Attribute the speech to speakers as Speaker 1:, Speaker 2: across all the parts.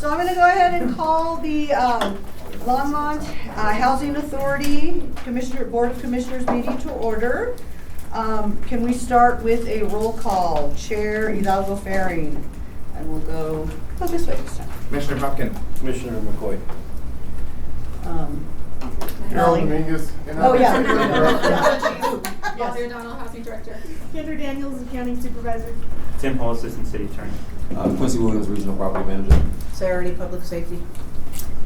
Speaker 1: So I'm going to go ahead and call the Longmont Housing Authority Board of Commissioners meeting to order. Can we start with a roll call? Chair Hidalgo Faring. And we'll go this way this time.
Speaker 2: Commissioner Hopkins.
Speaker 3: Commissioner McCoy.
Speaker 2: Harold Dominguez.
Speaker 1: Oh, yeah.
Speaker 4: Walter O'Donnell, Housing Director.
Speaker 5: Kendra Daniels, Accounting Supervisor.
Speaker 3: Tim Hall, Assistant City Attorney.
Speaker 6: Quincy Williams, Regional Property Manager.
Speaker 7: Sarah Lee, Public Safety.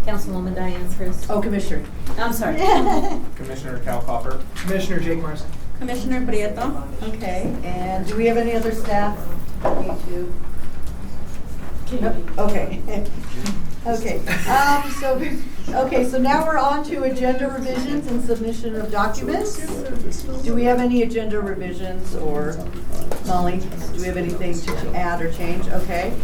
Speaker 8: Councilwoman Diane Chris.
Speaker 1: Oh, Commissioner.
Speaker 8: I'm sorry.
Speaker 2: Commissioner Cal Copper.
Speaker 5: Commissioner Jake Morrison.
Speaker 8: Commissioner Prieto.
Speaker 1: Okay, and do we have any other staff? Me too. Okay. Okay. So now we're on to agenda revisions and submission of documents. Do we have any agenda revisions, or Molly, do we have anything to add or change? Okay.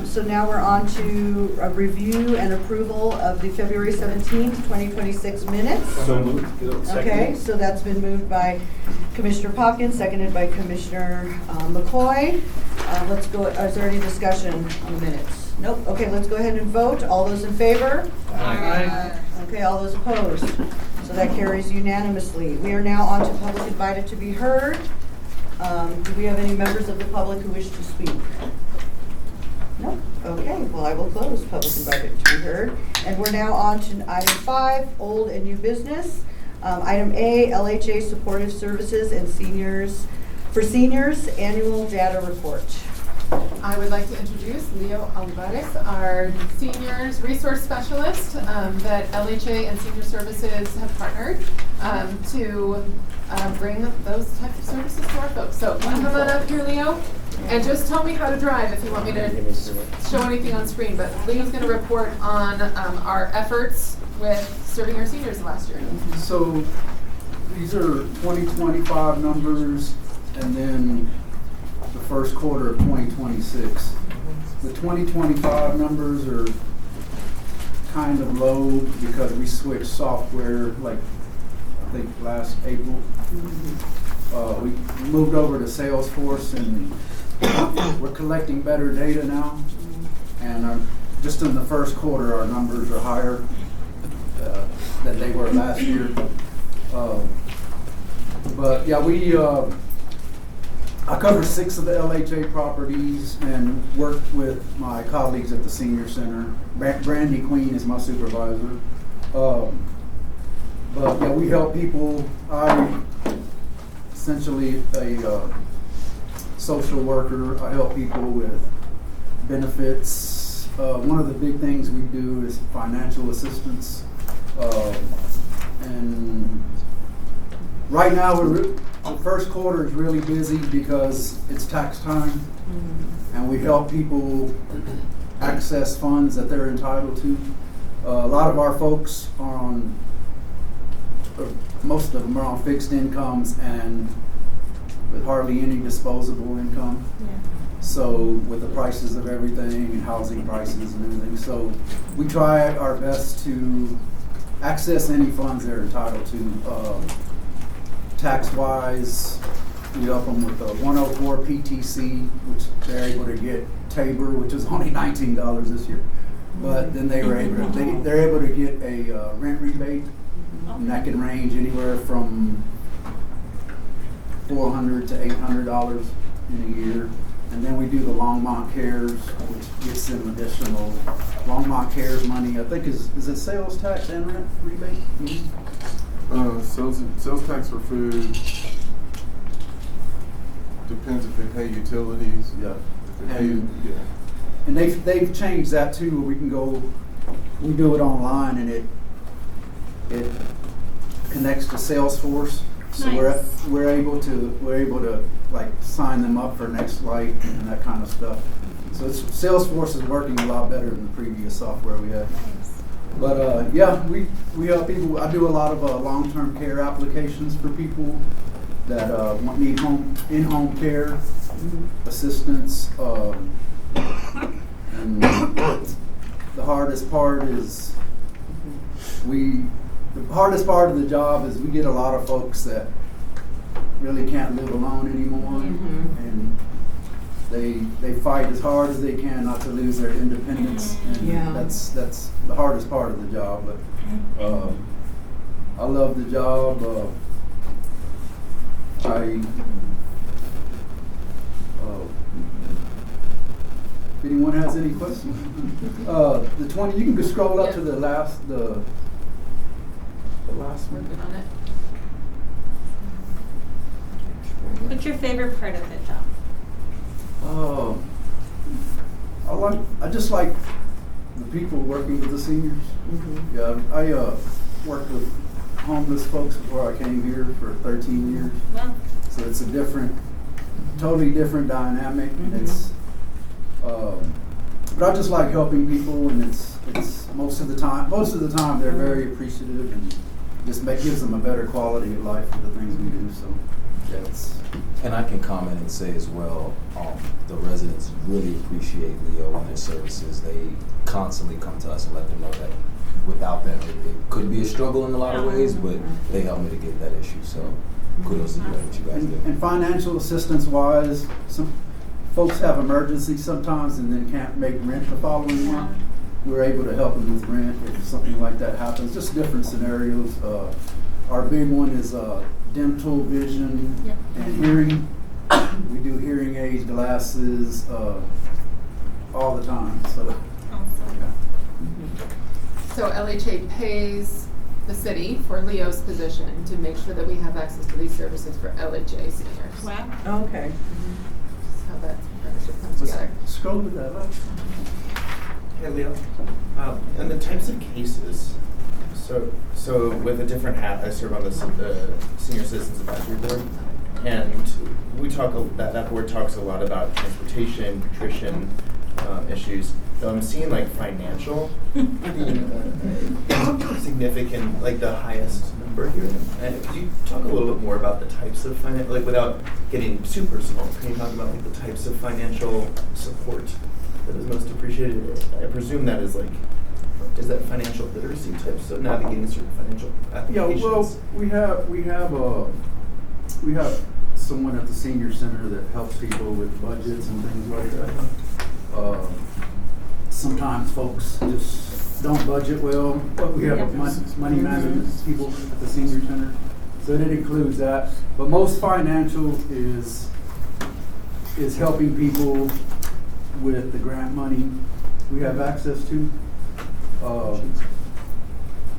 Speaker 1: So now we're on to a review and approval of the February 17th, 2026 minutes.
Speaker 3: So moved.
Speaker 1: Okay, so that's been moved by Commissioner Popkins, seconded by Commissioner McCoy. Let's go, is there any discussion on the minutes? Nope. Okay, let's go ahead and vote. All those in favor?
Speaker 5: Aye.
Speaker 1: Okay, all those opposed? So that carries unanimously. We are now on to public invited to be heard. Do we have any members of the public who wish to speak? No? Okay, well, I will close public invited to be heard. And we're now on to item 5, old and new business. Item A, LHA Supportive Services and Seniors Annual Data Report.
Speaker 4: I would like to introduce Leo Alvarez, our Seniors Resource Specialist that LHA and Senior Services have partnered to bring those types of services to our folks. So come on up here, Leo, and just tell me how to drive if you want me to show anything on screen. But Leo's going to report on our efforts with serving our seniors last year.
Speaker 9: So these are 2025 numbers, and then the first quarter of 2026. The 2025 numbers are kind of low because we switched software like I think last April. We moved over to Salesforce, and we're collecting better data now. And just in the first quarter, our numbers are higher than they were last year. But yeah, I covered 6 of the LHA properties and worked with my colleagues at the Senior Center. Brandy Queen is my supervisor. But yeah, we help people. I'm essentially a social worker. I help people with benefits. One of the big things we do is financial assistance. And right now, the first quarter is really busy because it's tax time, and we help people access funds that they're entitled to. A lot of our folks are on, most of them are on fixed incomes and with hardly any disposable income. Yeah. So with the prices of everything and housing prices and everything, so we try our best to access any funds they're entitled to. Tax-wise, we help them with the 104 PTC, which they're able to get Tabor, which is only $19 this year. But then they're able to get a rent rebate, and that can range anywhere from $400 to $800 in a year. And then we do the Longmont Cares, which gets them additional Longmont Cares money. I think is it sales tax and rent rebate? Mm-hmm.
Speaker 10: Sales tax for food depends if they pay utilities.
Speaker 9: Yeah.
Speaker 10: Yeah.
Speaker 9: And they've changed that too. We can go, we do it online, and it connects to Salesforce. So
Speaker 8: Nice.
Speaker 9: we're able to like sign them up for NextLight and that kind of stuff. So Salesforce is working a lot better than the previous software we had. But yeah, we help people. I do a lot of long-term care applications for people that need in-home care assistance. And the hardest part is the hardest part of the job is we get a lot of folks that really can't live alone anymore, and they fight as hard as they can not to lose their independence. And that's the hardest part of the job, but, I love the job, if anyone has any questions? The 20, you can just scroll up to the last, the last one.
Speaker 4: Working on it.
Speaker 8: What's your favorite part of the job?
Speaker 9: I just like the people working with the seniors. Yeah, I worked with homeless folks before I came here for 13 years.
Speaker 8: Well,
Speaker 9: So it's a totally different dynamic. It's, but I just like helping people, and it's most of the time they're very appreciative, and just gives them a better quality of life for the things we do. So yeah,
Speaker 6: And I can comment and say as well, the residents really appreciate Leo and their services. They constantly come to us and let them know that without them, it could be a struggle in a lot of ways, but they help mitigate that issue. So kudos to you and what you guys do.
Speaker 9: and financial assistance wise, some folks have emergencies sometimes and then can't make rent the following month. We're able to help them with rent if something like that happens. Just different scenarios. Our big one is dental, vision, and hearing. We do hearing aids, glasses, all the time. So, yeah.
Speaker 4: So LHA pays the city for Leo's position to make sure that we have access to these services for LHA seniors.
Speaker 8: wow.
Speaker 1: Okay.
Speaker 4: That's how that partnership comes together.
Speaker 9: Scroll to that up.
Speaker 7: Hey Leo, and the types of cases, so with a different hat, I serve on the Senior Citizens Advisory Board, and we talk, that board talks a lot about transportation, nutrition issues, though I'm seeing like financial significant, like the highest number here. And could you talk a little bit more about the types of like without getting too personal, can you talk about like the types of financial support that is most appreciated? I presume that is like, is that financial literacy types of navigating certain financial applications?
Speaker 9: Yeah, well, we have someone at the senior center that helps people with budgets and things like that. Sometimes folks just don't budget well, but we have money management people at the senior center, so it includes that. But most financial is helping people with the grant money we have access to.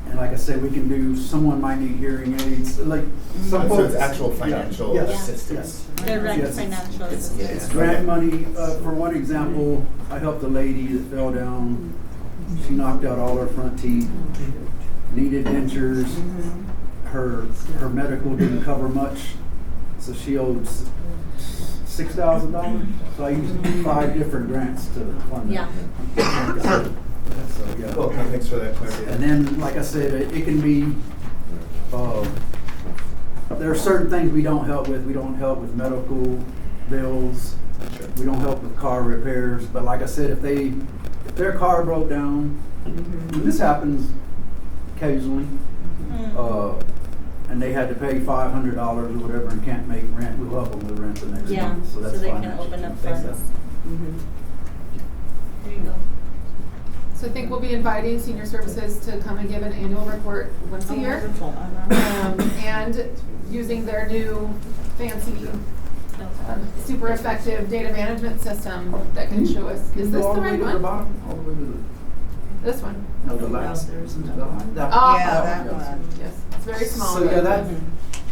Speaker 9: And like I said, we can do, someone might need hearing aids, like some folks.
Speaker 7: So it's actual financial
Speaker 9: Yes.
Speaker 7: assistance.
Speaker 8: Direct
Speaker 9: Yes.
Speaker 8: financial
Speaker 7: It's
Speaker 8: assistance.
Speaker 9: Grant money, for one example, I helped a lady that fell down. She knocked out all her front teeth, needed dentures. Her medical didn't cover much, so she owed $6,000. So I used 5 different grants to fund that.
Speaker 8: Yeah.
Speaker 9: So, yeah.
Speaker 7: Cool, no, thanks for that clarity.
Speaker 9: And then, like I said, it can be, there are certain things we don't help with. We don't help with medical bills.
Speaker 7: Sure.
Speaker 9: We don't help with car repairs. But like I said, if their car broke down, and this happens occasionally, and they had to pay $500 or whatever and can't make rent, we'll help them with rent the next
Speaker 8: Yeah,
Speaker 9: month. So that's
Speaker 8: they can
Speaker 9: financial.
Speaker 8: open up
Speaker 7: Thanks,
Speaker 8: funds. There you go.
Speaker 4: So I think we'll be inviting senior services to come and give an annual report once a year. And using their new fancy, super effective data management system that can show us, is this
Speaker 9: All
Speaker 4: the
Speaker 9: way
Speaker 4: right
Speaker 9: to
Speaker 4: one?
Speaker 9: bottom, all the way to
Speaker 4: This one?
Speaker 9: no, the last.
Speaker 4: Ah,
Speaker 1: Yeah, that
Speaker 9: yes.
Speaker 1: one.
Speaker 4: Yes, it's very small.
Speaker 9: So yeah,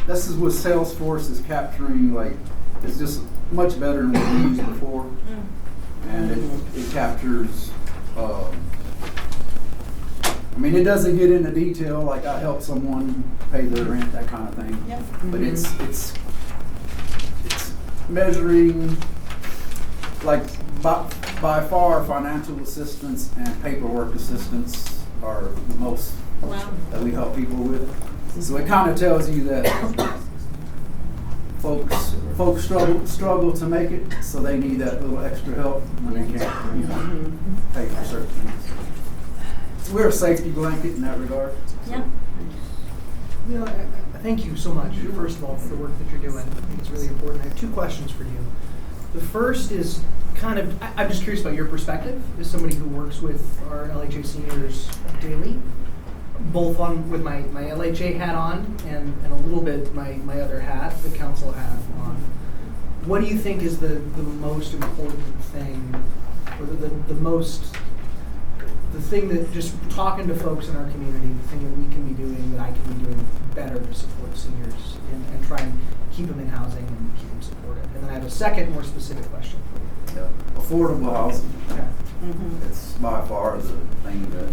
Speaker 9: this is what Salesforce is capturing. Like, it's just much better than what we used before, and it captures. I mean, it doesn't get into detail. Like, I help someone pay their rent, that kind of thing.
Speaker 8: Yep.
Speaker 9: But it's measuring, like, by far, financial assistance and paperwork assistance are the most
Speaker 8: Wow.
Speaker 9: that we help people with. So it kind of tells you that folks struggle to make it, so they need that little extra help when they can't, pay for certain things. So we're a safety blanket in that regard.
Speaker 8: Yeah.
Speaker 5: Thank you so much, first of all, for the work that you're doing. I think it's really important. I have 2 questions for you. The first is I'm just curious about your perspective as somebody who works with our LHA seniors daily, both with my LHA hat on and a little bit my other hat, the council hat on. What do you think is the most important thing, or the thing that, just talking to folks in our community, the thing that we can be doing, that I can be doing better to support seniors and try and keep them in housing and keep them supported? And then I have a second, more specific question.
Speaker 9: Yeah. Affordable housing.
Speaker 5: Okay.
Speaker 9: It's by far the thing that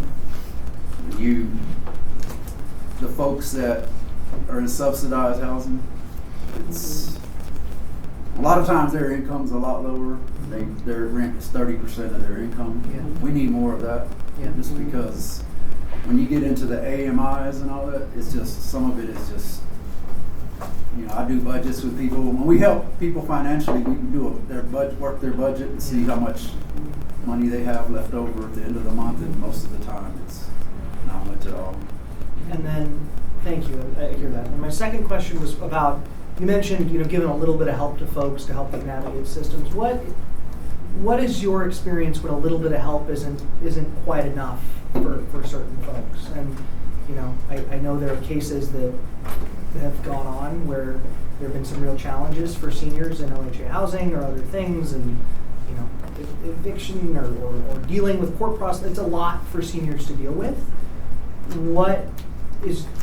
Speaker 9: the folks that are in subsidized housing, it's a lot of times their income's a lot lower. Their rent is 30% of their income.
Speaker 5: Yeah.
Speaker 9: We need more of that.
Speaker 5: Yeah.
Speaker 9: Just because when you get into the AMIs and all that, it's just, some of it is just, I do budgets with people. When we help people financially, we can do work their budget and see how much money they have left over at the end of the month, and most of the time it's not much at all.
Speaker 5: And then, thank you, I hear that. And my second question was about, you mentioned, giving a little bit of help to folks to help them navigate systems. What is your experience when a little bit of help isn't quite enough for certain folks? And, I know there are cases that have gone on where there have been some real challenges for seniors in LHA housing or other things, and eviction or dealing with court process. It's a lot for seniors to deal with.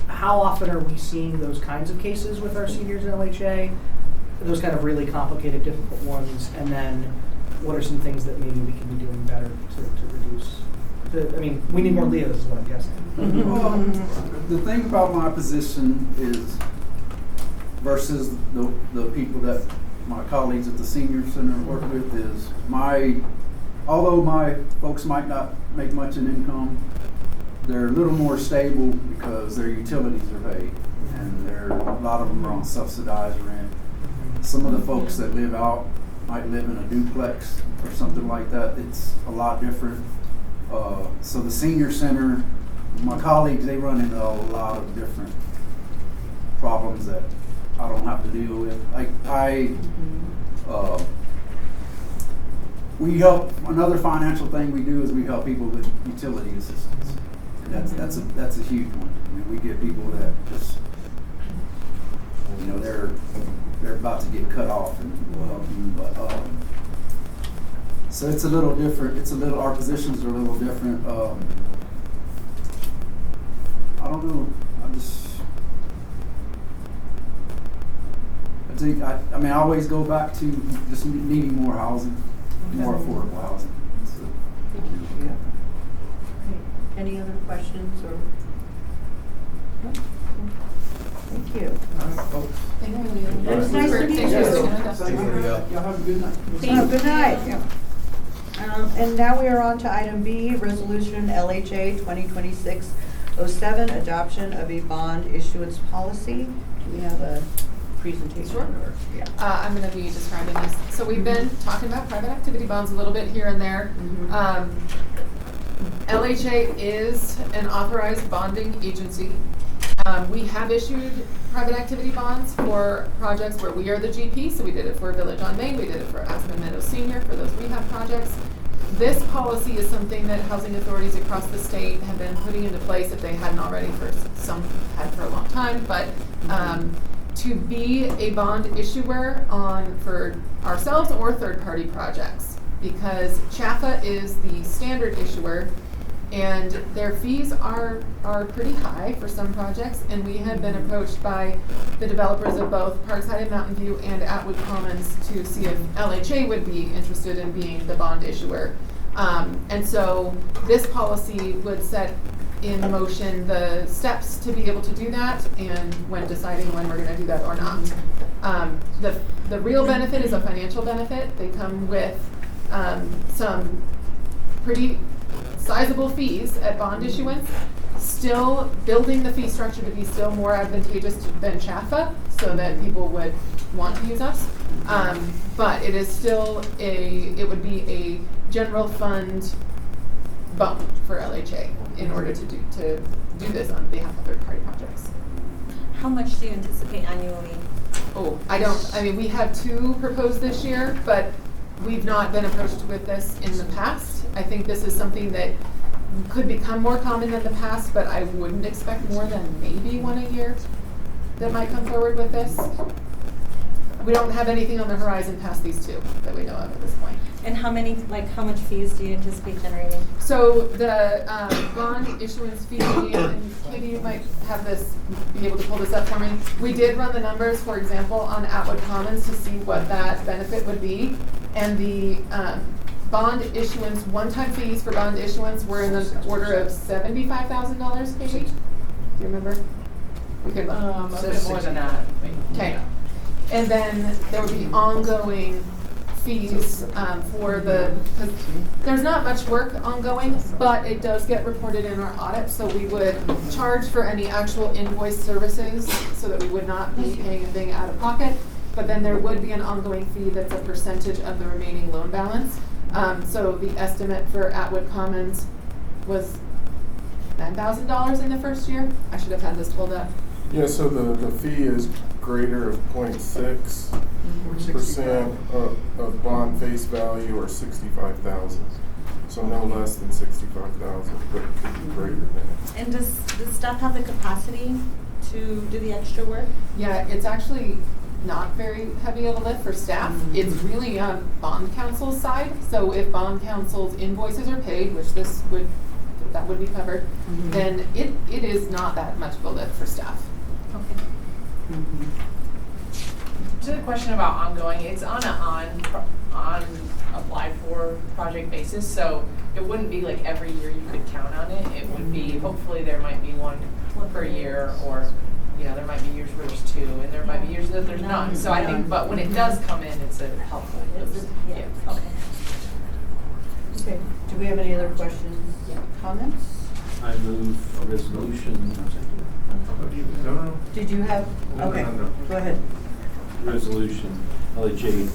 Speaker 5: How often are we seeing those kinds of cases with our seniors in LHA? Those kind of really complicated, difficult ones, and then what are some things that maybe we can be doing better to reduce? We need more Leos is what I'm guessing.
Speaker 9: Well, the thing about my position is, versus the people that my colleagues at the senior center work with, is although my folks might not make much in income, they're a little more stable because their utilities are paid, and a lot of them are on subsidized rent. Some of the folks that live out might live in a duplex or something like that. It's a lot different. So the senior center, my colleagues, they run into a lot of different problems that I don't have to deal with. We help. Another financial thing we do is we help people with utility assistance. And that's a huge one. We get people that just, they're about to get cut off, and we'll help you. But so it's a little different. Our positions are a little different. I don't know. I always go back to just needing more housing, more affordable housing. So, yeah.
Speaker 1: Any other questions or? No? Thank you.
Speaker 9: All right, folks.
Speaker 4: Thank you, Leah.
Speaker 1: It was nice to meet you.
Speaker 9: Y'all have a good night.
Speaker 1: Good night. Yeah. And now we are on to item B, resolution LHA 2026-07, adoption of a bond issuance policy. Do we have a presentation?
Speaker 4: Sure.
Speaker 1: Yeah.
Speaker 4: I'm going to be describing this. So we've been talking about private activity bonds a little bit here and there. LHA is an authorized bonding agency. We have issued private activity bonds for projects where we are the GP. So we did it for Village on Main, we did it for Aspen Meadows Senior, for those rehab projects. This policy is something that housing authorities across the state have been putting into place, if they hadn't already, some had for a long time. But to be a bond issuer for ourselves or third-party projects, because CHAFA is the standard issuer, and their fees are pretty high for some projects, and we have been approached by the developers of both Parkside and Mountain View and Atwood Commons to see if LHA would be interested in being the bond issuer. And so this policy would set in motion the steps to be able to do that, and when deciding when we're going to do that or not. The real benefit is a financial benefit. They come with some pretty sizable fees at bond issuance, still building the fee structure to be still more advantageous than CHAFA, so that people would want to use us. But it is still it would be a general fund bump for LHA in order to do this on behalf of third-party projects.
Speaker 8: How much do you anticipate annually?
Speaker 4: We have 2 proposed this year, but We've not been approached with this in the past. I think this is something that could become more common than the past, but I wouldn't expect more than maybe one a year that might come forward with this. We don't have anything on the horizon past these two that we know of at this point.
Speaker 8: And how much fees do you anticipate generating?
Speaker 4: So the bond issuance fee, and Katie, you might have this, be able to pull this up for me. We did run the numbers, for example, on Atwood Commons to see what that benefit would be. And the bond issuance, one-time fees for bond issuance were in the order of $75,000, Katie? Do you remember? We could look.
Speaker 11: A bit more than that.
Speaker 4: Okay. And then there would be ongoing fees for because there's not much work ongoing, but it does get reported in our audit, so we would charge for any actual invoice services so that we would not be paying anything out of pocket, but then there would be an ongoing fee that's a percentage of the remaining loan balance. So the estimate for Atwood Commons was $9,000 in the first year. I should have had this pulled up.
Speaker 10: Yeah, so the fee is greater of 0.6% of bond face value or 65,000. So no less than 65,000, but it could be greater than it.
Speaker 8: And does staff have the capacity to do the extra work?
Speaker 4: Yeah, it's actually not very heavy of a lift for staff. It's really on bond counsel's side. So if bond counsel's invoices are paid, which that would be covered, then it is not that much of a lift for staff.
Speaker 8: Okay.
Speaker 11: To the question about ongoing, it's on applied for project basis, so it wouldn't be like every year you could count on it. It would be, hopefully there might be one per year, or there might be years where there's two, and there might be years that there's none. So I think, but when it does come in, it's a helpful.
Speaker 8: Yeah. Okay.
Speaker 1: Okay, do we have any other questions, comments?
Speaker 3: I move a resolution.
Speaker 2: No.
Speaker 1: Did you have, okay,
Speaker 2: No.
Speaker 1: go ahead.
Speaker 3: Resolution LHA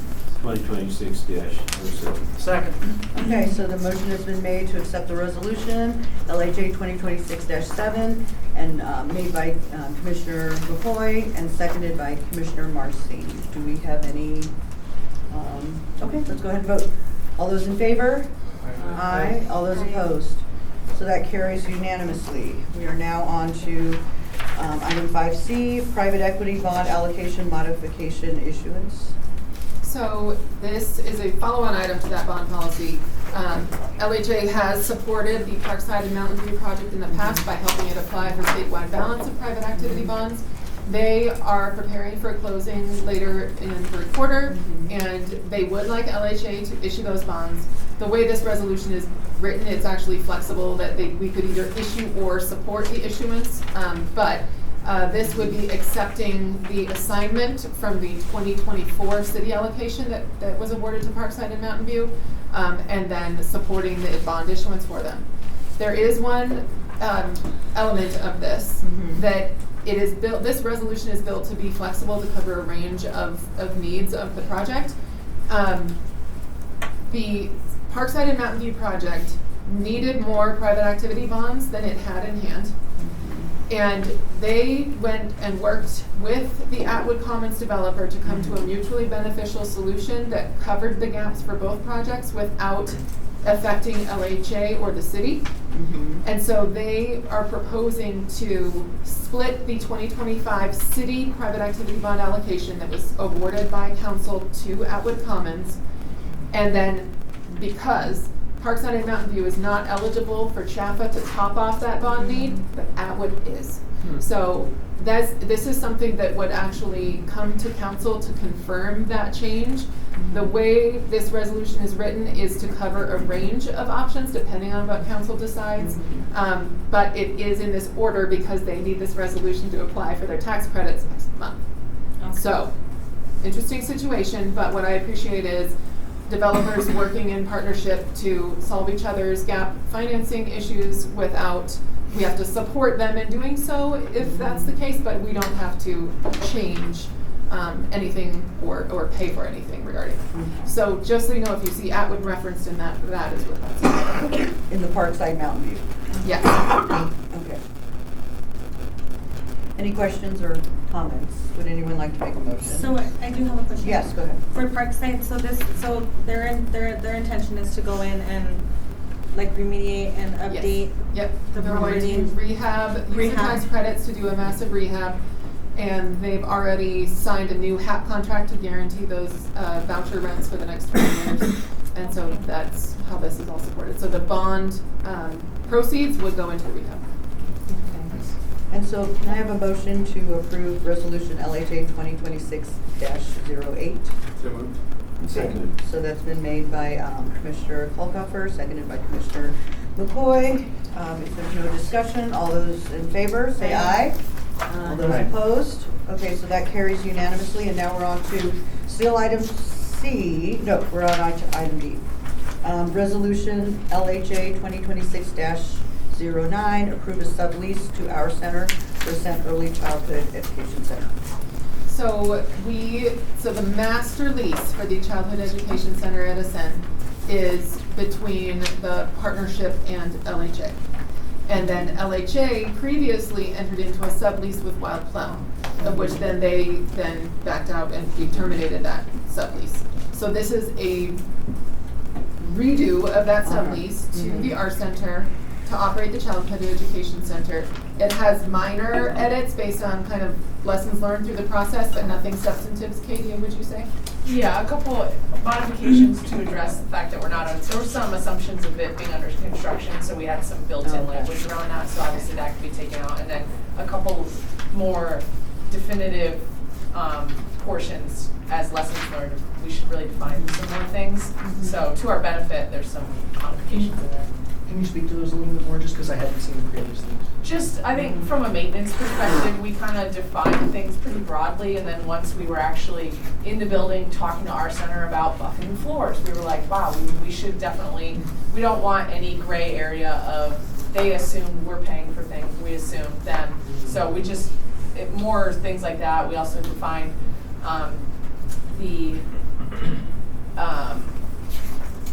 Speaker 3: 2026-07.
Speaker 5: Second.
Speaker 1: Okay, so the motion has been made to accept the resolution, LHA 2026-7, and made by Commissioner McCoy and seconded by Commissioner Marcy. Do we have any, okay, let's go ahead and vote. All those in favor? Aye. All those opposed? So that carries unanimously. We are now on to item 5C, private equity bond allocation modification issuance.
Speaker 4: So this is a follow-on item to that bond policy. LHA has supported the Parkside and Mountain View project in the past by helping it apply for statewide balance of private activity bonds. They are preparing for a closing later in the third quarter, and they would like LHA to issue those bonds. The way this resolution is written, it's actually flexible that we could either issue or support the issuance, but this would be accepting the assignment from the 2024 city allocation that was awarded to Parkside and Mountain View, and then supporting the bond issuance for them. There is one element of this that it is built. This resolution is built to be flexible to cover a range of needs of the project. The Parkside and Mountain View project needed more private activity bonds than it had in hand. And they went and worked with the Atwood Commons developer to come to a mutually beneficial solution that covered the gaps for both projects without affecting LHA or the city. And so they are proposing to split the 2025 city private activity bond allocation that was awarded by council to Atwood Commons. And then because Parkside and Mountain View is not eligible for CHAFA to top off that bond need, but Atwood is. So this is something that would actually come to council to confirm that change. The way this resolution is written is to cover a range of options depending on what council decides. But it is in this order because they need this resolution to apply for their tax credits next month.
Speaker 8: Okay.
Speaker 4: So, interesting situation, but what I appreciate is developers working in partnership to solve each other's gap financing issues without, we have to support them in doing so if that's the case, but we don't have to change anything or pay for anything regarding it. So just so you know, if you see Atwood referenced in that is what that's
Speaker 1: In the Parkside Mountain View.
Speaker 4: Yes.
Speaker 1: Okay. Any questions or comments. Would anyone like to make a motion?
Speaker 8: So I do have a question.
Speaker 1: Yes, go ahead.
Speaker 8: For Parkside, so their intention is to go in and like remediate and update.
Speaker 4: Yep,
Speaker 8: the
Speaker 4: they're going
Speaker 8: property.
Speaker 4: to rehab, use the tax credits to do a massive rehab. And they've already signed a new HAP contract to guarantee those voucher rents for the next 20 years. And so that's how this is all supported. So the bond proceeds would go into the rehab.
Speaker 1: And so can I have a motion to approve resolution LHA 2026-08?
Speaker 10: So moved.
Speaker 3: Second.
Speaker 1: So that's been made by Commissioner Kolkoffer, seconded by Commissioner McCoy. If there's no discussion, all those in favor, say aye. All those
Speaker 7: Aye.
Speaker 1: opposed? Okay, so that carries unanimously, and now we're on to still item C, no, we're on item D. Resolution LHA 2026-09, approve a sublease to our center for Ascent Early Childhood Education Center.
Speaker 4: So the master lease for the Childhood Education Center at Ascent is between the partnership and LHA. And then LHA previously entered into a sublease with Wild Plum, of which then they backed out and we terminated that sublease. So this is a redo of that sublease to the Art Center to operate the Childhood Education Center. It has minor edits based on kind of lessons learned through the process, but nothing substantive. Katie, would you say?
Speaker 11: Yeah, a couple modifications to address the fact that we're not on, there were some assumptions of it being under construction, so we had some built-in language around that, so obviously that could be taken out. And then a couple more definitive portions as lessons learned. We should really define some more things. So to our benefit, there's some modifications in there.
Speaker 5: Can you speak to those a little bit more, just because I hadn't seen them previously?
Speaker 11: Just, I think from a maintenance perspective, we kind of defined things pretty broadly, and then once we were actually in the building talking to our center about buffing floors, we were like, wow, we should definitely, we don't want any gray area of they assume we're paying for things, we assume them. So we just, more things like that. We also defined the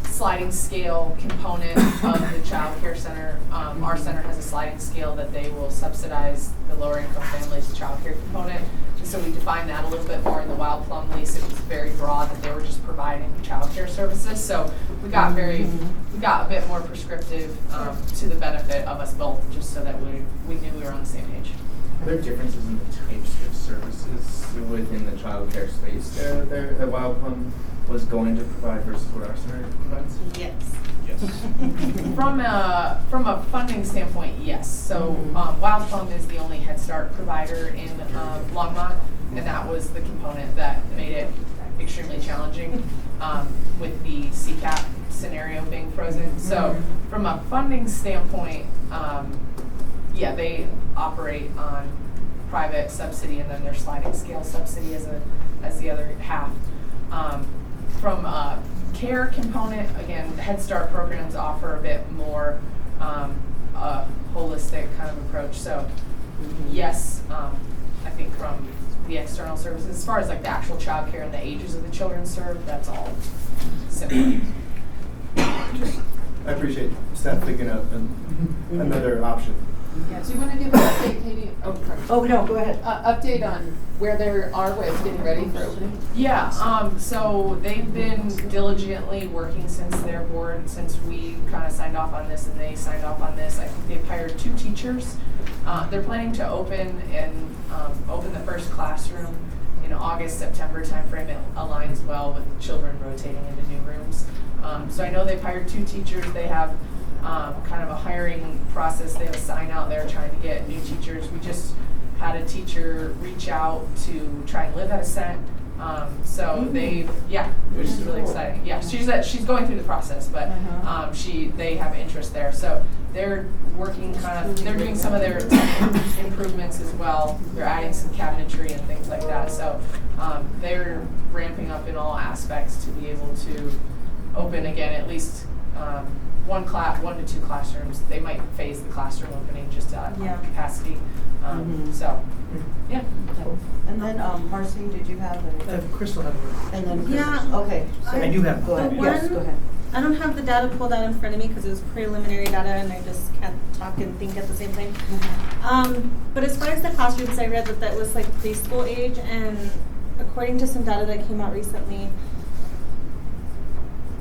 Speaker 11: sliding scale component of the child care center. Our center has a sliding scale that they will subsidize the lower income families' child care component. And so we defined that a little bit more in the Wild Plum lease. It was very broad that they were just providing child care services. So we got a bit more prescriptive to the benefit of us both, just so that we knew we were on the same page.
Speaker 7: Are there differences in the types of services within the child care space that Wild Plum was going to provide versus what our center provides?
Speaker 8: Yes.
Speaker 10: Yes.
Speaker 11: From a funding standpoint, yes. So Wild Plum is the only Head Start provider in Longmont, and that was the component that made it extremely challenging with the CCAP scenario being frozen. So from a funding standpoint, yeah, they operate on private subsidy, and then their sliding scale subsidy as the other half. From a care component, again, Head Start programs offer a bit more a holistic kind of approach. So yes, I think from the external services, as far as like the actual child care and the ages of the children served, that's all similar.
Speaker 7: I appreciate staff picking up another option.
Speaker 4: Do you want to give an update, Katie? Oh, sorry.
Speaker 1: Oh, no, go ahead.
Speaker 4: Update on where they are with getting ready for opening?
Speaker 11: Yeah, so they've been diligently working since their board, since we kind of signed off on this and they signed off on this. I think they've hired 2 teachers. They're planning to open the first classroom in August, September timeframe. It aligns well with children rotating into new rooms. So I know they've hired 2 teachers. They have kind of a hiring process. They have a sign out there trying to get new teachers. We just had a teacher reach out to try and live at Ascent. So which is really exciting. Yeah, she's going through the process, but they have interest there. So they're working they're doing some of their improvements as well. They're adding some cabinetry and things like that. So they're ramping up in all aspects to be able to open again at least 1 to 2 classrooms. They might phase the classroom opening just out of capacity. So, yeah.
Speaker 1: And then, Marcy, did you have a?
Speaker 5: Crystal had a word.
Speaker 1: And then,
Speaker 8: Yeah.
Speaker 1: okay. So
Speaker 8: I
Speaker 1: you
Speaker 5: do have
Speaker 1: Go ahead.
Speaker 8: one.
Speaker 1: Yes, go ahead.
Speaker 8: I don't have the data pulled out in front of me because it was preliminary data and I just can't talk and think at the same time. But as far as the classrooms, I read that was like preschool age, and according to some data that came out recently,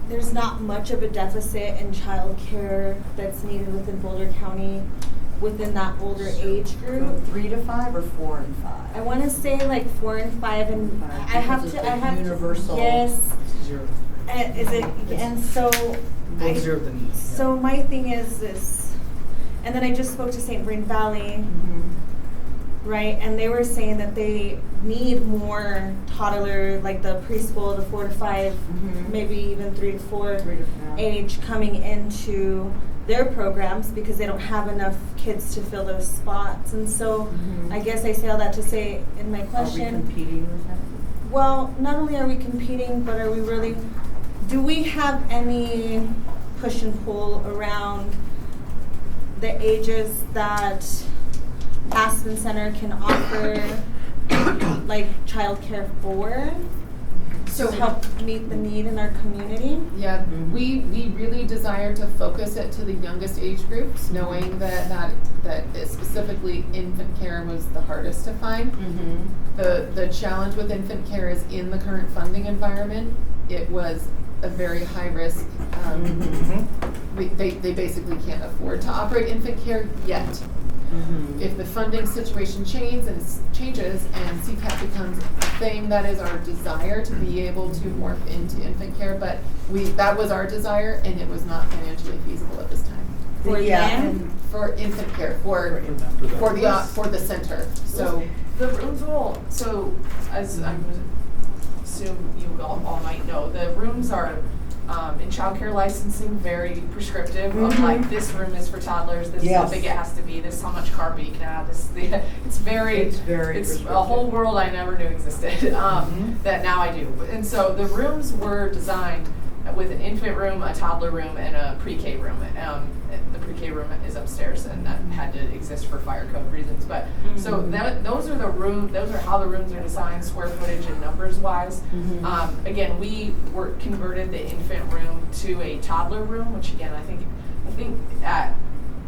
Speaker 8: there's not much of a deficit in childcare that's needed within Boulder County within that older age group.
Speaker 1: 3 to 5 or 4 and 5?
Speaker 8: I want to say like 4 and 5, and I have to. I have
Speaker 1: universal.
Speaker 8: Yes.
Speaker 5: 0.
Speaker 8: Is it? And so.
Speaker 5: Both 0 the needs.
Speaker 8: So my thing is this, and then I just spoke to St. Vrain Valley, right? And they were saying that they need more toddler, like the preschool, the 4 to 5, maybe even 3 to 4 age coming into their programs because they don't have enough kids to fill those spots. And so I guess I say all that to say in my question.
Speaker 1: Are we competing with that?
Speaker 8: Well, not only are we competing, but are we really, do we have any push and pull around the ages that Aspen Center can offer like childcare for to help meet the need in our community?
Speaker 4: Yeah, we really desire to focus it to the youngest age groups, knowing that specifically infant care was the hardest to find. The challenge with infant care is in the current funding environment, it was a very high risk. They basically can't afford to operate infant care yet. If the funding situation changes and CCAP becomes a thing, that is our desire to be able to morph into infant care, but that was our desire and it was not financially feasible at this time.
Speaker 8: For
Speaker 4: For infant care, for the center. So
Speaker 11: The rooms will, so as I assume you all might know, the rooms are in childcare licensing very prescriptive of like this room is for toddlers, this is how big it has to be, this is how much carpet you can have, it's a whole world I never knew existed that now I do. And so the rooms were designed with an infant room, a toddler room, and a pre-K room. The pre-K room is upstairs, and that had to exist for fire code reasons. But so those are how the rooms are designed, square footage and numbers wise. Again, we were converted the infant room to a toddler room, which again I think at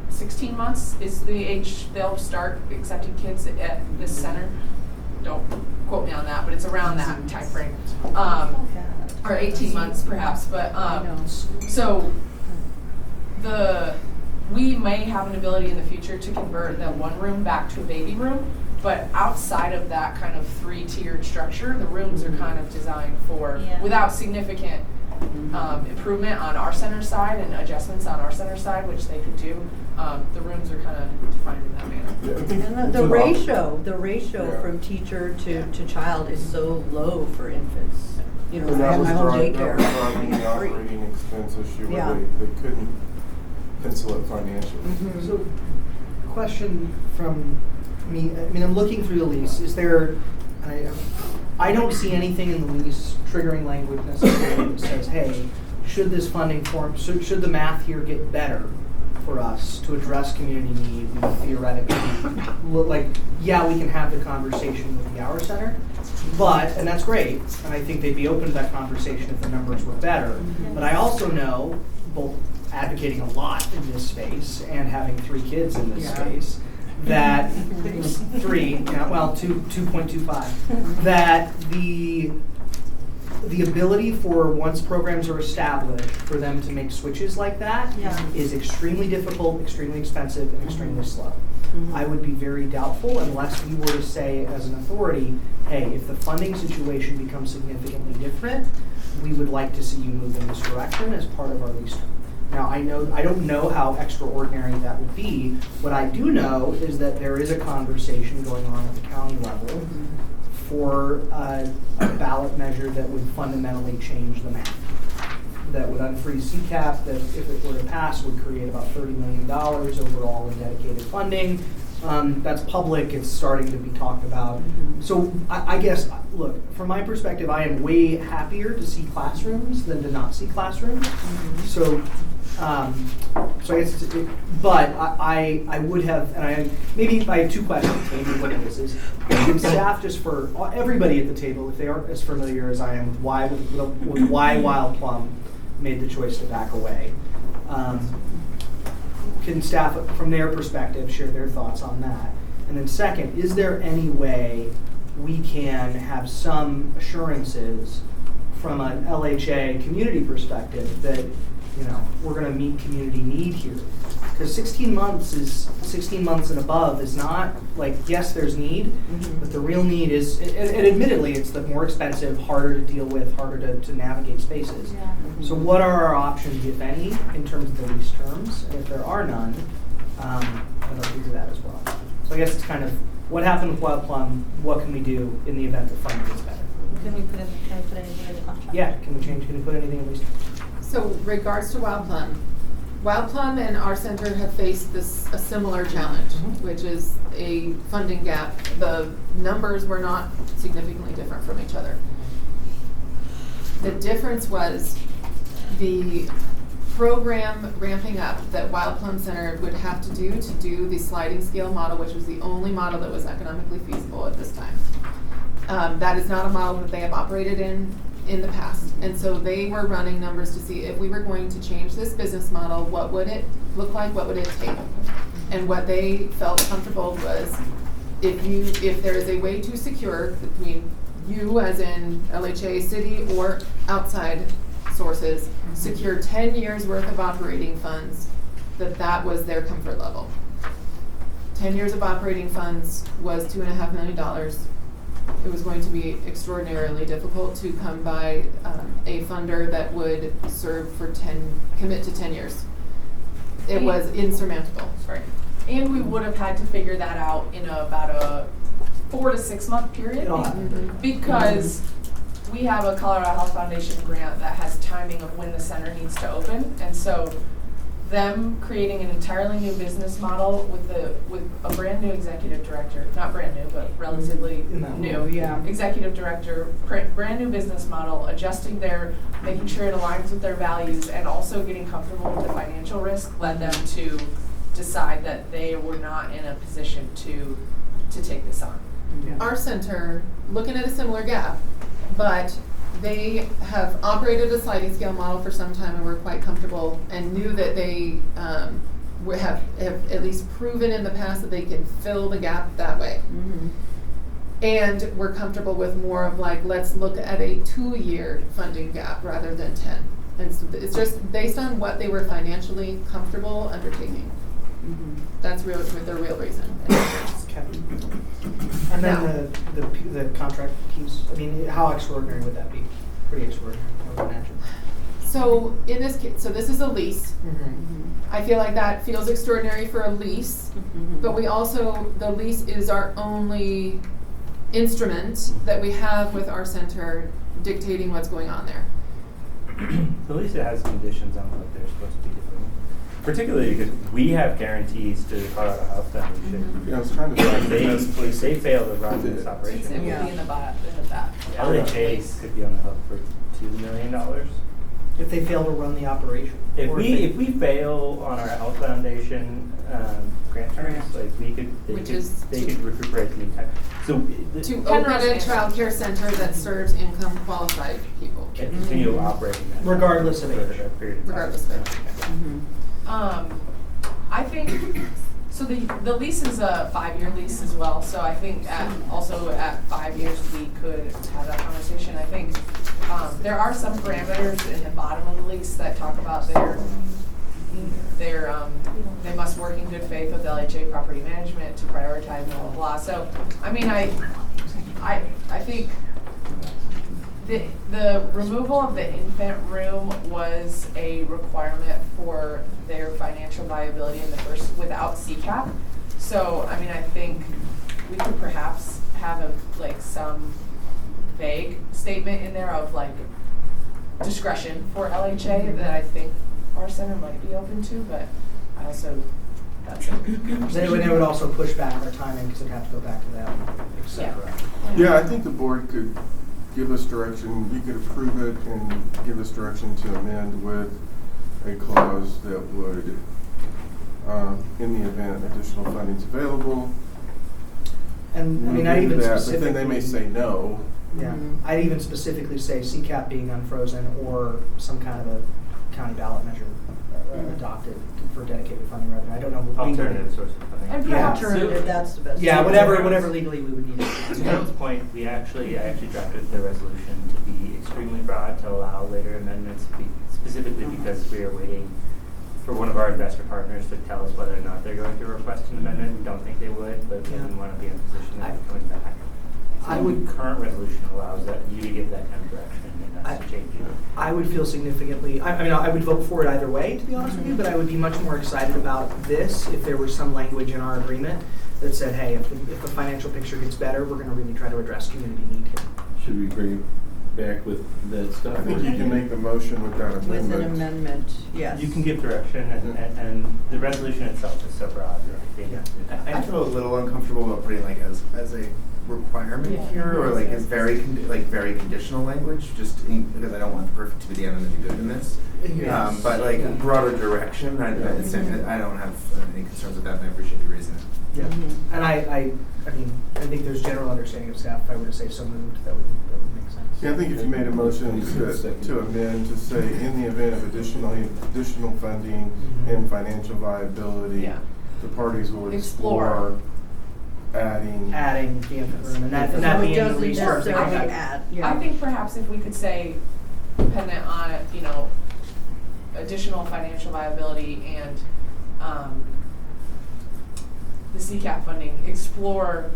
Speaker 11: 16 months is the age they'll start accepting kids at this center. Don't quote me on that, but it's around that time frame. Or 18 months perhaps, but so we may have an ability in the future to convert that one room back to a baby room, but outside of that kind of 3-tiered structure, the rooms are kind of designed for without significant improvement on our center side and adjustments on our center side, which they could do. The rooms are kind of defined in that manner.
Speaker 1: And the ratio from teacher to child is so low for infants. You know,
Speaker 10: And
Speaker 1: I have my own
Speaker 10: that was
Speaker 1: daycare.
Speaker 10: driving the operating expense issue
Speaker 1: Yeah.
Speaker 10: where they couldn't pencil it financially.
Speaker 5: So, question from me. I mean, I'm looking through the lease. Is there? I don't see anything in the lease triggering language necessarily that says, "Hey, should this funding form? Should the math here get better for us to address community need? We theoretically look like, yeah, we can have the conversation with the Hour Center, but and that's great. And I think they'd be open to that conversation if the numbers were better. But I also know, both advocating a lot in this space and having 3 kids in this space, that 2.25, that the ability for once programs are established for them to make switches like that is extremely difficult, extremely expensive, and extremely slow. I would be very doubtful unless we were to say as an authority, hey, if the funding situation becomes significantly different, we would like to see you move in this direction as part of our lease term. Now, I don't know how extraordinary that would be. What I do know is that there is a conversation going on at the county level for a ballot measure that would fundamentally change the math. That would unfreeze CCAP, that if it were to pass would create about $30 million overall in dedicated funding. That's public, it's starting to be talked about. So I guess, look, from my perspective, I am way happier to see classrooms than to not see classrooms. So I guess, but I would have, and maybe I have 2 questions, maybe what this is. Can staff, just for everybody at the table, if they aren't as familiar as I am with why Wild Plum, made the choice to back away. Can staff, from their perspective, share their thoughts on that? And then second, is there any way we can have some assurances from an LHA community perspective that, you know, we're going to meet community need here? Because 16 months and above is not like, yes, there's need, but the real need is, and admittedly, it's the more expensive, harder to deal with, harder to navigate spaces.
Speaker 8: Yeah.
Speaker 5: So what are our options, if any, in terms of the lease terms? And if there are none, I'd like to do that as well. So I guess it's kind of, what happened with Wild Plum, what can we do in the event that funding is better?
Speaker 8: Can we put anything in the contract?
Speaker 5: Yeah, can we put anything in lease terms?
Speaker 4: So regards to Wild Plum and our center have faced a similar challenge, which is a funding gap. The numbers were not significantly different from each other. The difference was the program ramping up that Wild Plum Center would have to do the sliding scale model, which was the only model that was economically feasible at this time. That is not a model that they have operated in the past. And so they were running numbers to see if we were going to change this business model, what would it look like, what would it take? And what they felt comfortable was if there is a way to secure between you as in LHA city or outside sources, secure 10 years worth of operating funds, that was their comfort level. 10 years of operating funds was $2.5 million. It was going to be extraordinarily difficult to come by a funder that would serve for commit to 10 years. It was insurmountable.
Speaker 11: Right. And we would have had to figure that out in about a 4 to 6 month period because we have a Colorado Health Foundation grant that has timing of when the center needs to open, and so them creating an entirely new business model with a brand new executive director, not brand new, but relatively new, executive director, brand new business model, adjusting making sure it aligns with their values, and also getting comfortable with the financial risk led them to decide that they were not in a position to take this on.
Speaker 4: Our center, looking at a similar gap, but they have operated a sliding scale model for some time and were quite comfortable and knew that they have at least proven in the past that they can fill the gap that way. And we're comfortable with more of like, let's look at a 2-year funding gap rather than 10. And so it's just based on what they were financially comfortable undertaking. That's the real reason.
Speaker 5: And then the contract piece, I mean, how extraordinary would that be? Pretty extraordinary, I would imagine.
Speaker 4: So in this case, so this is a lease. I feel like that feels extraordinary for a lease, but the lease is our only instrument that we have with our center dictating what's going on there.
Speaker 2: The lease has conditions on what they're supposed to be doing. Particularly because we have guarantees to the Colorado Health Foundation.
Speaker 10: Yeah, I was trying to find the best place.
Speaker 2: If they fail to run this
Speaker 11: It
Speaker 2: operation,
Speaker 11: would be in the back.
Speaker 2: LHA could be on the hook for $2 million.
Speaker 5: If they fail to run the operation.
Speaker 2: If we fail on our health foundation grant terms, like they could recuperate the entire. So
Speaker 4: To open a child care center that serves income qualified people.
Speaker 2: and continue operating that
Speaker 5: Regardless of
Speaker 2: for
Speaker 5: age.
Speaker 2: a period of time.
Speaker 4: Regardless of age.
Speaker 11: I think, so the lease is a 5-year lease as well, so I think also at 5 years we could have that conversation. I think there are some parameters in the bottom of the lease that talk about they must work in good faith with LHA property management to prioritize blah, blah, blah. So, I mean, I think the removal of the infant room was a requirement for their financial viability in the first, without CCAP. So, I mean, I think we could perhaps have some vague statement in there of discretion for LHA that I think our center might be open to, but I also, that's it.
Speaker 5: They would also push back our timing because it'd have to go back to them, et cetera.
Speaker 10: Yeah, I think the board could give us direction, we could approve it and give us direction to amend with a clause that would, in the event additional funding's available.
Speaker 5: And I mean, I even
Speaker 10: But
Speaker 5: specifically.
Speaker 10: then they may say no.
Speaker 5: Yeah, I'd even specifically say CCAP being unfrozen or some kind of a county ballot measure adopted for dedicated funding revenue. I don't know. legally.
Speaker 2: Alternative source of funding.
Speaker 11: And
Speaker 5: Yeah.
Speaker 11: perhaps
Speaker 1: Alternative, that's the best.
Speaker 5: Yeah, whatever legally we would need.
Speaker 2: To Harold's point, I actually drafted the resolution to be extremely broad to allow later amendments, specifically because we are waiting for one of our investor partners to tell us whether or not they're going to request an amendment. We don't think they would, but we
Speaker 5: Yeah.
Speaker 2: didn't want to be in a position of coming back.
Speaker 5: I would-
Speaker 2: The current resolution allows you to give that kind of direction and us to change it.
Speaker 5: I would feel significantly, I mean, I would vote for it either way, to be honest with you, but I would be much more excited about this if there was some language in our agreement that said, hey, if the financial picture gets better, we're going to really try to address community need here.
Speaker 3: Should we bring it back with that stuff?
Speaker 10: I think you can make the motion with that amendment.
Speaker 1: With an amendment, yes.
Speaker 2: You can give direction, and the resolution itself is so broad. I think
Speaker 7: I feel a little uncomfortable about putting like as a requirement
Speaker 11: Yeah.
Speaker 7: here, or like as very conditional language, because I don't want the perfect to be the enemy of the good in this.
Speaker 5: Yes.
Speaker 7: But like
Speaker 5: Yeah.
Speaker 7: broader direction, I don't have any concerns with that, and I appreciate you raising it.
Speaker 5: Yeah,
Speaker 1: Mhm.
Speaker 5: and I mean, I think there's general understanding of staff. If I were to say so moved, that would make sense.
Speaker 10: Yeah, I think if you made a motion to amend to say, in the event of additional funding and financial viability,
Speaker 11: Yeah.
Speaker 10: the parties will
Speaker 11: Explore.
Speaker 10: explore adding.
Speaker 5: The infant room, and that
Speaker 1: So
Speaker 5: being
Speaker 1: it
Speaker 5: the
Speaker 1: doesn't
Speaker 5: least term thing.
Speaker 1: necessarily add, yeah.
Speaker 11: I think perhaps if we could say, dependent on, additional financial viability and, the CCAP funding, explore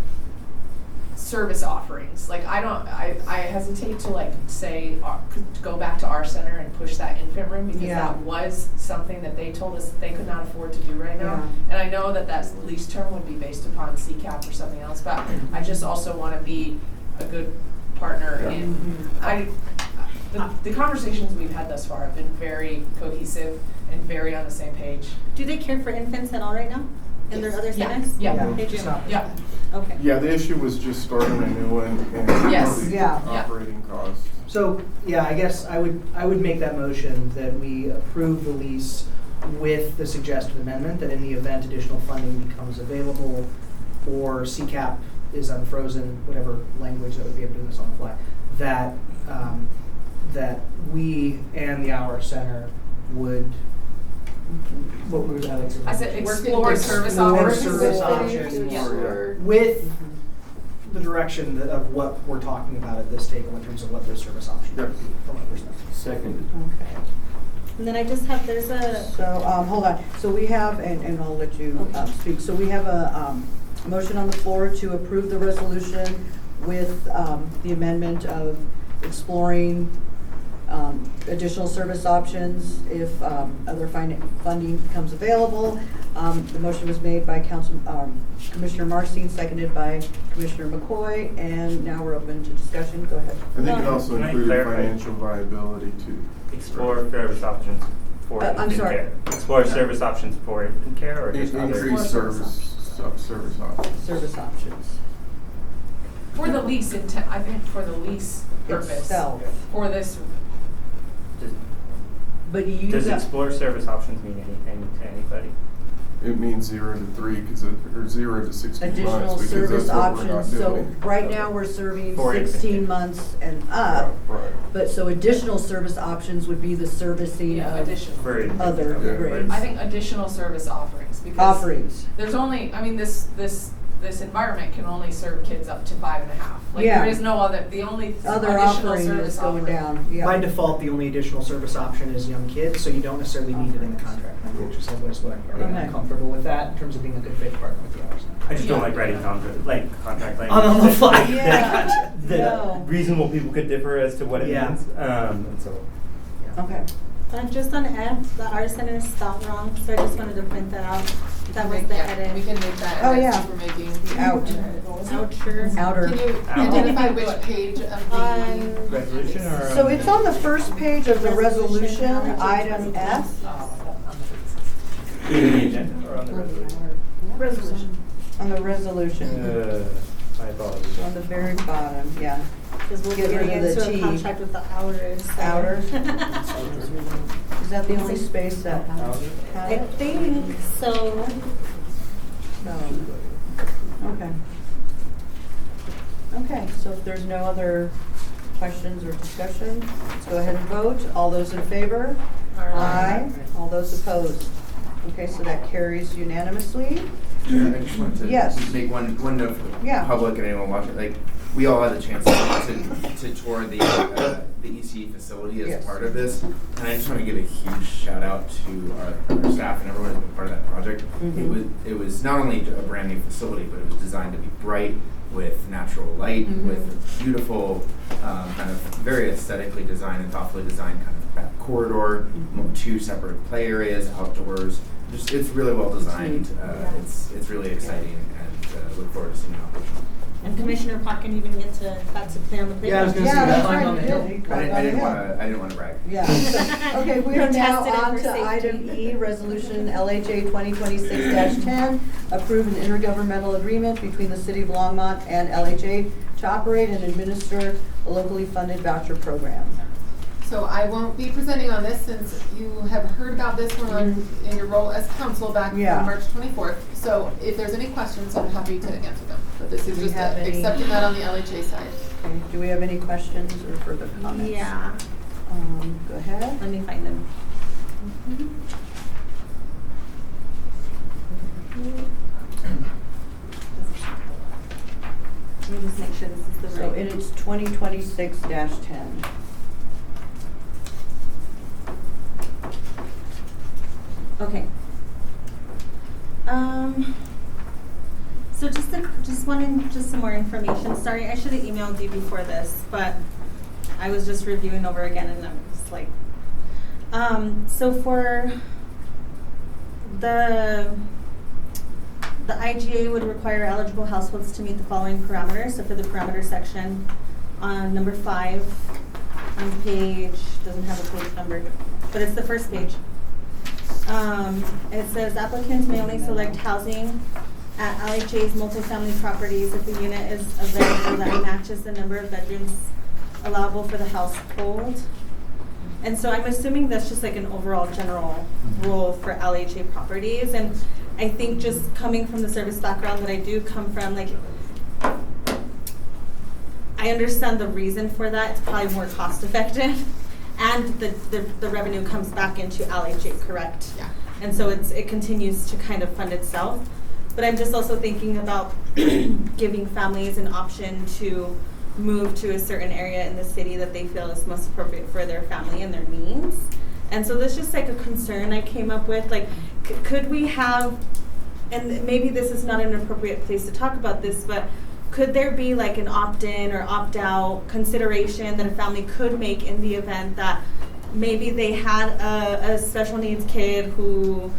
Speaker 11: service offerings. Like, I hesitate to say, go back to our center and push that infant room, because
Speaker 1: Yeah.
Speaker 11: that was something that they told us that they could not afford to do right now.
Speaker 1: Yeah.
Speaker 11: And I know that lease term would be based upon CCAP or something else, but I just also want to be a good partner in, the conversations we've had thus far have been very cohesive and very on the same page.
Speaker 8: Do they care for infants at all right now? In their other
Speaker 11: Yeah.
Speaker 8: centers?
Speaker 11: Yeah.
Speaker 8: They do?
Speaker 5: Stop.
Speaker 11: Yeah.
Speaker 8: Okay.
Speaker 10: Yeah, the issue was just starting a new one and
Speaker 11: Yes.
Speaker 10: the
Speaker 1: Yeah.
Speaker 10: operating costs.
Speaker 5: So, yeah, I guess I would make that motion that we approve the lease with the suggested amendment that in the event additional funding becomes available or CCAP is unfrozen, whatever language that would be able to do this on the fly, that we and the Hour Center would, what was Alex?
Speaker 11: I said explore service offerings.
Speaker 5: Service options.
Speaker 11: Yeah.
Speaker 5: With the direction of what we're talking about at this table in terms of what those service options would be from a perspective.
Speaker 3: Second.
Speaker 1: Okay.
Speaker 8: And then I just have, there's a,
Speaker 1: So, hold on. So we have, and I'll let you speak. So we have a motion on the floor to approve the resolution with the amendment of exploring additional service options if other funding becomes available. The motion was made by Commissioner Marcin, seconded by Commissioner McCoy, and now we're open to discussion. Go ahead.
Speaker 10: I think it also
Speaker 2: Can I
Speaker 10: included
Speaker 2: clarify?
Speaker 10: financial viability too.
Speaker 2: Explore service options for
Speaker 1: I'm
Speaker 2: infant
Speaker 1: sorry.
Speaker 2: care. Explore service options for infant care, or just other.
Speaker 10: Increase service options.
Speaker 1: Service options.
Speaker 11: For the lease intent, I think for the lease purpose.
Speaker 1: Itself.
Speaker 11: For this,
Speaker 1: But you
Speaker 2: Does
Speaker 1: got-
Speaker 2: explore service options mean anything to anybody?
Speaker 10: It means 0 to 3 or 0 to 16
Speaker 1: additional
Speaker 10: months because
Speaker 1: service
Speaker 10: that's what we're not
Speaker 1: options, so
Speaker 10: doing.
Speaker 1: right now we're serving
Speaker 2: For infant
Speaker 1: 16
Speaker 2: care.
Speaker 1: months and up,
Speaker 10: Right.
Speaker 1: but so additional service options would be the servicing
Speaker 11: yeah,
Speaker 1: of
Speaker 11: additional.
Speaker 2: For infant
Speaker 1: other
Speaker 10: Yeah.
Speaker 1: grades.
Speaker 11: I think additional service offerings, because
Speaker 1: Offerings.
Speaker 11: there's only, I mean, this environment can only serve kids up to 5.5. Like,
Speaker 1: Yeah.
Speaker 11: there is no other, the only
Speaker 1: Other
Speaker 11: additional
Speaker 1: offering
Speaker 11: service
Speaker 1: is going
Speaker 11: offering.
Speaker 1: down, yeah.
Speaker 5: By default, the only additional service option is young kids, so you don't necessarily need it in the contract language. So that's what I'm
Speaker 1: Okay.
Speaker 5: comfortable with that in terms of being a good faith partner with the Hour Center.
Speaker 2: I just don't like writing contract language.
Speaker 5: On the fly.
Speaker 1: Yeah.
Speaker 2: That
Speaker 1: No.
Speaker 2: reasonable people could differ as to what it
Speaker 5: Yeah.
Speaker 2: means. And so,
Speaker 1: Okay.
Speaker 8: just on F, the Art Center is spelled wrong, so I just wanted to point that out. That was the
Speaker 11: Yeah,
Speaker 8: edit.
Speaker 11: we can make that
Speaker 1: Oh,
Speaker 11: edit
Speaker 1: yeah.
Speaker 11: since we're making.
Speaker 1: Out.
Speaker 8: Outer.
Speaker 1: Outer.
Speaker 11: Can you identify which page of the?
Speaker 8: On,
Speaker 2: resolution or?
Speaker 1: So it's on the first page of the resolution, item F.
Speaker 2: In the agenda or on the resolution?
Speaker 1: Resolution. On the resolution,
Speaker 2: My apologies.
Speaker 1: on the very bottom, yeah.
Speaker 8: because we'll be
Speaker 1: Get rid
Speaker 8: getting
Speaker 1: of the
Speaker 8: into a
Speaker 1: T.
Speaker 8: contract with the Outers. so-
Speaker 1: Outer. Is that the only space that has
Speaker 8: I
Speaker 1: it?
Speaker 8: think so.
Speaker 1: So, okay. Okay, so if there's no other questions or discussion, let's go ahead and vote. All those in favor? Aye. All those opposed? Okay, so that carries unanimously.
Speaker 7: I just wanted to
Speaker 1: Yes.
Speaker 7: make one note for the
Speaker 1: Yeah.
Speaker 7: public and anyone watching. Like, we all had a chance to tour the ECE facility as
Speaker 1: Yes.
Speaker 7: part of this, and I just want to give a huge shout out to our staff and everyone who's been part of that project. It was not only a brand new facility, but it was designed to be bright with natural light, with a beautiful, kind of very aesthetically designed and thoughtfully designed kind of back corridor, 2 separate play areas, outdoors. Just, it's really well designed. It's really exciting, and look forward to seeing how it goes.
Speaker 8: And Commissioner Parkin even got to play on the playground.
Speaker 5: Yeah, I was gonna
Speaker 1: Yeah,
Speaker 5: say,
Speaker 1: that's
Speaker 5: that
Speaker 1: right,
Speaker 5: on the
Speaker 1: you
Speaker 5: hill.
Speaker 1: did. You
Speaker 7: I
Speaker 1: climbed on the
Speaker 7: didn't
Speaker 1: hill.
Speaker 7: want to brag.
Speaker 1: Yeah. So, okay, we are now
Speaker 8: Tested it
Speaker 1: on
Speaker 8: for
Speaker 1: to
Speaker 8: safety.
Speaker 1: item E, Resolution LHA 2026-10, approve an intergovernmental agreement between the City of Longmont and LHA to operate and administer a locally funded voucher program.
Speaker 4: So I won't be presenting on this since you have heard about this one in your role as council back
Speaker 1: Yeah.
Speaker 4: on March 24th. So if there's any questions, I'm happy to answer them. But this is
Speaker 1: Do we
Speaker 4: just
Speaker 1: have any-
Speaker 4: accepting that on the LHA side.
Speaker 1: Okay, do we have any questions or further comments?
Speaker 8: Yeah,
Speaker 1: Go ahead.
Speaker 8: let me find them. Let me just make sure this is the
Speaker 1: So
Speaker 8: right.
Speaker 1: it is 2026-10.
Speaker 8: Okay. So just wanting some more information. Sorry, I should have emailed you before this, but I was just reviewing over again and I was like, so for the IGA would require eligible households to meet the following parameters. So for the parameter section on number 5 on page, doesn't have a page number, but it's the first page. It says applicants may only select housing at LHA's multifamily properties if the unit is available that matches the number of bedrooms allowable for the household. And so I'm assuming that's just like an overall general rule for LHA properties. And I think just coming from the service background that I do come from, like, I understand the reason for that. It's probably more cost effective. And the revenue comes back into LHA, correct?
Speaker 4: Yeah.
Speaker 8: And so it continues to kind of fund itself. But I'm just also thinking about giving families an option to move to a certain area in the city that they feel is most appropriate for their family and their needs. And so that's just like a concern I came up with. Like, could we have, and maybe this is not an appropriate place to talk about this, but could there be like an opt-in or opt-out consideration that a family could make in the event that maybe they had a special needs kid who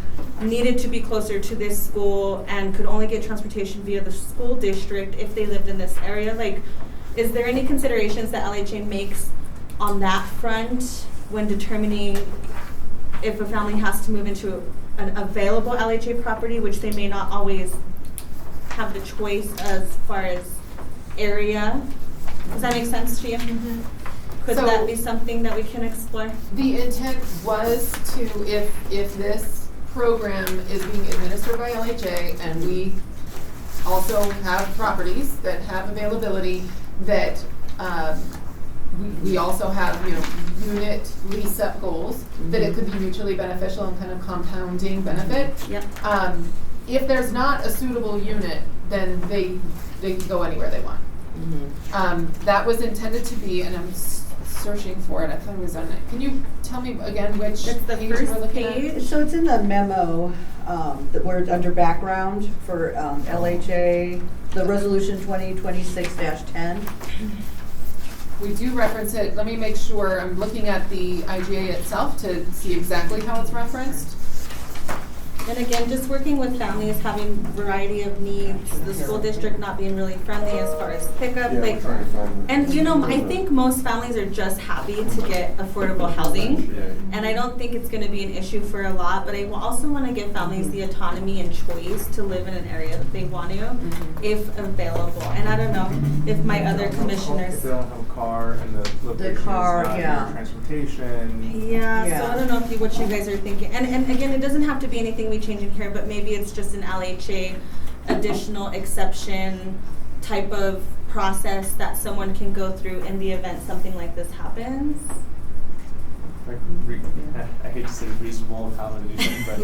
Speaker 8: needed to be closer to this school and could only get transportation via the school district if they lived in this area? Like, is there any considerations that LHA makes on that front when determining if a family has to move into an available LHA property, which they may not always have the choice as far as area? Does that make sense to you? Could
Speaker 4: So-
Speaker 8: that be something that we can explore?
Speaker 4: The intent was to, if this program is being administered by LHA and we also have properties that have availability, that we also have, unit lease-up goals, that it could be mutually beneficial and kind of compounding benefit.
Speaker 8: Yep.
Speaker 4: If there's not a suitable unit, then they can go anywhere they want. That was intended to be, and I'm searching for it, I thought it was on it. Can you tell me again which
Speaker 8: It's the
Speaker 4: page we're
Speaker 8: first
Speaker 4: looking at?
Speaker 8: page.
Speaker 1: So it's in the memo, that where it's under background for LHA, the resolution 2026-10.
Speaker 4: We do reference it. Let me make sure I'm looking at the IGA itself to see exactly how it's referenced.
Speaker 8: And again, just working with families, having variety of needs, the school district not being really friendly as far as pickup,
Speaker 10: Yeah,
Speaker 8: like,
Speaker 10: we're trying to find it.
Speaker 8: and I think most families are just happy to get affordable housing. And I don't think it's gonna be an issue for a lot, but I also wanna give families the autonomy and choice to live in an area that they want to, if available. And I don't know if my other commissioners.
Speaker 12: If they don't have a car and the location
Speaker 1: car,
Speaker 12: is not
Speaker 1: yeah.
Speaker 12: near transportation.
Speaker 8: Yeah,
Speaker 1: Yeah.
Speaker 8: so I don't know what you guys are thinking. And again, it doesn't have to be anything we change in here, but maybe it's just an LHA additional exception type of process that someone can go through in the event something like this happens.
Speaker 12: like, I hate to say reasonable accommodation, but.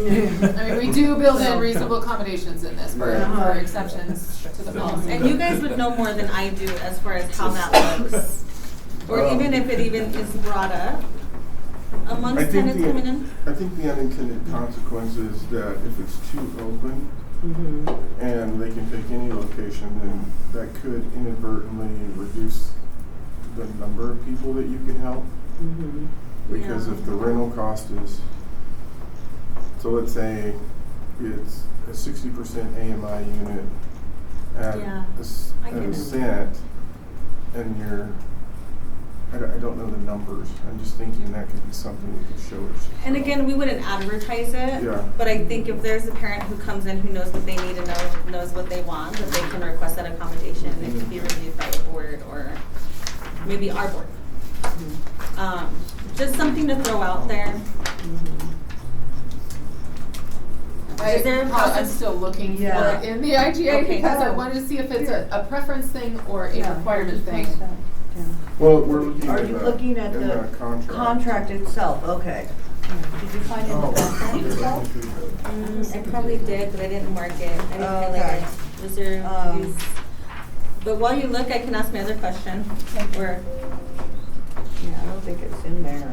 Speaker 4: I mean, we do build in reasonable accommodations in this for
Speaker 1: Yeah.
Speaker 4: exceptions to the policy.
Speaker 8: And you guys would know more than I do as far as how that looks. Or even if it even is brought up amongst tenants coming in.
Speaker 10: I think the unintended consequence is that if it's too open and they can take any location, then that could inadvertently reduce the number of people that you can help. Because
Speaker 8: Yeah.
Speaker 10: if the rental cost is, so let's say it's a 60% AMI unit at
Speaker 8: Yeah, I get
Speaker 10: a
Speaker 8: it.
Speaker 10: cent, and I don't know the numbers. I'm just thinking that could be something we could show us.
Speaker 8: And again, we wouldn't advertise it,
Speaker 10: Yeah.
Speaker 8: but I think if there's a parent who comes in who knows what they need and knows what they want, that they can request that accommodation. It can be reviewed by a board or maybe our board. Just something to throw out there. Is there a
Speaker 4: I'm
Speaker 8: process?
Speaker 4: still looking for
Speaker 1: Yeah.
Speaker 4: it in the IGA
Speaker 8: Okay.
Speaker 4: because I wanted to see if it's a preference thing or a requirement thing.
Speaker 10: Well, we're looking
Speaker 1: Are
Speaker 10: at
Speaker 1: you
Speaker 10: the-
Speaker 1: looking at
Speaker 10: in
Speaker 1: the
Speaker 10: contract.
Speaker 1: contract itself? Okay. Did you find it in the contract itself?
Speaker 8: I probably did, but I didn't mark it. I didn't highlight
Speaker 1: Okay.
Speaker 8: it. Reserve use. But while you look, I can ask my other question. Or
Speaker 1: Yeah, I don't think it's in there.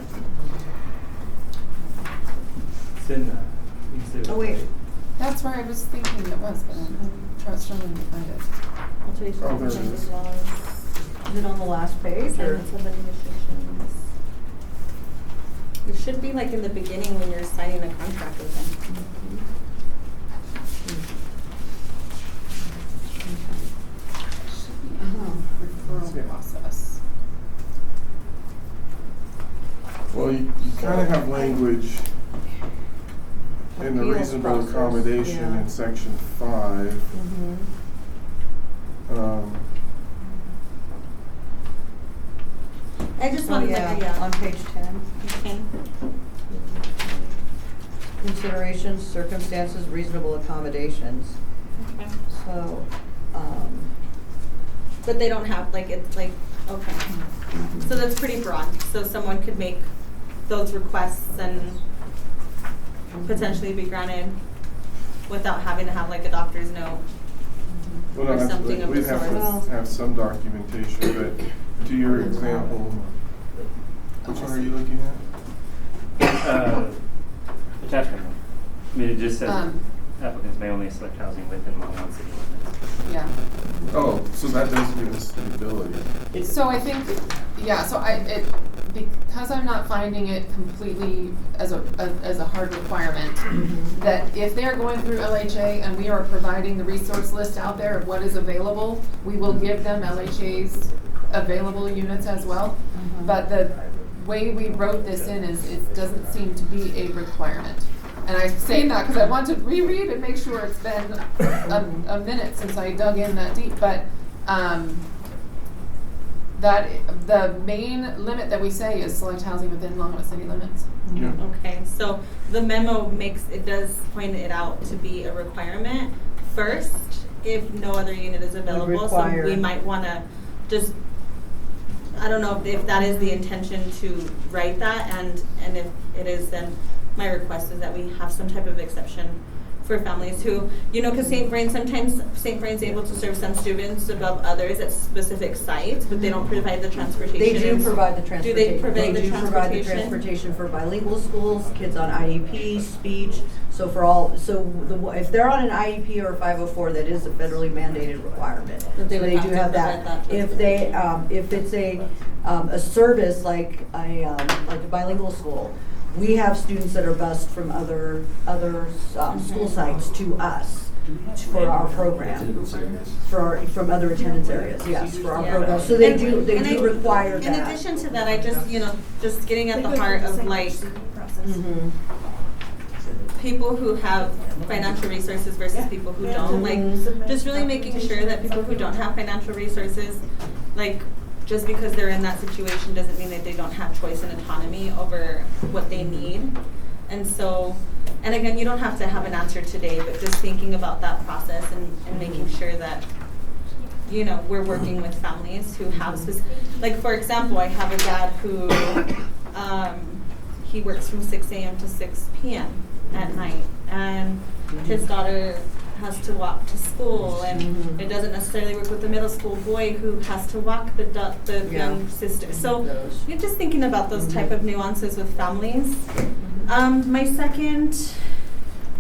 Speaker 2: It's in the.
Speaker 1: Oh, wait.
Speaker 4: That's where I was thinking it was, but I'm struggling to find it.
Speaker 8: I'll tell you
Speaker 10: Oh,
Speaker 8: something.
Speaker 10: there it
Speaker 8: Check
Speaker 10: is.
Speaker 8: the laws.
Speaker 1: Is it on the last page or?
Speaker 8: Assignments of administrations. It should be like in the beginning when you're signing a contract with them.
Speaker 4: Referral process.
Speaker 10: Well, you kind of have language in the
Speaker 1: Appeals
Speaker 10: reasonable
Speaker 1: process,
Speaker 10: accommodation
Speaker 1: yeah.
Speaker 10: in section 5.
Speaker 8: I just
Speaker 1: Oh,
Speaker 8: wanted like
Speaker 1: yeah, on page 10.
Speaker 8: Okay.
Speaker 1: Considerations, circumstances, reasonable accommodations.
Speaker 8: Okay.
Speaker 1: So,
Speaker 8: But they don't have, like, it's like, okay. So that's pretty broad. So someone could make those requests and potentially be granted without having to have like a doctor's note.
Speaker 10: Well,
Speaker 8: Or
Speaker 10: no,
Speaker 8: something of
Speaker 10: we'd
Speaker 8: the
Speaker 10: have
Speaker 8: sort.
Speaker 10: to have some documentation, but to your example, which one are you looking at?
Speaker 2: Attachment. I mean, it just says
Speaker 4: Um,
Speaker 2: applicants may only select housing within Longmont city limits.
Speaker 4: Yeah.
Speaker 10: Oh, so that does give us the ability.
Speaker 4: So I think, yeah, so because I'm not finding it completely as a hard requirement, that if they're going through LHA and we are providing the resource list out there of what is available, we will give them LHA's available units as well. But the way we wrote this in is it doesn't seem to be a requirement. And I'm saying that because I want to reread and make sure it's been a minute since I dug in that deep. But that the main limit that we say is select housing within Longmont city limits.
Speaker 10: Yeah.
Speaker 8: Okay, so the memo does point it out to be a requirement first, if no other unit is available. So
Speaker 1: require.
Speaker 8: we might wanna just, I don't know if that is the intention to write that, and if it is, then my request is that we have some type of exception for families who, because sometimes St. Vrain's able to serve some students above others at specific sites, but they don't provide the transportation.
Speaker 1: They do provide the
Speaker 8: Do
Speaker 1: transportation.
Speaker 8: they provide the
Speaker 1: They do provide the
Speaker 8: transportation?
Speaker 1: transportation for bilingual schools, kids on IEP, speech. So if they're on an IEP or a 504, that is a federally mandated requirement.
Speaker 8: That they
Speaker 1: So
Speaker 8: would
Speaker 1: they
Speaker 8: have
Speaker 1: do
Speaker 8: to
Speaker 1: have
Speaker 8: provide
Speaker 1: that.
Speaker 8: that
Speaker 1: If it's a service like a bilingual school, we have students that are bused from other school sites to us for our program, from other attendance areas, yes, for our
Speaker 8: Yeah.
Speaker 1: program. So they
Speaker 8: And-
Speaker 1: do
Speaker 8: and I-
Speaker 1: require that.
Speaker 8: In addition to that, I just getting at the heart of like
Speaker 1: Mhm.
Speaker 8: people who have financial resources versus people who don't, like just really making sure that people who don't have financial resources, like just because they're in that situation doesn't mean that they don't have choice and autonomy over what they need. And so, and again, you don't have to have an answer today, but just thinking about that process and making sure that, we're working with families who have like for example, I have a dad who, he works from 6 a.m. to 6 p.m. at night, and his daughter has to walk to school, and it doesn't necessarily work with the middle school boy who has to walk the young sister. So you're just thinking about those type of nuances with families. My second,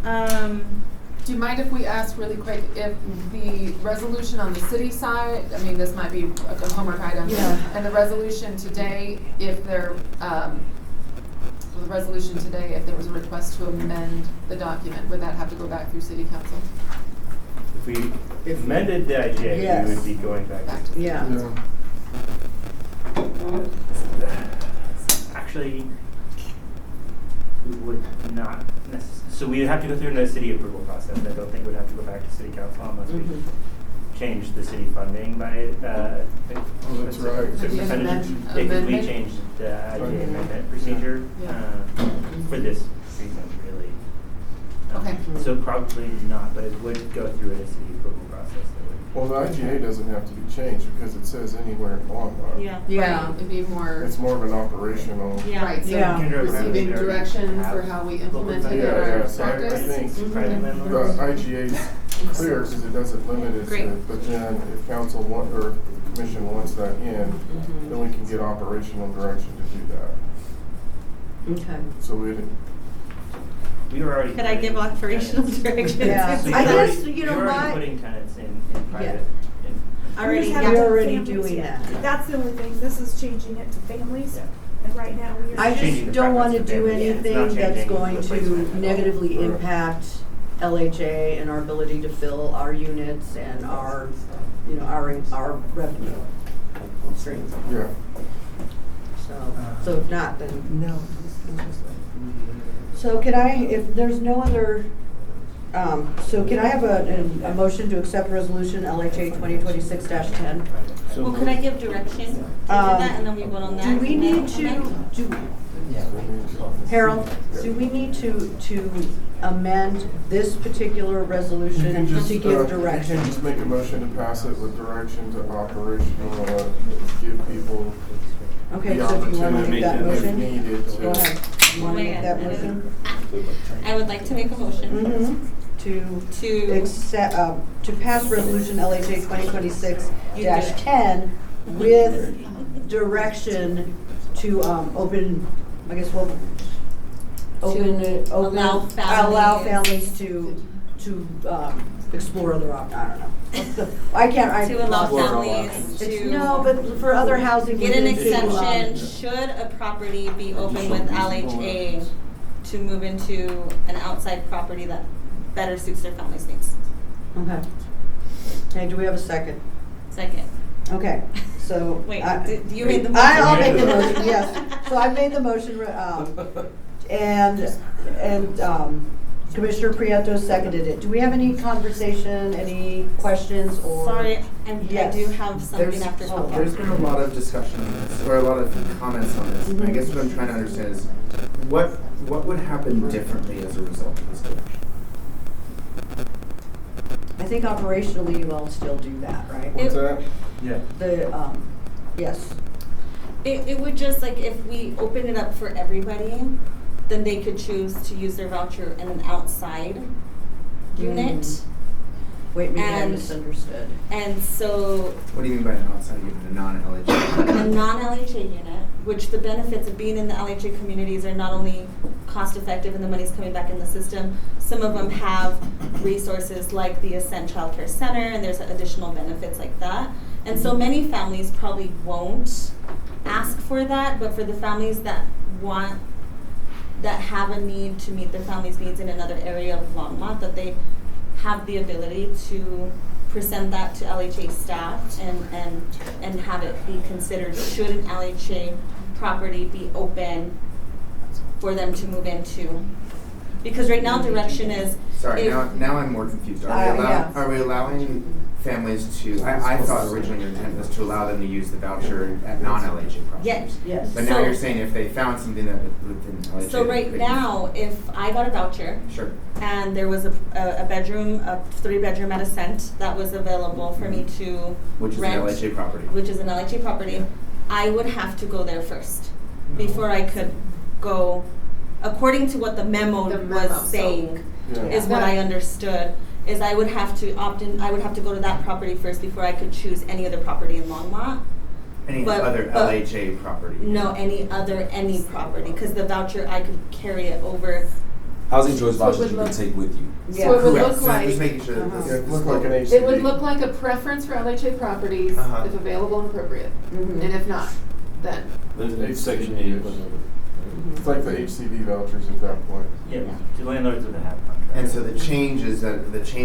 Speaker 4: Do you mind if we ask really quick if the resolution on the city side, I mean, this might be a homework item, and the resolution today, if there, the resolution today, if there was a request to amend the document, would that have to go back through city council?
Speaker 2: If we amended the IGA,
Speaker 1: Yes.
Speaker 2: we would be going back
Speaker 4: Back
Speaker 2: to.
Speaker 4: to
Speaker 1: Yeah.
Speaker 2: Actually, we would not necessarily, so we'd have to go through the city approval process. I don't think we'd have to go back to city council unless we change the city funding by,
Speaker 10: Oh, that's right.
Speaker 2: certain
Speaker 4: Maybe an
Speaker 2: percentage.
Speaker 4: amendment?
Speaker 2: If we change the IGA amendment procedure, for this reason, really.
Speaker 4: Okay.
Speaker 2: So probably not, but it would go through a city approval process.
Speaker 10: Well, the IGA doesn't have to be changed because it says anywhere in Longmont.
Speaker 8: yeah.
Speaker 1: Yeah.
Speaker 4: Right, it'd be more,
Speaker 10: It's more of an operational.
Speaker 8: Yeah.
Speaker 4: right, so
Speaker 1: Yeah.
Speaker 4: receiving direction for how we implement it in our
Speaker 10: Yeah, so I
Speaker 4: practice.
Speaker 10: think
Speaker 2: Private
Speaker 10: the
Speaker 2: landlords.
Speaker 10: IGA is clear because it doesn't limit it
Speaker 8: Great.
Speaker 10: to, but then if council or commission wants that in, then we can get operational direction to do that.
Speaker 1: Okay.
Speaker 10: So we
Speaker 2: We were already.
Speaker 8: Could I give
Speaker 2: putting
Speaker 8: operational
Speaker 2: tenants.
Speaker 8: direction?
Speaker 1: Yeah.
Speaker 2: So
Speaker 1: I
Speaker 2: you're
Speaker 1: guess,
Speaker 2: already-
Speaker 1: you know,
Speaker 2: You're already
Speaker 1: my-
Speaker 2: putting tenants in private.
Speaker 8: Already,
Speaker 1: We're
Speaker 8: yeah.
Speaker 1: already doing that.
Speaker 13: That's the only thing, this is changing it to families,
Speaker 2: Yeah.
Speaker 13: and right now we are.
Speaker 1: I
Speaker 2: Changing
Speaker 1: just
Speaker 2: the
Speaker 1: don't want to
Speaker 2: preference to
Speaker 1: do
Speaker 2: families. It's not
Speaker 1: anything that's
Speaker 2: changing
Speaker 1: going
Speaker 2: the
Speaker 1: to
Speaker 2: placement at all.
Speaker 1: negatively
Speaker 10: Right.
Speaker 1: impact LHA and our ability to fill our units and our, you know, our revenue streams.
Speaker 10: yeah.
Speaker 1: So if not, then no. So can I, if there's no other, so can I have a motion to accept resolution LHA 2026-10?
Speaker 8: Well, could I give direction to do that, and then we vote on that?
Speaker 1: Do we
Speaker 8: and then
Speaker 1: need to,
Speaker 8: amend?
Speaker 1: Harold, do we need to amend this particular
Speaker 10: You
Speaker 1: resolution
Speaker 10: can just,
Speaker 1: to give
Speaker 10: you
Speaker 1: direction?
Speaker 10: can just make a motion to pass it with direction to operational, give people
Speaker 1: Okay,
Speaker 10: the
Speaker 1: so if you want to
Speaker 10: opportunity
Speaker 1: make that
Speaker 10: if
Speaker 1: motion,
Speaker 10: needed to.
Speaker 1: go ahead. You want to
Speaker 8: Oh
Speaker 1: make
Speaker 8: my
Speaker 1: that
Speaker 8: God.
Speaker 1: motion?
Speaker 8: I would like to make a motion
Speaker 1: To accept, to pass resolution LHA 2026-10 with direction to open, I guess we'll
Speaker 8: allow
Speaker 1: families to explore other I don't know.
Speaker 8: to allow
Speaker 1: lost it.
Speaker 8: families to.
Speaker 1: No, but for other housing.
Speaker 8: Get an
Speaker 1: within city
Speaker 8: exemption
Speaker 1: limits.
Speaker 8: should a property be open with LHA to move into an outside property that better suits their family's needs.
Speaker 1: Okay. Okay, do we have a second?
Speaker 8: Second.
Speaker 1: Okay, so.
Speaker 8: Wait,
Speaker 1: I-
Speaker 8: you made the motion.
Speaker 1: I'll make the motion, yes. So I made the motion, and Commissioner Prieto seconded it. Do we have any conversation, any questions, or?
Speaker 8: Sorry, I
Speaker 1: Yes.
Speaker 8: do have something after.
Speaker 1: oh,
Speaker 7: There's been a lot of discussion on this, or a lot of comments on this. I guess what I'm trying to understand is, what would happen differently as a result of this direction?
Speaker 1: I think operationally you all still do that, right?
Speaker 10: What's that?
Speaker 2: Yeah.
Speaker 1: The, yes.
Speaker 8: It would just, like, if we open it up for everybody, then they could choose to use their voucher in an outside unit.
Speaker 1: Wait, maybe I
Speaker 8: And-
Speaker 1: misunderstood.
Speaker 8: And so
Speaker 7: What do you mean by an outside unit, a non-LHA?
Speaker 8: a non-LHA unit, which the benefits of being in the LHA communities are not only cost effective and the money's coming back in the system, some of them have resources like the Ascent Child Care Center, and there's additional benefits like that. And so many families probably won't ask for that, but for the families that have a need to meet their family's needs in another area of Longmont, that they have the ability to present that to LHA staff and have it be considered, should an LHA property be open for them to move into. Because right now direction is.
Speaker 7: Sorry,
Speaker 8: if-
Speaker 7: now I'm more confused.
Speaker 1: Yeah.
Speaker 7: Are we allowing families to, I thought originally your intent was to allow them to use the voucher at non-LHA properties.
Speaker 8: Yes.
Speaker 1: Yes.
Speaker 7: But now
Speaker 8: So-
Speaker 7: you're saying if they found something that within LHA.
Speaker 8: So right
Speaker 7: they-
Speaker 8: now, if I got a voucher
Speaker 7: Sure.
Speaker 8: and there was a bedroom, a 3-bedroom at Ascent that was available for me to
Speaker 7: Which is an
Speaker 8: rent,
Speaker 7: LHA property.
Speaker 8: which is an LHA property, I would have to go there first before I could go according to what the memo
Speaker 4: The memo,
Speaker 8: was saying,
Speaker 10: Yeah.
Speaker 8: is what I understood, is I would have to opt in, I would have to go to that property first before I could choose any other property in Longmont.
Speaker 7: Any
Speaker 8: But-
Speaker 7: other
Speaker 8: but-
Speaker 7: LHA property?
Speaker 8: No, any property, because the voucher, I could carry it over.
Speaker 6: Housing choice
Speaker 4: So it
Speaker 6: vouchers
Speaker 4: would
Speaker 6: you can
Speaker 4: look-
Speaker 6: take with you.
Speaker 4: So it would
Speaker 7: Correct.
Speaker 4: look
Speaker 7: So I'm
Speaker 4: like,
Speaker 7: just making sure that this.
Speaker 10: Yeah, it
Speaker 7: this
Speaker 10: looked like an
Speaker 7: is-
Speaker 10: HCV.
Speaker 4: it would look like a preference for LHA properties
Speaker 7: Uh-huh.
Speaker 4: if available and appropriate.
Speaker 1: Mhm.
Speaker 4: And if not, then.
Speaker 3: Then section 8, whatever.
Speaker 10: It's like the HCV vouchers at that point.
Speaker 2: Yeah, to landlords with a HAB contract.
Speaker 7: And so the change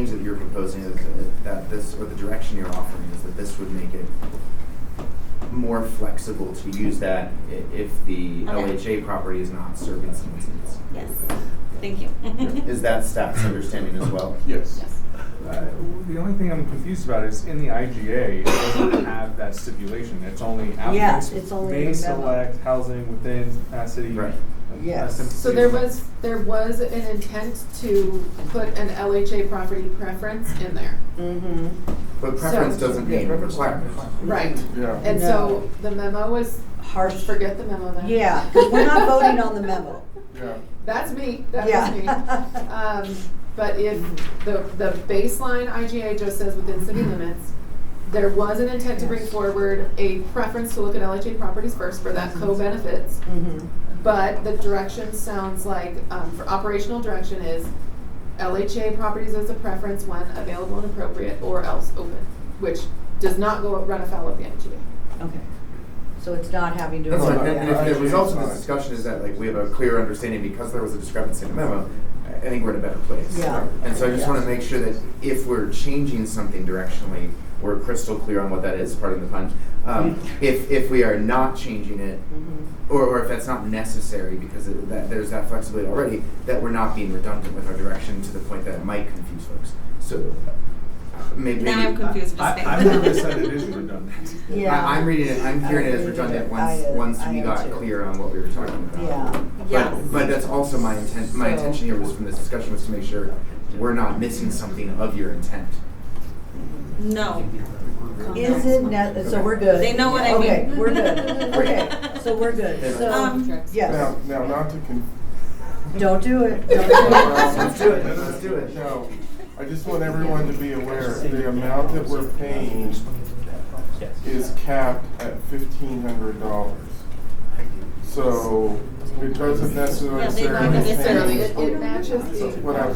Speaker 7: that you're proposing is that this, or the direction you're offering is that this would make it more flexible to use that if the
Speaker 8: Okay.
Speaker 7: LHA property is not serving someone's needs.
Speaker 8: Yes, thank you.
Speaker 7: Is that staff's understanding as well?
Speaker 10: Yes.
Speaker 4: Yes.
Speaker 12: The only thing I'm confused about is in the IGA, it doesn't have that stipulation. It's only
Speaker 1: Yeah,
Speaker 12: applicants
Speaker 1: it's only
Speaker 12: may
Speaker 1: in the memo.
Speaker 12: select housing within city.
Speaker 7: Right.
Speaker 1: Yes.
Speaker 4: So there was an intent to put an LHA property preference in there.
Speaker 1: Mm-hmm.
Speaker 7: But preference
Speaker 4: So-
Speaker 7: doesn't mean requirement.
Speaker 4: Right.
Speaker 10: Yeah.
Speaker 4: And so the memo was,
Speaker 1: Harsh.
Speaker 4: forget the memo then.
Speaker 1: Yeah, 'cause we're not voting on the memo.
Speaker 10: Yeah.
Speaker 4: That's me, that
Speaker 1: Yeah.
Speaker 4: was me. But if the baseline IGA just says within city limits, there was an intent to bring forward a preference to look at LHA properties first for that co-benefits.
Speaker 1: Mm-hmm.
Speaker 4: But the direction sounds like, for operational direction is LHA properties as a preference when available and appropriate or else open, which does not run afoul of the IGA.
Speaker 1: Okay. So it's not having to.
Speaker 7: That's
Speaker 10: No,
Speaker 7: fine.
Speaker 10: no,
Speaker 7: And
Speaker 10: no,
Speaker 7: if the result of
Speaker 10: fine.
Speaker 7: this discussion is that like we have a clear understanding because there was a discrepancy in the memo, I think we're in a better place.
Speaker 1: Yeah.
Speaker 7: And so I just want to make sure that if we're changing something directionally, we're crystal clear on what that is, pardon the pun. If we are not changing it,
Speaker 1: Mhm.
Speaker 7: or if that's not necessary because there's that flexibility already, that we're not being redundant with our direction to the point that it might confuse folks. So maybe.
Speaker 8: Now I'm confused. just
Speaker 12: I've
Speaker 8: saying.
Speaker 12: never said it is redundant.
Speaker 1: Yeah.
Speaker 7: I'm reading it, I'm hearing it as redundant once
Speaker 1: I
Speaker 7: we
Speaker 1: am
Speaker 7: got
Speaker 1: too.
Speaker 7: clear on what we were talking about.
Speaker 1: Yeah.
Speaker 8: Yes.
Speaker 7: But that's also my intent, my
Speaker 1: So-
Speaker 7: intention here was from this discussion was to make sure we're not missing something of your intent.
Speaker 8: No.
Speaker 1: Is it so we're good.
Speaker 8: They know what I
Speaker 1: Okay,
Speaker 8: mean.
Speaker 1: we're good. Okay, so we're good. So, yes.
Speaker 10: Now, not to
Speaker 1: Don't do it. Don't do it.
Speaker 7: Let's do it, let's do it.
Speaker 10: Now, I just want everyone to be aware, the amount that we're paying is capped at $1,500. So it doesn't necessarily
Speaker 8: Yeah, they don't necessarily.
Speaker 4: It matches the.
Speaker 10: what I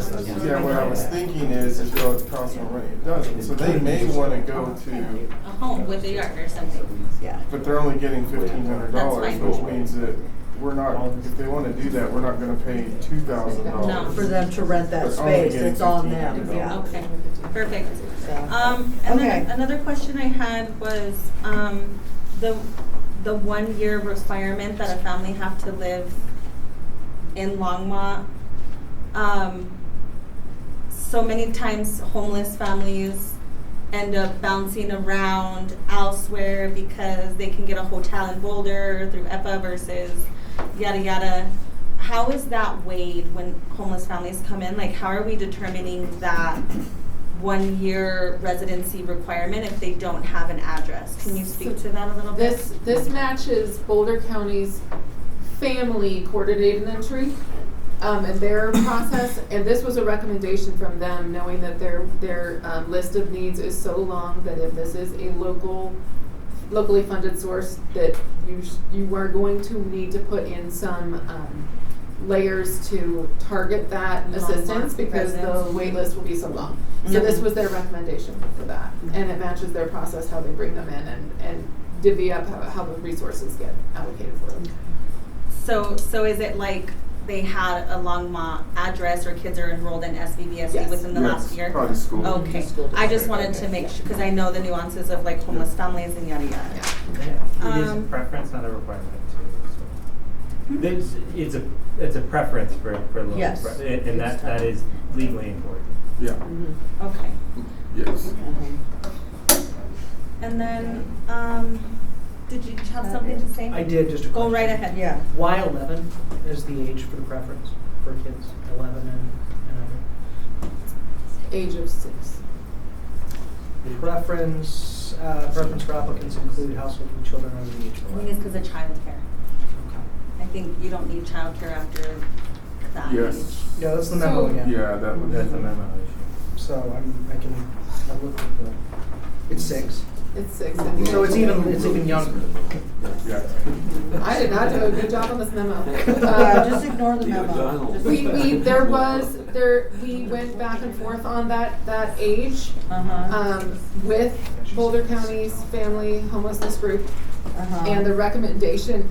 Speaker 10: was thinking is oh, it's costing more money. It doesn't. So they may want to go to,
Speaker 8: A home with a yard or something.
Speaker 1: Yeah.
Speaker 10: but they're only getting $1,500,
Speaker 8: That's fine.
Speaker 10: which means that we're not, if they want to do that, we're not going to pay $2,000.
Speaker 8: No.
Speaker 1: For them to rent that
Speaker 10: But only
Speaker 1: space,
Speaker 10: getting
Speaker 1: it's on them,
Speaker 10: $1,500.
Speaker 1: yeah.
Speaker 8: Okay, perfect.
Speaker 1: So,
Speaker 8: And
Speaker 1: Okay.
Speaker 8: then another question I had was, the 1 year requirement that a family have to live in Longmont. So many times homeless families end up bouncing around elsewhere because they can get a hotel in Boulder through EPA versus yada yada. How is that weighed when homeless families come in? Like, how are we determining that 1 year residency requirement if they don't have an address? Can you speak to that a little bit?
Speaker 4: This matches Boulder County's family coordinated entry, and their process, and this was a recommendation from them, knowing that their list of needs is so long that if this is a locally funded source, that you are going to need to put in some layers to target that assistance because the wait list will be so long. So this was their recommendation for that, and it matches their process, how they bring them in and divvy up how the resources get allocated for them.
Speaker 8: So is it like they had a Longmont address or kids are enrolled in SVBSC
Speaker 4: Yes.
Speaker 8: within the last year?
Speaker 10: Probably school.
Speaker 8: Okay, I just wanted to make sure, because I know the nuances of like homeless families and yada yada.
Speaker 2: It is a preference, not a requirement too. So. It's a preference for loans.
Speaker 1: Yes.
Speaker 2: And that is legally important.
Speaker 10: Yeah.
Speaker 8: Okay.
Speaker 10: Yes.
Speaker 8: And then, did you have something to say?
Speaker 5: I did, just a
Speaker 8: Go
Speaker 5: question.
Speaker 8: right ahead.
Speaker 1: Yeah.
Speaker 5: Why 11 is the age for the preference for kids? 11 and under.
Speaker 4: Age of 6.
Speaker 5: Preference for applicants include households with children under the age of
Speaker 8: I think
Speaker 5: 11.
Speaker 8: it's because of childcare.
Speaker 5: Okay.
Speaker 8: I think you don't need childcare after that
Speaker 10: Yes.
Speaker 8: age.
Speaker 5: Yeah, that's the memo,
Speaker 4: So-
Speaker 5: yeah.
Speaker 10: Yeah, that would.
Speaker 2: That's a memo issue.
Speaker 5: So I'll look at it's 6.
Speaker 4: It's 6.
Speaker 5: So it's even younger.
Speaker 10: Yeah.
Speaker 4: I did not do a good job on this memo.
Speaker 1: Just ignore the memo. Just-
Speaker 4: We went back and forth on that age, with Boulder County's family homelessness group. And the recommendation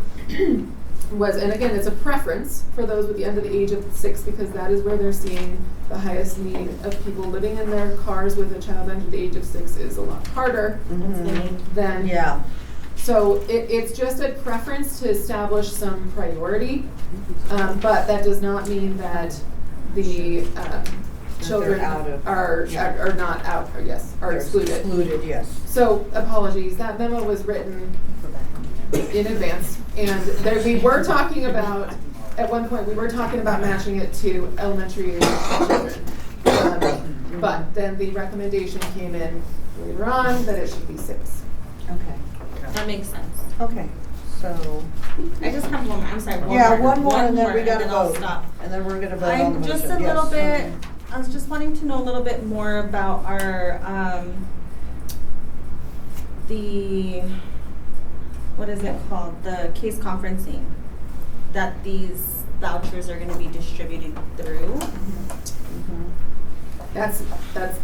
Speaker 4: was, and again, it's a preference for those with the under the age of 6 because that is where they're seeing the highest need of people living in their cars with a child under the age of 6 is a lot harder than.
Speaker 1: Yeah.
Speaker 4: So it's just a preference to establish some priority, but that does not mean that the children
Speaker 1: out of-
Speaker 4: are not out, or yes, are
Speaker 1: They're
Speaker 4: excluded.
Speaker 1: Excluded, yes.
Speaker 4: So apologies, that memo was written in advance, and we were talking about, at one point, we were talking about matching it to elementary age children. But then the recommendation came in later on that it should be 6.
Speaker 1: Okay.
Speaker 8: That makes sense.
Speaker 1: Okay, so,
Speaker 8: I just have one more, I'm sorry,
Speaker 1: yeah, one more and then we
Speaker 8: and
Speaker 1: gotta
Speaker 8: then I'll
Speaker 1: vote.
Speaker 8: stop.
Speaker 1: And then we're gonna vote on the
Speaker 8: I'm
Speaker 1: motion.
Speaker 8: just a
Speaker 1: Yes.
Speaker 8: little bit, I was just wanting to know a little bit more about our, what is it called? The case conferencing that these vouchers are gonna be distributed through.
Speaker 4: That's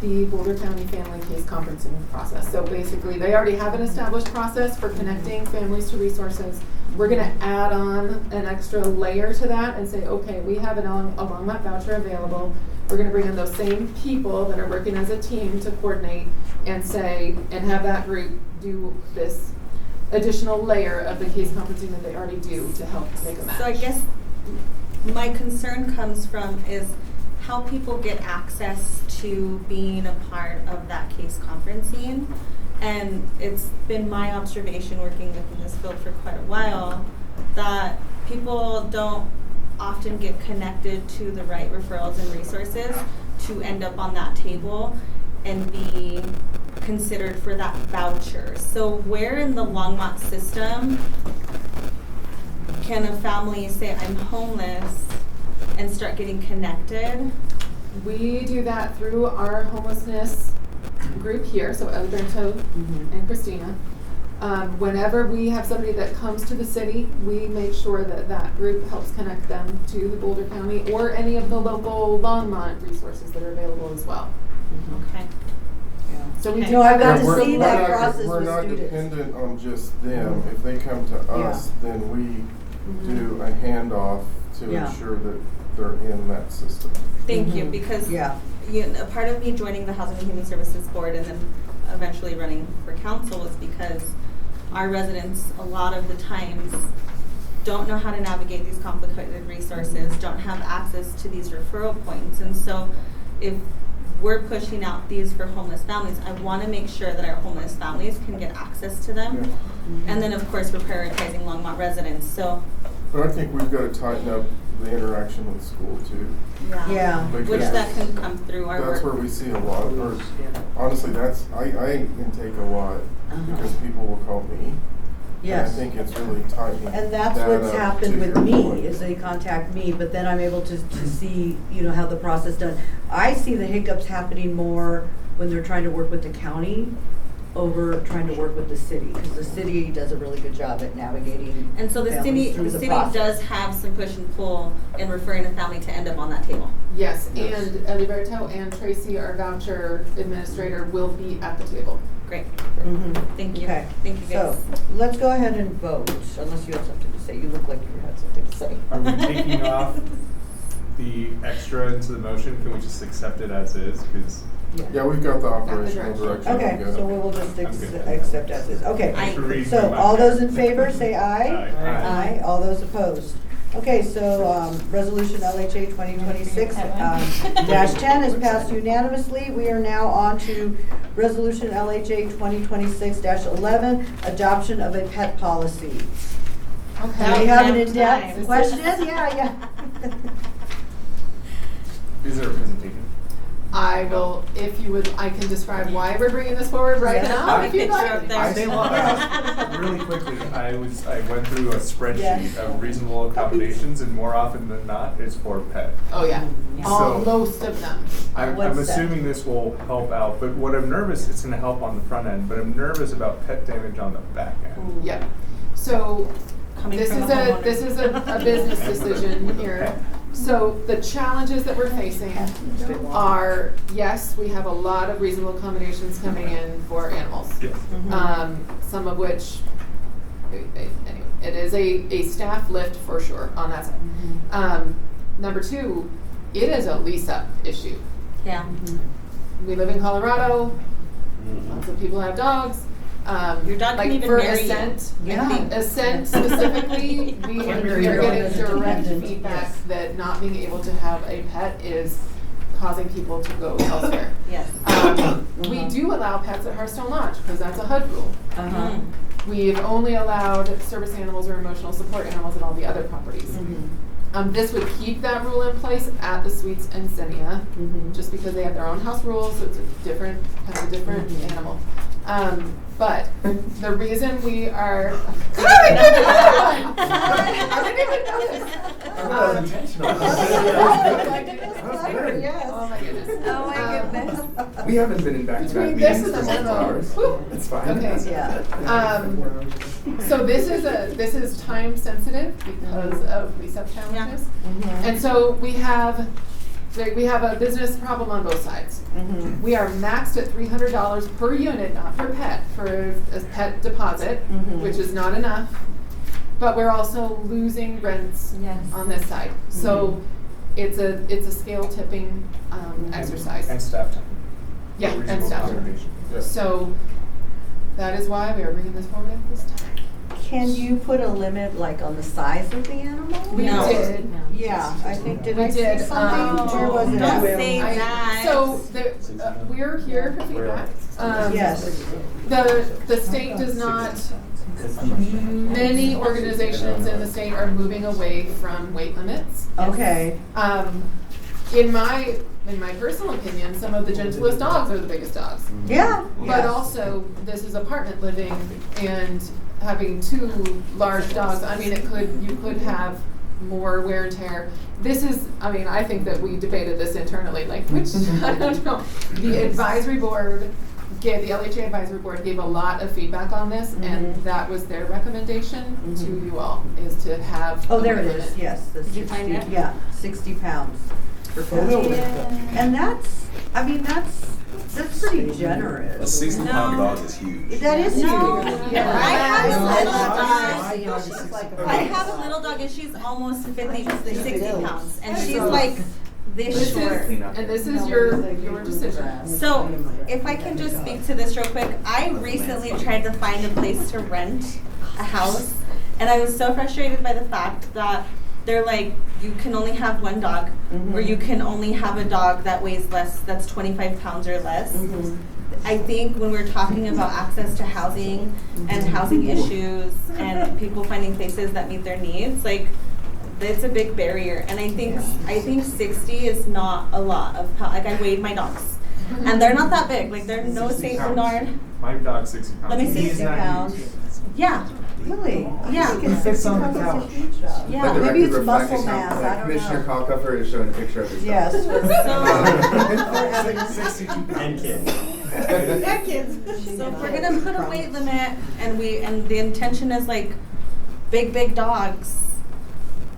Speaker 4: the Boulder County Family Case Conferencing process. So basically, they already have an established process for connecting families to resources. We're gonna add on an extra layer to that and say, okay, we have a Longmont voucher available. We're gonna bring in those same people that are working as a team to coordinate and say, and have that group do this additional layer of the case conferencing that they already do to help make a match.
Speaker 8: So I guess my concern comes from is how people get access to being a part of that case conferencing. And it's been my observation working within this field for quite a while that people don't often get connected to the right referrals and resources to end up on that table and be considered for that voucher. So where in the Longmont system can a family say, I'm homeless, and start getting connected?
Speaker 4: We do that through our homelessness group here, so Alberto and Christina. Whenever we have somebody that comes to the city, we make sure that that group helps connect them to the Boulder County or any of the local Longmont resources that are available as well.
Speaker 8: Okay.
Speaker 4: So we
Speaker 8: Okay.
Speaker 4: do
Speaker 1: No, I
Speaker 4: have
Speaker 1: got
Speaker 4: that.
Speaker 1: to see that process
Speaker 10: We're
Speaker 1: with
Speaker 10: not
Speaker 1: students.
Speaker 10: dependent on just them. If they come to us, then we do a handoff to
Speaker 1: Yeah.
Speaker 10: ensure that they're in that system.
Speaker 8: Thank you, because
Speaker 1: Yeah.
Speaker 8: a part of me joining the Housing and Human Services Board and then eventually running for council was because our residents a lot of the times don't know how to navigate these complicated resources, don't have access to these referral points. And so if we're pushing out these for homeless families, I want to make sure that our homeless families can get access to them.
Speaker 10: Yeah.
Speaker 8: And then of course we're prioritizing Longmont residents, so
Speaker 10: But I think we've got to tighten up the interaction with school too.
Speaker 1: Yeah.
Speaker 8: which
Speaker 10: Because
Speaker 8: that can come through our
Speaker 10: That's where
Speaker 8: work.
Speaker 10: we see a lot, or honestly, I intake a lot because people will call me.
Speaker 1: Yes.
Speaker 10: And I think it's really tightening
Speaker 1: And that's
Speaker 10: that
Speaker 1: what's
Speaker 10: up
Speaker 1: happened
Speaker 10: to
Speaker 1: with
Speaker 10: your
Speaker 1: me,
Speaker 10: point.
Speaker 1: is they contact me, but then I'm able to see, how the process done. I see the hiccups happening more when they're trying to work with the county over trying to work with the city, because the city does a really good job at navigating
Speaker 8: And so the
Speaker 1: families
Speaker 8: city,
Speaker 1: through
Speaker 8: the
Speaker 1: the
Speaker 8: city
Speaker 1: process.
Speaker 8: does have some push and pull in referring a family to end up on that table.
Speaker 4: Yes,
Speaker 10: Yes.
Speaker 4: and Alberto and Tracy, our voucher administrator, will be at the table.
Speaker 8: Great,
Speaker 1: Mhm.
Speaker 8: thank you.
Speaker 1: Okay.
Speaker 8: Thank you guys.
Speaker 1: So, let's go ahead and vote, unless you have something to say. You look like you had something to say.
Speaker 12: Are we taking off the extra into the motion? Can we just accept it as is? Because
Speaker 10: Yeah, we've got the operational
Speaker 4: direction.
Speaker 10: direction.
Speaker 1: Okay,
Speaker 10: We've got
Speaker 1: so
Speaker 10: it.
Speaker 1: we will just
Speaker 12: I'm good.
Speaker 1: accept as is. Okay.
Speaker 8: I-
Speaker 12: to read
Speaker 1: So
Speaker 12: my
Speaker 1: all
Speaker 12: mind.
Speaker 1: those in favor, say aye.
Speaker 12: Aye.
Speaker 1: Aye. All those opposed. Okay, so resolution LHA 2026 -10 is passed unanimously. We are now on to resolution LHA 2026-11, adoption of a pet policy.
Speaker 4: Okay.
Speaker 1: Do we have an
Speaker 8: Now
Speaker 1: in-depth
Speaker 8: time.
Speaker 1: question? Yeah.
Speaker 12: Is there a presentation?
Speaker 4: I will, if you would, I can describe why we're bringing this forward right
Speaker 1: Yes.
Speaker 4: now, if you'd
Speaker 8: Picture
Speaker 4: like.
Speaker 8: up there.
Speaker 12: I think really quickly, I went through a spreadsheet
Speaker 1: Yes.
Speaker 12: of reasonable accommodations, and more often than not, it's for pet.
Speaker 4: Oh, yeah,
Speaker 12: So-
Speaker 4: most of them.
Speaker 12: I'm
Speaker 1: What's that?
Speaker 12: assuming this will help out, but what I'm nervous, it's gonna help on the front end, but I'm nervous about pet damage on the back end.
Speaker 4: Yep. So
Speaker 8: Coming
Speaker 4: this
Speaker 8: from
Speaker 4: is
Speaker 8: a
Speaker 4: a
Speaker 8: homeowner.
Speaker 4: this is a business decision here. So the challenges that we're facing are, yes, we have a lot of reasonable accommodations coming in for animals.
Speaker 12: Yes.
Speaker 4: Some of which, anyway, it is a staff lift for sure on that side. Number two, it is a lease-up issue.
Speaker 8: Yeah.
Speaker 4: We live in Colorado. Lots of people have dogs.
Speaker 8: Your dog
Speaker 4: like
Speaker 8: can even
Speaker 4: for
Speaker 8: marry you.
Speaker 4: Ascent,
Speaker 1: Yeah.
Speaker 4: Ascent specifically, we
Speaker 1: Can
Speaker 4: are
Speaker 1: marry your dog
Speaker 4: getting
Speaker 1: as
Speaker 4: direct
Speaker 1: independent,
Speaker 4: feedback
Speaker 1: yes.
Speaker 4: that not being able to have a pet is causing people to go elsewhere.
Speaker 8: Yes.
Speaker 4: We do allow pets at Hearthstone Lodge because that's a HUD rule.
Speaker 1: Uh-huh.
Speaker 4: We've only allowed service animals or emotional support animals at all the other properties. This would keep that rule in place at the Suites and Xenia, just because they have their own house rules, so it's a different, kind of a different animal. But the reason we are. I didn't even notice. Oh my goodness.
Speaker 8: Oh my goodness.
Speaker 3: We haven't been in back-to-back
Speaker 4: Between this
Speaker 3: meetings
Speaker 4: and
Speaker 3: for
Speaker 4: the
Speaker 3: multiple hours.
Speaker 4: memo.
Speaker 3: It's fine.
Speaker 4: Okay.
Speaker 1: Yeah.
Speaker 4: So this is time sensitive because of lease-up challenges. And so we have a business problem on both sides. We are maxed at $300 per unit, not per pet, for a pet deposit, which is not enough. But we're also losing rents on this side. So it's a scale tipping exercise.
Speaker 12: And staff time.
Speaker 4: Yeah, and
Speaker 12: Reasonable
Speaker 4: staff.
Speaker 12: accommodation.
Speaker 4: So that is why we are bringing this forward at this time.
Speaker 1: Can you put a limit like on the size of the animal?
Speaker 4: We
Speaker 8: No.
Speaker 4: did.
Speaker 1: Yeah, I think, did
Speaker 4: We
Speaker 1: I see
Speaker 4: did,
Speaker 1: something? Where was it
Speaker 8: don't
Speaker 1: at?
Speaker 8: say that.
Speaker 4: So we're here for feedback.
Speaker 1: Yes.
Speaker 4: The state does not, many organizations in the state are moving away from weight limits.
Speaker 1: Okay.
Speaker 4: In my personal opinion, some of the gentlest dogs are the biggest dogs.
Speaker 1: Yeah.
Speaker 4: But
Speaker 1: yes.
Speaker 4: also, this is apartment living and having two large dogs, I mean, you could have more wear and tear. This is, I mean, I think that we debated this internally, like which, I don't know. The advisory board the LHA advisory board gave a lot of feedback on this, and that was their recommendation to you all, is to have.
Speaker 1: Oh, there
Speaker 4: a
Speaker 1: it
Speaker 4: limit.
Speaker 1: is, yes, the
Speaker 8: Did you
Speaker 1: 60,
Speaker 8: find it?
Speaker 1: yeah, 60 pounds per pet. And that's, I mean, that's pretty
Speaker 6: A
Speaker 1: generous.
Speaker 6: 60-pound dog is huge.
Speaker 1: That is huge.
Speaker 8: No.
Speaker 1: Yeah.
Speaker 8: I have a little
Speaker 1: My
Speaker 8: dog.
Speaker 1: dog is like
Speaker 8: I have a little dog and she's almost 60 pounds, and she's
Speaker 4: So-
Speaker 8: like this
Speaker 4: This
Speaker 8: short.
Speaker 4: is, and this is your decision.
Speaker 8: So, if I can just speak to this real quick, I recently tried to find a place to rent a house, and I was so frustrated by the fact that they're like, you can only have one dog, or you can only have a dog that weighs less, that's 25 pounds or less. I think when we're talking about access to housing and housing issues and people finding places that meet their needs, like, it's a big barrier, and I think 60 is not a lot of like I weighed my dogs, and they're not that big. Like they're no Saint Bernard.
Speaker 12: My dog's 60 pounds.
Speaker 8: Let me see.
Speaker 1: 60 pounds.
Speaker 8: Yeah,
Speaker 1: Really?
Speaker 8: Yeah.
Speaker 1: I think it's 60 pounds is a huge dog.
Speaker 8: Yeah.
Speaker 7: But
Speaker 1: Maybe
Speaker 7: directly
Speaker 1: it's muscle
Speaker 7: reflecting how,
Speaker 1: mass,
Speaker 7: like,
Speaker 1: I don't
Speaker 7: Commissioner
Speaker 1: know.
Speaker 7: Kalkofer is showing a picture of his
Speaker 1: Yes.
Speaker 3: And kids.
Speaker 8: so if we're gonna put a weight limit, and the intention is like big dogs,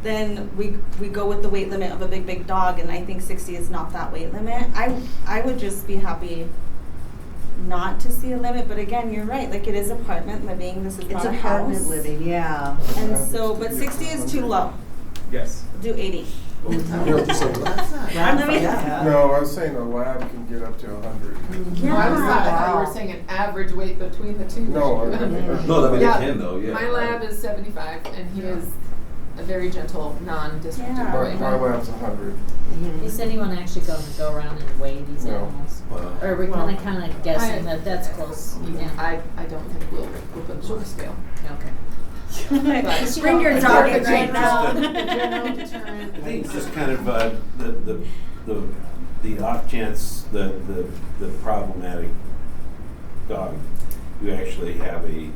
Speaker 8: then we go with the weight limit of a big dog, and I think 60 is not that weight limit. I would just be happy not to see a limit, but again, you're right, like it is apartment living, this is
Speaker 1: It's
Speaker 8: not a house.
Speaker 1: apartment living, yeah.
Speaker 8: And so, but 60 is too low,
Speaker 12: Yes.
Speaker 8: do 80.
Speaker 7: No, I was saying a lab can get up to 100.
Speaker 4: No, I thought you
Speaker 1: Wow.
Speaker 4: were saying an average weight between the two.
Speaker 7: No,
Speaker 6: No, I mean,
Speaker 4: Yeah.
Speaker 6: they can though, yeah.
Speaker 4: My lab is 75, and he is a very gentle, non-disruptive
Speaker 8: Yeah.
Speaker 4: boy.
Speaker 7: My lab's 100.
Speaker 14: You said you want to actually go around and weigh these
Speaker 7: No.
Speaker 14: animals?
Speaker 6: Wow.
Speaker 14: Or are we
Speaker 4: Well,
Speaker 14: kind of guessing that that's close? Yeah.
Speaker 4: I don't think we'll put it on a scale.
Speaker 14: Okay.
Speaker 4: But-
Speaker 8: Bring your dog in
Speaker 4: The
Speaker 8: right now.
Speaker 4: general deterrent.
Speaker 3: I think it's just kind of the
Speaker 15: the off chance the problematic dog, you actually have a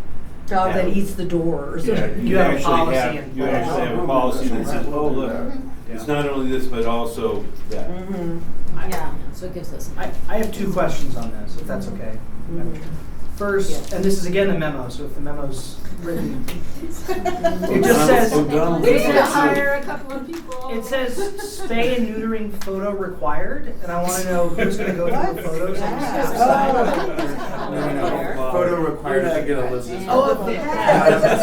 Speaker 1: Dog that eats the doors.
Speaker 15: Yeah,
Speaker 5: You have a policy in
Speaker 15: you
Speaker 5: place.
Speaker 15: actually have a policy that says, oh, look,
Speaker 5: Yeah.
Speaker 15: it's not only this, but also that.
Speaker 1: Mhm.
Speaker 14: Yeah, so it gives us.
Speaker 5: I have two questions on this, if that's okay.
Speaker 1: Mhm.
Speaker 5: First, and this is again the memo, so if the memo's written, it just says,
Speaker 15: O'Donnell
Speaker 4: We need to
Speaker 15: says-
Speaker 4: hire a couple of people.
Speaker 5: it says spay and neutering photo required, and I want to know who's going to go through the photos. and
Speaker 1: Yeah.
Speaker 5: decide.
Speaker 7: No. Photo required to get a list.
Speaker 5: Oh, of the
Speaker 1: Yes.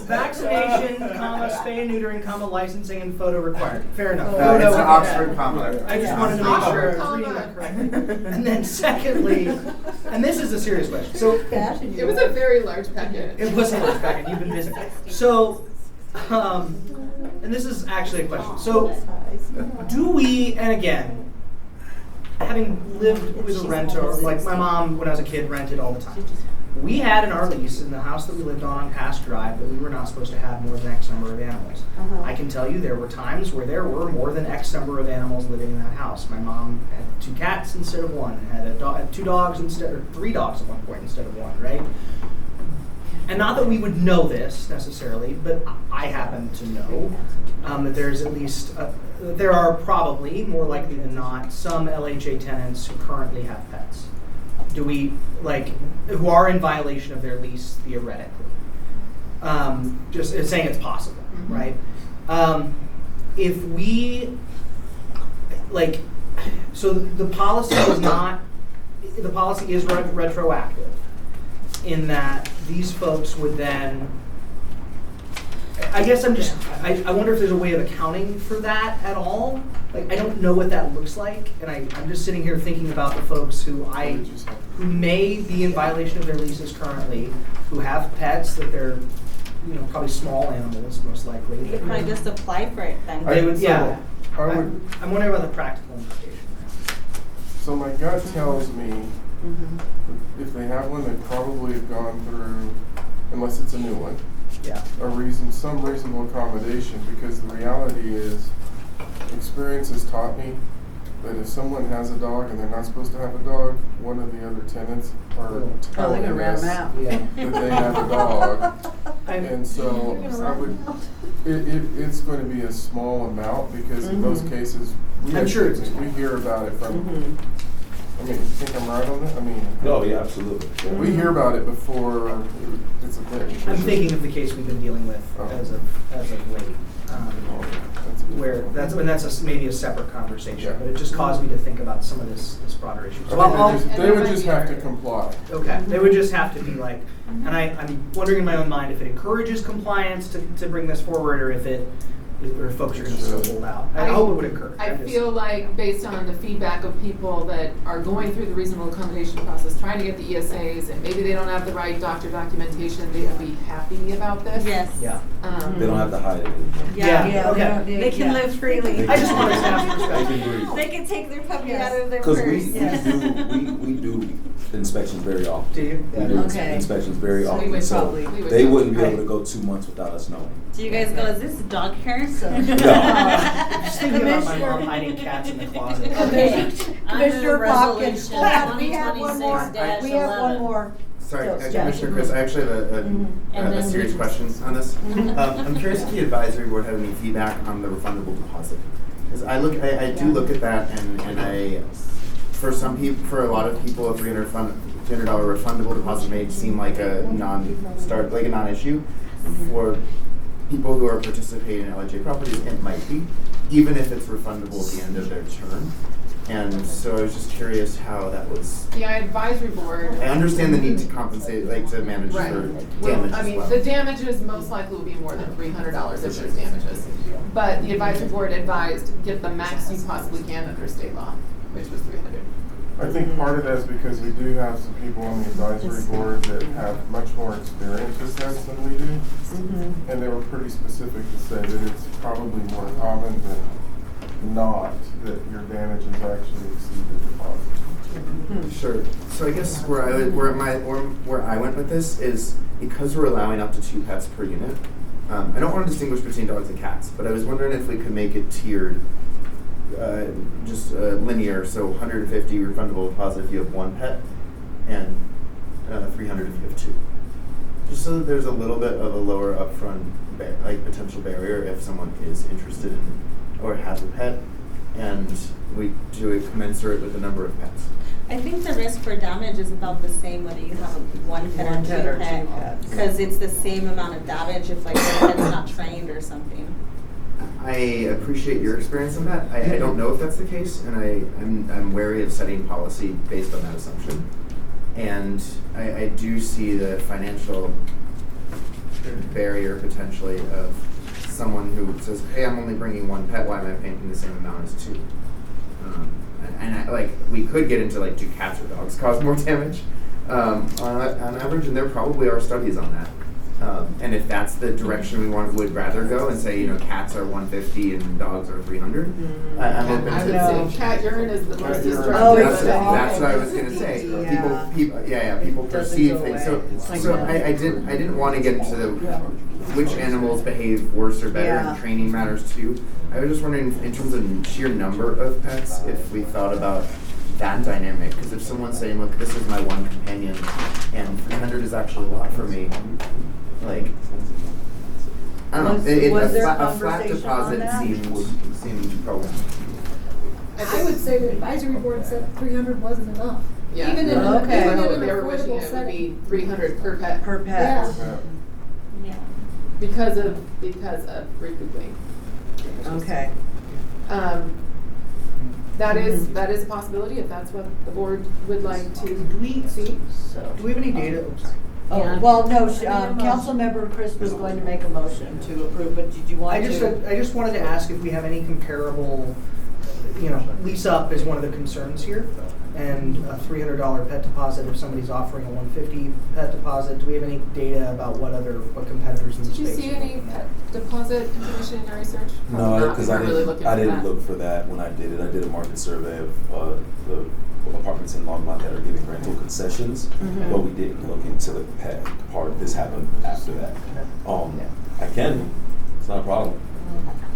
Speaker 5: vaccination, comma, spay and neutering, comma, licensing, and photo required. Fair enough.
Speaker 1: No,
Speaker 5: Photo-
Speaker 7: it's an Oxford comma.
Speaker 5: I just wanted to make sure I was reading that correctly. And then secondly, and this is a serious question. So
Speaker 1: Fashion you
Speaker 4: It was a very large packet.
Speaker 5: it was a large packet. You've been busy. So, and this is actually a question. So, do we? And again, having lived with a renter, like my mom when I was a kid rented all the time. We had in our lease in the house that we lived on Pass Drive that we were not supposed to have more than X number of animals.
Speaker 1: Uh-huh.
Speaker 5: I can tell you there were times where there were more than X number of animals living in that house. My mom had 2 cats instead of 1, and had 2 dogs instead, or 3 dogs at one point instead of 1, right? And not that we would know this necessarily, but I happen to know that there's at least, there are probably, more likely than not, some LHA tenants who currently have pets. Do we, like, who are in violation of their lease theoretically? Just saying it's possible, right? If we, like, so the policy is not, the policy is retroactive in that these folks would then, I guess I wonder if there's a way of accounting for that at all. Like, I don't know what that looks like, and I'm just sitting here thinking about the folks who may be in violation of their leases currently, who have pets that they're, probably small animals most likely.
Speaker 8: You could probably just apply for it then.
Speaker 5: They would, yeah.
Speaker 10: I'm
Speaker 5: wondering about the practical implication.
Speaker 10: So my gut tells me if they have one, they probably have gone through, unless it's a new one,
Speaker 5: Yeah.
Speaker 10: some reasonable accommodation, because the reality is, experience has taught me that if someone has a dog and they're not supposed to have a dog, one of the other tenants are telling us that
Speaker 5: Yeah.
Speaker 10: they have a dog. And so it's going to be a small amount, because in those cases,
Speaker 5: I'm sure it's
Speaker 10: we hear about it from, I mean, you think I'm right on that? I mean.
Speaker 15: Oh, yeah, absolutely.
Speaker 10: We hear about it before it's a thing.
Speaker 5: I'm thinking of the case we've been dealing with as of late, where that's maybe a separate conversation, but it just caused me to think about some of this broader issue. So
Speaker 10: They would just have to comply.
Speaker 5: okay, they would just have to be like, and I'm wondering in my own mind if it encourages compliance to bring this forward, or if folks are going to still hold out. I hope it would encourage.
Speaker 4: I feel like, based on the feedback of people that are going through the reasonable accommodation process, trying to get the ESAs, and maybe they don't have the right doctor documentation, they will be happy about this.
Speaker 8: Yes.
Speaker 5: Yeah.
Speaker 6: They don't have to hide it.
Speaker 5: Yeah, okay.
Speaker 8: They can live freely.
Speaker 5: I just wanted to ask perspective.
Speaker 8: They can take their puppy out of their
Speaker 6: Because
Speaker 8: purse.
Speaker 6: we do inspections very often.
Speaker 5: Do you?
Speaker 6: We do
Speaker 1: Okay.
Speaker 6: inspections very
Speaker 8: So we
Speaker 6: often,
Speaker 8: would
Speaker 6: so
Speaker 8: probably- we would
Speaker 6: they wouldn't be
Speaker 8: probably-
Speaker 6: able to go 2 months without us knowing.
Speaker 8: Do you guys go, is this dog hair?
Speaker 5: Just thinking about my mom hiding cats in the closet.
Speaker 1: Okay. Commissioner Popkins,
Speaker 14: Resolution
Speaker 1: hold on, we have one more.
Speaker 14: 2026-11.
Speaker 1: We have one more.
Speaker 7: Sorry,
Speaker 1: So,
Speaker 7: Commissioner Chris, I actually have
Speaker 14: And
Speaker 7: a
Speaker 14: then
Speaker 7: serious
Speaker 14: we-
Speaker 7: question on this. I'm curious if the advisory board had any feedback on the refundable deposit. Because I do look at that, and I, for a lot of people, a $300 refundable deposit may seem like a non-issue. For people who are participating in LHA properties, it might be, even if it's refundable at the end of their term. And so I was just curious how that was.
Speaker 4: The advisory board.
Speaker 7: I understand the need to compensate, to manage
Speaker 4: Right.
Speaker 7: for
Speaker 4: Well,
Speaker 7: damage
Speaker 4: I
Speaker 7: as
Speaker 4: mean,
Speaker 7: well.
Speaker 4: the damages most likely will be more than $300 if there's damages. But the advisory board advised get the max you possibly can under state law, which was $300.
Speaker 10: I think part of that is because we do have some people on the advisory board that have much more experience with this than we do. And they were pretty specific to say that it's probably more common than not that your damages actually exceed the deposit.
Speaker 7: Sure. So I guess where I went with this is because we're allowing up to 2 pets per unit. I don't want to distinguish between dogs and cats, but I was wondering if we could make it tiered just linear, so 150 refundable deposit if you have one pet, and 300 if you have two. Just so that there's a little bit of a lower upfront potential barrier if someone is interested in or has a pet, and we do it commensurate with the number of pets.
Speaker 8: I think the risk for damage is about the same whether you have one pet
Speaker 1: One pet or
Speaker 8: or
Speaker 1: two
Speaker 8: two pets.
Speaker 1: pets.
Speaker 8: Because it's the same amount of damage if like the pet's not trained or something.
Speaker 7: I appreciate your experience on that. I don't know if that's the case, and I'm wary of setting policy based on that assumption. And I do see the financial barrier potentially of someone who says, "Hey, I'm only bringing one pet. Why am I paying the same amount as two?" We could get into do cats or dogs cause more damage on average, and there probably are studies on that. And if that's the direction we would rather go and say, cats are 150 and dogs are 300, I'm open
Speaker 4: I
Speaker 7: to
Speaker 4: would say cat urine is the most destructive.
Speaker 1: Oh,
Speaker 7: that's what I was gonna say.
Speaker 1: Yeah.
Speaker 7: People
Speaker 1: It doesn't
Speaker 7: perceive
Speaker 1: go
Speaker 7: things.
Speaker 1: away.
Speaker 7: So I didn't want to get into which animals behave worse or better,
Speaker 1: Yeah.
Speaker 7: and training matters too. I was just wondering, in terms of sheer number of pets, if we thought about that dynamic. Because if someone's saying, "Look, this is my one companion, and 300 is actually a lot for me," I don't know.
Speaker 1: Was there
Speaker 7: A flat
Speaker 1: conversation on
Speaker 7: deposit
Speaker 1: that?
Speaker 7: seemed problematic.
Speaker 13: I would say the advisory board said 300 wasn't enough.
Speaker 4: Yeah.
Speaker 13: Even in
Speaker 1: Okay.
Speaker 13: even in
Speaker 4: They
Speaker 13: an
Speaker 4: were wishing
Speaker 13: affordable
Speaker 4: it would
Speaker 13: setting.
Speaker 4: be 300 per pet.
Speaker 1: Per pet.
Speaker 8: Yeah.
Speaker 4: Because of recouping.
Speaker 1: Okay.
Speaker 4: That is a possibility if that's what the board would like to see.
Speaker 1: Do we have any data? Oops, sorry. Oh,
Speaker 14: Yeah.
Speaker 1: well, no, Councilmember Chris was going to make a motion to approve, but did you want
Speaker 5: I
Speaker 1: to?
Speaker 5: just wanted to ask if we have any comparable, lease up is one of the concerns here, and a $300 pet deposit if somebody's offering a $150 pet deposit. Do we have any data about what competitors in the
Speaker 4: Did you
Speaker 5: space?
Speaker 4: see any pet deposit information in your research?
Speaker 6: No,
Speaker 4: Probably not,
Speaker 6: because
Speaker 4: we
Speaker 6: I
Speaker 4: weren't really looking for
Speaker 6: didn't
Speaker 4: that.
Speaker 6: look for that when I did it. I did a market survey of the apartments in Longmont that are giving rental concessions, but we didn't look into the pet part. This happened after that. I can. It's not a problem.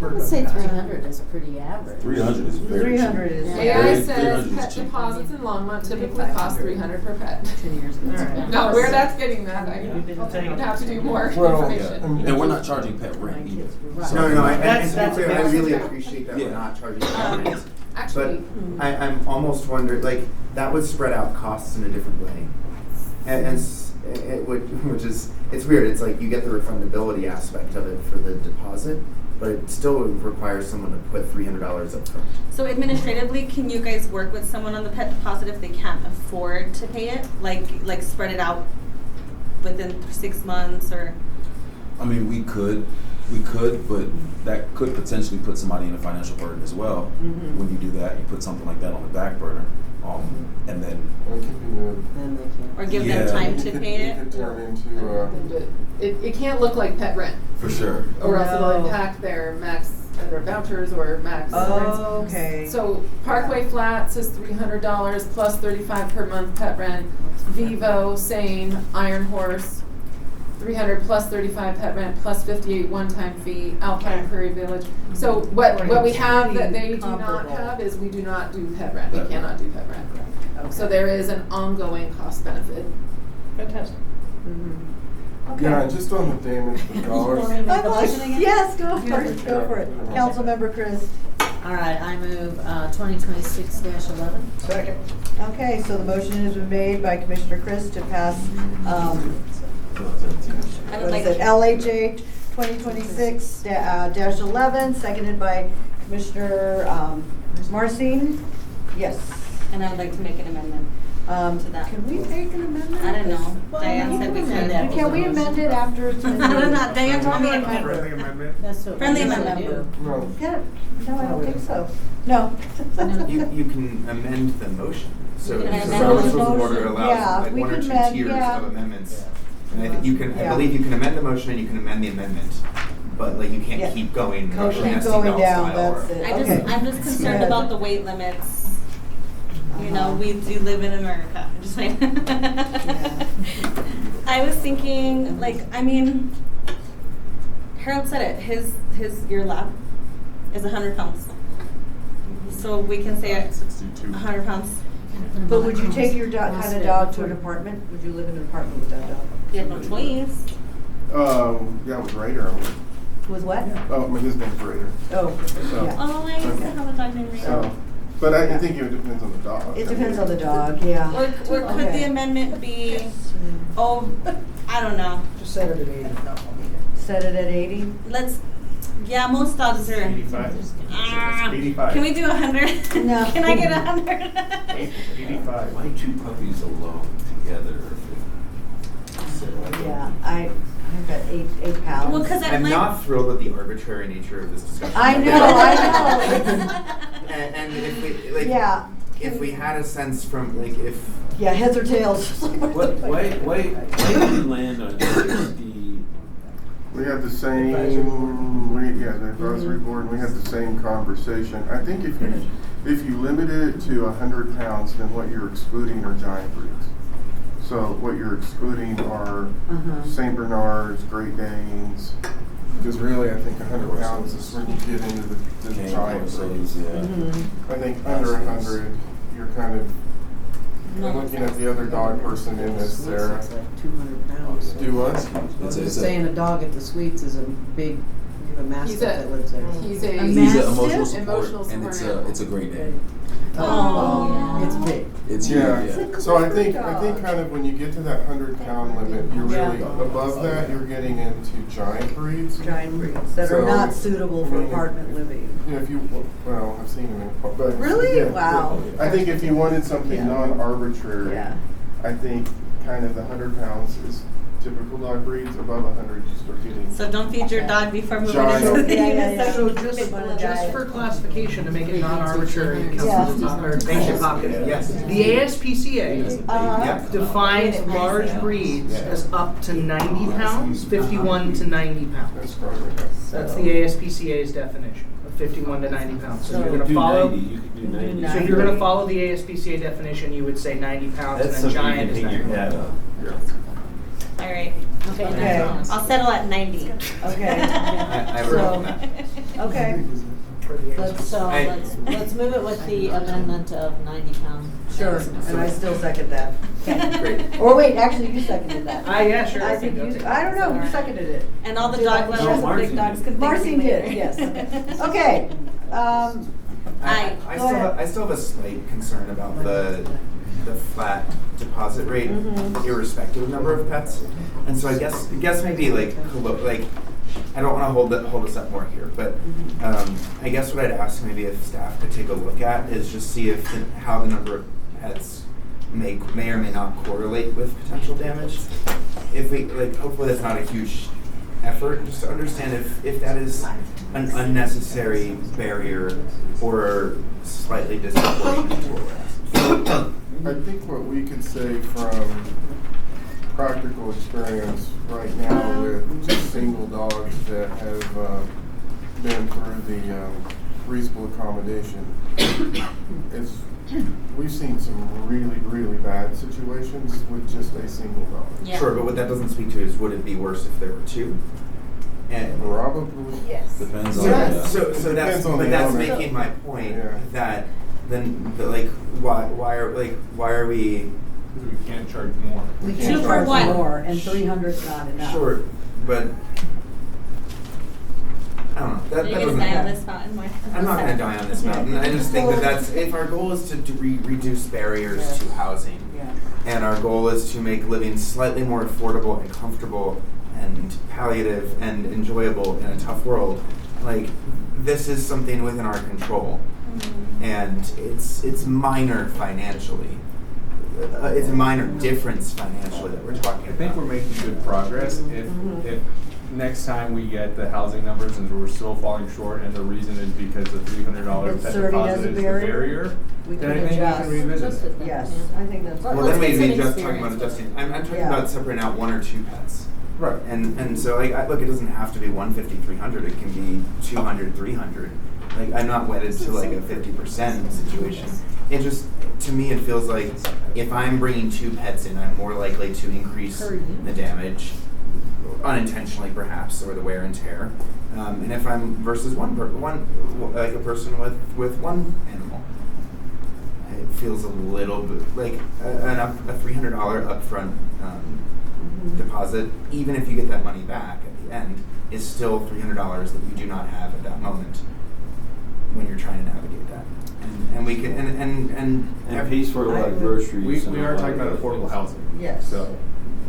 Speaker 14: I would say 300 is pretty average.
Speaker 6: 300 is very
Speaker 1: 300
Speaker 6: cheap.
Speaker 1: is-
Speaker 4: AI
Speaker 6: Very-
Speaker 4: says
Speaker 6: 300 is
Speaker 4: pet
Speaker 6: cheap.
Speaker 4: deposits in Longmont typically cost 300 per pet.
Speaker 14: 10 years ago.
Speaker 1: All right.
Speaker 4: Not where that's getting that, I
Speaker 5: We've been saying-
Speaker 4: would have to do more
Speaker 10: Well,
Speaker 4: information.
Speaker 6: And we're not charging pet rent either.
Speaker 14: Right.
Speaker 7: No, and
Speaker 5: That's
Speaker 7: to be clear, I
Speaker 5: a
Speaker 7: really
Speaker 5: big-
Speaker 7: appreciate that
Speaker 6: Yeah.
Speaker 7: we're not charging rent.
Speaker 4: Actually,
Speaker 7: But I'm almost wondering, that would spread out costs in a different way. It would, it's weird. It's you get the refundability aspect of it for the deposit, but it still requires someone to put $300 up front.
Speaker 8: So administratively, can you guys work with someone on the pet deposit if they can't afford to pay it? Like spread it out within 6 months or?
Speaker 6: I mean, we could, but that could potentially put somebody in a financial burden as well. When you do that, you put something like that on the back burner, and then
Speaker 14: Then they can't.
Speaker 8: Or give
Speaker 6: Yeah.
Speaker 8: them time to
Speaker 10: it
Speaker 8: pay it?
Speaker 10: could turn into,
Speaker 4: it can't look like pet rent,
Speaker 6: for sure.
Speaker 4: or else it'll
Speaker 1: No.
Speaker 4: impact their max, their vouchers or max rents.
Speaker 1: Oh, okay.
Speaker 4: So Parkway Flats is $300 plus 35 per month pet rent. Vivo, Sane, Iron Horse, 300 plus 35 pet rent plus 58 one-time fee. Alpine Prairie Village. So what we have that they do not
Speaker 1: Comparable.
Speaker 4: have is we do not do pet rent. We cannot do pet rent. So there is an ongoing cost benefit.
Speaker 5: Fantastic.
Speaker 1: Okay.
Speaker 10: yeah, just on the damage with dollars.
Speaker 1: I'd like- Yes, go for it, go for it. Councilmember Chris.
Speaker 14: All right, I move 2026-11.
Speaker 5: Second.
Speaker 1: Okay, so the motion has been made by Commissioner Chris to pass,
Speaker 8: I would
Speaker 1: what
Speaker 8: like
Speaker 1: is it, LHA 2026-11, seconded by Commissioner Marcin. Yes.
Speaker 8: And I would like to make an amendment to that.
Speaker 1: Can we make an amendment?
Speaker 8: I don't know.
Speaker 14: Well,
Speaker 8: Diane
Speaker 14: you
Speaker 8: said we
Speaker 14: can amend that.
Speaker 8: could.
Speaker 1: Can we amend it after it's been?
Speaker 8: I don't know. Diane told me I could.
Speaker 12: Friendly amendment?
Speaker 14: That's what
Speaker 8: Friendly
Speaker 14: we
Speaker 8: amendment.
Speaker 14: do.
Speaker 10: No.
Speaker 1: Yeah, no, I don't think so. No.
Speaker 7: You can amend the motion. So
Speaker 8: You can amend
Speaker 7: Robert's
Speaker 8: the
Speaker 7: Rules of Order
Speaker 1: motion.
Speaker 7: allows
Speaker 1: Yeah, we
Speaker 7: one or
Speaker 1: can
Speaker 7: two
Speaker 1: amend,
Speaker 7: tiers
Speaker 1: yeah.
Speaker 7: of amendments. And I think you can, I
Speaker 1: Yeah.
Speaker 7: believe you can amend the motion and you can amend the amendment, but you
Speaker 1: Yeah.
Speaker 7: can't keep going.
Speaker 1: Keep
Speaker 7: Russian
Speaker 1: going
Speaker 7: Nessie doll
Speaker 1: down,
Speaker 7: style
Speaker 1: that's
Speaker 7: or-
Speaker 1: it.
Speaker 8: I'm
Speaker 1: Okay.
Speaker 8: just concerned
Speaker 1: Good.
Speaker 8: about the weight limits. You know,
Speaker 1: Uh-huh.
Speaker 8: we do live in America. I'm just saying. I was thinking, Harold said it. Your lab is 100 pounds. So we can say
Speaker 12: 62.
Speaker 8: 100 pounds.
Speaker 1: But would you take your kind of dog to an apartment? Would you live in an apartment with that dog?
Speaker 8: You have no choice.
Speaker 10: Yeah, with Raider.
Speaker 1: With what?
Speaker 10: Oh, his name's Raider.
Speaker 1: Oh, yeah.
Speaker 8: Oh, I used to have a dog named Ray.
Speaker 10: So, but I think it depends on the dog.
Speaker 1: It depends on the dog, yeah.
Speaker 8: Or could
Speaker 1: Okay.
Speaker 8: the amendment be, oh, I don't know.
Speaker 5: Just set it at 80.
Speaker 1: Set it at 80?
Speaker 8: Let's, yeah, most dogs are.
Speaker 12: 85.
Speaker 8: Ah,
Speaker 12: 85.
Speaker 8: Can we do 100?
Speaker 1: No.
Speaker 8: Can I get 100?
Speaker 12: 85.
Speaker 15: Why two puppies alone together?
Speaker 1: Yeah, I've got 8 pounds.
Speaker 8: Well, 'cause
Speaker 7: I'm
Speaker 8: like-
Speaker 7: not thrilled with the arbitrary nature of this discussion.
Speaker 1: I know.
Speaker 7: And if we, like,
Speaker 1: Yeah.
Speaker 7: if we had a sense from, like, if,
Speaker 1: Yeah, heads or tails.
Speaker 15: Why did we land on 60?
Speaker 10: We had the same, the advisory board, we had the same conversation. I think if you limit it to 100 pounds, then what you're excluding are giant breeds. So what you're excluding are Saint Bernards, Great Danes, because really I think 100 pounds is when you get into the giant breeds. I think under 100, you're kind of, I'm looking at the other dog person in this, Sarah.
Speaker 16: It's like 200 pounds.
Speaker 10: Do what?
Speaker 16: I was just saying a dog at the Sweets is a big, you have a mastiff that lives there.
Speaker 6: He's an emotional support, and it's a great name.
Speaker 1: Oh,
Speaker 16: it's big.
Speaker 6: It's
Speaker 10: yeah.
Speaker 6: huge, yeah.
Speaker 10: So I think kind of when you get to that 100-pound limit, you're really above that. You're getting into giant breeds.
Speaker 1: Giant breeds that are not suitable for apartment living.
Speaker 10: Yeah, if you well, I've seen them in but
Speaker 1: really?
Speaker 10: Yeah,
Speaker 1: Wow.
Speaker 10: I think if you wanted something non-arbitrary, I think kind of the 100 pounds is typical dog breeds. Above 100, you start getting.
Speaker 8: So don't feed your dog before moving
Speaker 10: Giant.
Speaker 8: into the
Speaker 5: So just for classification, to make it non-arbitrary, or ancient populace, the ASPCA defines large breeds as up to 90 pounds, 51 to 90 pounds. That's the ASPCA's definition of 51 to 90 pounds. So you're going to follow.
Speaker 15: 90, you could do 90.
Speaker 5: So if you're going to follow the ASPCA definition, you would say 90 pounds, and then giant is 90 pounds.
Speaker 8: All right.
Speaker 1: Okay.
Speaker 8: I'll settle at 90.
Speaker 1: Okay.
Speaker 7: I
Speaker 1: So, okay.
Speaker 14: Let's move it with the amendment of 90 pounds.
Speaker 1: Sure, and I still second that.
Speaker 7: Great.
Speaker 1: Or wait, actually, you seconded that.
Speaker 5: Yeah, sure.
Speaker 1: I think you, I don't know, who seconded it?
Speaker 8: And all the dog lovers and big dogs can thank
Speaker 1: Marcin
Speaker 8: me later.
Speaker 1: did, yes. Okay.
Speaker 7: I still have a slight concern about the flat deposit rate, irrespective of number of pets. And so I guess maybe like I don't want to hold us up more here, but I guess what I'd ask maybe if staff could take a look at is just see if how the number of pets may or may not correlate with potential damage. If we hopefully that's not a huge effort, just to understand if that is an unnecessary barrier or slightly disproportionate to what we're asking.
Speaker 10: I think what we could say from practical experience right now with just single dogs that have been through the reasonable accommodation is we've seen some really, really bad situations with just a single dog.
Speaker 8: Yeah.
Speaker 7: Sure, but what that doesn't speak to is would it be worse if there were two? And
Speaker 10: probably.
Speaker 8: Yes.
Speaker 6: Depends on
Speaker 7: so that's making my point that then why are we?
Speaker 12: Because we can't charge more.
Speaker 1: We can't charge more, and 300's not enough.
Speaker 7: Sure, but I don't know.
Speaker 8: Are you going to die on this mountain, Mark?
Speaker 7: I'm not going to die on this mountain. I just think that's if our goal is to reduce barriers to housing, and our goal is to make living slightly more affordable and comfortable and palliative and enjoyable in a tough world, this is something within our control, and it's minor financially. It's a minor difference financially that we're talking about.
Speaker 12: I think we're making good progress. If next time we get the housing numbers and we're still falling short, and the reason is because the $300 pet deposit is the barrier, then I think we can revisit it.
Speaker 1: Yes, I think that's.
Speaker 7: Well, then maybe just talking about adjusting. I'm talking about separating out 1 or 2 pets.
Speaker 10: Right.
Speaker 7: And so look, it doesn't have to be 150, 300. It can be 200, 300. I'm not wedded to a 50% situation. It just, to me, it feels like if I'm bringing 2 pets in, I'm more likely to increase the damage, unintentionally perhaps, or the wear and tear. And if I'm versus a person with 1 animal. feels a little bit like a $300 upfront deposit, even if you get that money back at the end, is still $300 that you do not have at that moment when you're trying to navigate that. And we can
Speaker 15: And pays for a lot of groceries.
Speaker 12: We are talking about affordable housing.
Speaker 1: Yes.
Speaker 12: So,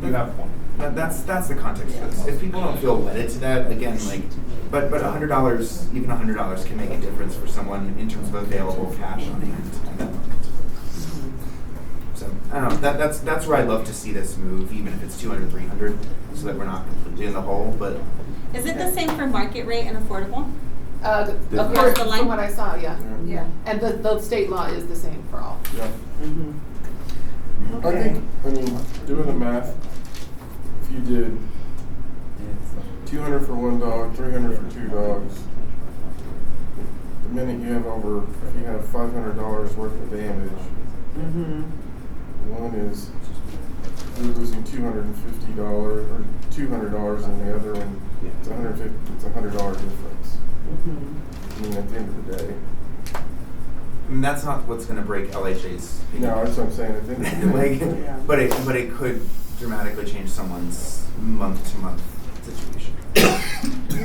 Speaker 12: you have a point.
Speaker 7: That's the context of this. If people don't feel wedded to that, again, like, but $100, even $100 can make a difference for someone in terms of available cash on hand at that moment. So I don't know. That's where I'd love to see this move, even if it's 200, 300, so that we're not completely in the hole. But
Speaker 8: Is it the same for market rate and affordable?
Speaker 4: According
Speaker 8: the line?
Speaker 4: from what I saw, yeah.
Speaker 8: Yeah.
Speaker 4: And the state law is the same for all.
Speaker 10: Yeah.
Speaker 1: Okay.
Speaker 10: I mean, doing the math, if you did 200 for one dog, 300 for two dogs, the minute you have if you have $500 worth of damage, one is you're losing $250 or $200, and the other one it's $100 difference. I mean, at the end of the day.
Speaker 7: I mean, that's not what's going to break LHA's.
Speaker 10: No, that's what I'm saying. At the end of the day.
Speaker 7: Like, but it could dramatically change someone's month-to-month situation.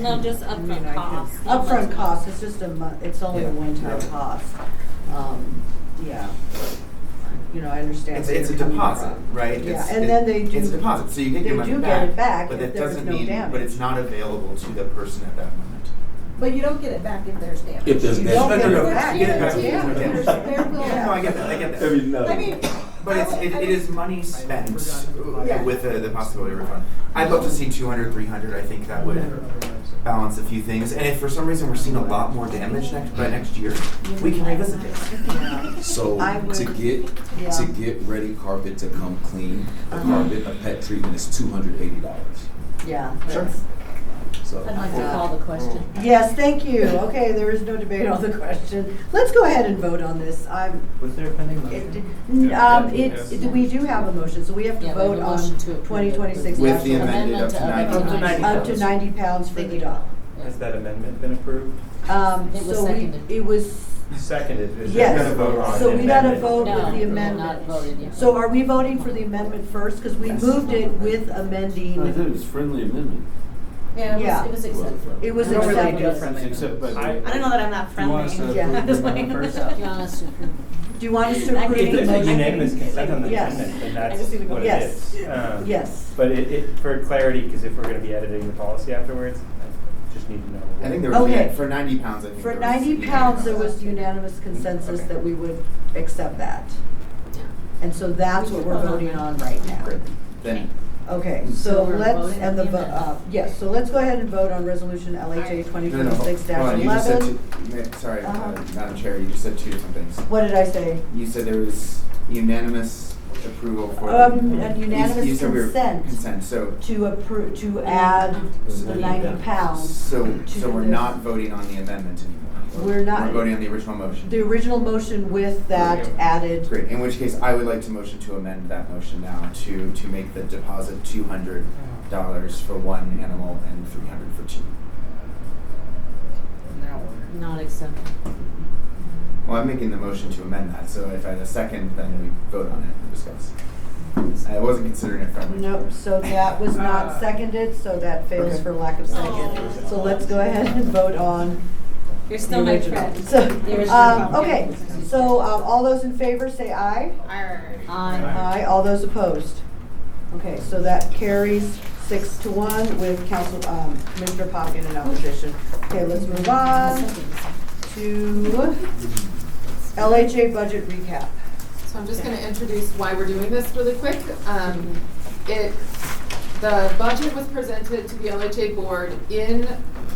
Speaker 8: No, just upfront cost.
Speaker 1: Upfront cost, it's just it's only a one-time
Speaker 7: Yeah.
Speaker 1: cost. Yeah. You know, I understand.
Speaker 7: It's
Speaker 1: where
Speaker 7: a
Speaker 1: you're coming
Speaker 7: deposit,
Speaker 1: from.
Speaker 7: right?
Speaker 1: Yeah, and then they do.
Speaker 7: It's a deposit, so you get your money back.
Speaker 1: They do get it back
Speaker 7: but
Speaker 1: if
Speaker 7: that
Speaker 1: there was
Speaker 7: doesn't
Speaker 1: no
Speaker 7: mean,
Speaker 1: damage.
Speaker 7: but it's not available to the person at that moment.
Speaker 13: But you don't get it back if there's damage.
Speaker 15: If there's
Speaker 1: You don't get
Speaker 7: No,
Speaker 1: it back.
Speaker 7: you get it back.
Speaker 13: Yeah,
Speaker 7: Yeah.
Speaker 13: there will.
Speaker 7: Yeah, no, I get that.
Speaker 13: I mean,
Speaker 7: But it is money spent
Speaker 13: Yeah.
Speaker 7: with the possibility of refund. I'd love to see 200, 300. I think that would balance a few things. And if for some reason we're seeing a lot more damage by next year, we can revisit this.
Speaker 6: So
Speaker 1: I would-
Speaker 6: to get ready carpet to come clean, the carpet, a pet treatment is $280.
Speaker 1: Yeah.
Speaker 7: Sure.
Speaker 1: that's-
Speaker 6: So
Speaker 14: I'd like to call the question.
Speaker 1: Yes, thank you. Okay, there is no debate on the question. Let's go ahead and vote on this.
Speaker 2: Was there a pending motion?
Speaker 1: We do have a motion, so we have to
Speaker 14: Yeah, we have
Speaker 1: vote
Speaker 14: a
Speaker 1: on
Speaker 14: motion to approve it.
Speaker 1: 2026
Speaker 7: With the
Speaker 1: national
Speaker 7: amended up to
Speaker 14: Amendment
Speaker 7: 90.
Speaker 1: up to 90 pounds for the dog.
Speaker 2: Has that amendment been approved?
Speaker 14: It was
Speaker 1: So
Speaker 14: seconded.
Speaker 1: it was,
Speaker 2: Seconded. Is there
Speaker 1: yes.
Speaker 2: gonna vote on
Speaker 1: So
Speaker 2: the
Speaker 1: we gotta
Speaker 2: amendment?
Speaker 1: vote
Speaker 14: No,
Speaker 1: with the
Speaker 14: we have
Speaker 1: amendment.
Speaker 14: not voted yet.
Speaker 1: So are we voting for the amendment first? Because we moved it with
Speaker 15: I thought
Speaker 1: amending.
Speaker 15: it was friendly amendment.
Speaker 1: Yeah.
Speaker 14: It was accepted.
Speaker 1: It was
Speaker 12: We don't really
Speaker 1: accepted.
Speaker 12: do friendly
Speaker 15: Except by the-
Speaker 2: I-
Speaker 8: I don't know that I'm that
Speaker 12: Do you want us to
Speaker 8: friendly.
Speaker 1: Yeah.
Speaker 12: approve
Speaker 8: Just
Speaker 12: the
Speaker 8: like-
Speaker 12: amendment first?
Speaker 14: Do you want us to approve?
Speaker 1: Do you want us to
Speaker 8: I
Speaker 1: approve
Speaker 8: agree.
Speaker 1: the
Speaker 2: If there's a
Speaker 1: motion?
Speaker 2: unanimous consent on the
Speaker 1: Yes.
Speaker 2: amendment, then
Speaker 8: I
Speaker 2: that's
Speaker 8: just need to go
Speaker 2: what it
Speaker 1: Yes.
Speaker 2: is.
Speaker 1: Yes.
Speaker 2: But for clarity, because if we're going to be editing the policy afterwards, I just need to know.
Speaker 7: I think there was
Speaker 1: Okay.
Speaker 7: for 90 pounds. I think
Speaker 1: For
Speaker 7: there was
Speaker 1: 90
Speaker 7: unanimous.
Speaker 1: pounds, there was unanimous consensus
Speaker 7: Okay.
Speaker 1: that we would accept that. And so that's what we're voting on right now.
Speaker 7: Then
Speaker 1: Okay,
Speaker 14: So
Speaker 1: so
Speaker 14: we're
Speaker 1: let's,
Speaker 14: voting on
Speaker 1: and the,
Speaker 14: the amendment.
Speaker 1: yes, so let's go ahead and vote on resolution LHA
Speaker 7: hold on, you just said
Speaker 1: 2026-11.
Speaker 7: sorry,
Speaker 1: Uh-huh.
Speaker 7: Madam Chair, you just said two different things.
Speaker 1: What did I say?
Speaker 7: You said there was unanimous approval for
Speaker 1: And unanimous
Speaker 7: you said we were-
Speaker 1: consent.
Speaker 7: Consent. So
Speaker 1: To approve, to add the 90 pounds.
Speaker 7: so
Speaker 1: to
Speaker 7: we're
Speaker 1: the-
Speaker 7: not voting on the amendment anymore.
Speaker 1: We're not.
Speaker 7: We're voting on the original motion.
Speaker 1: The original motion with that added.
Speaker 7: Great. In which case, I would like to motion to amend that motion now to make the deposit $200 for one animal and $300 for two.
Speaker 14: Not accepted.
Speaker 7: Well, I'm making the motion to amend that, so if I had a second, then we vote on it and discuss. I wasn't considering it friendly.
Speaker 1: Nope, so that was not seconded, so that fails
Speaker 7: Okay.
Speaker 1: for lack of second. So let's go ahead and vote on
Speaker 8: You're still
Speaker 1: the
Speaker 8: my
Speaker 1: original.
Speaker 8: friend.
Speaker 1: So,
Speaker 8: There's
Speaker 1: okay, so all those in favor say aye.
Speaker 8: Arr.
Speaker 1: Aye, all those opposed. Okay, so that carries 6-1 with Commissioner Poppin in opposition. Okay, let's move on to LHA budget recap.
Speaker 4: So I'm just going to introduce why we're doing this really quick. The budget was presented to the LHA board in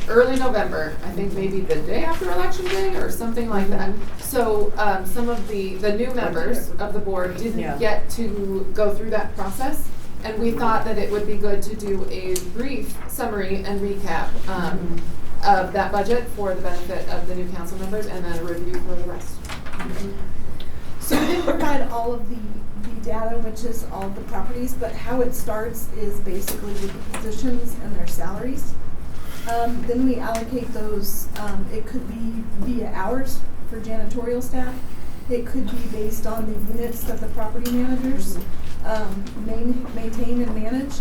Speaker 4: early November, I think maybe the day after Election Day or something like that. So some of the new members of the board didn't get to go through that process. And we thought that it would be good to do a brief summary and recap of that budget for the benefit of the new council members and then a review for the rest.
Speaker 13: So we didn't provide all of the data, which is all of the properties, but how it starts is basically with the positions and their salaries. Then we allocate those, it could be via hours for janitorial staff. It could be based on the units that the property managers maintain and manage.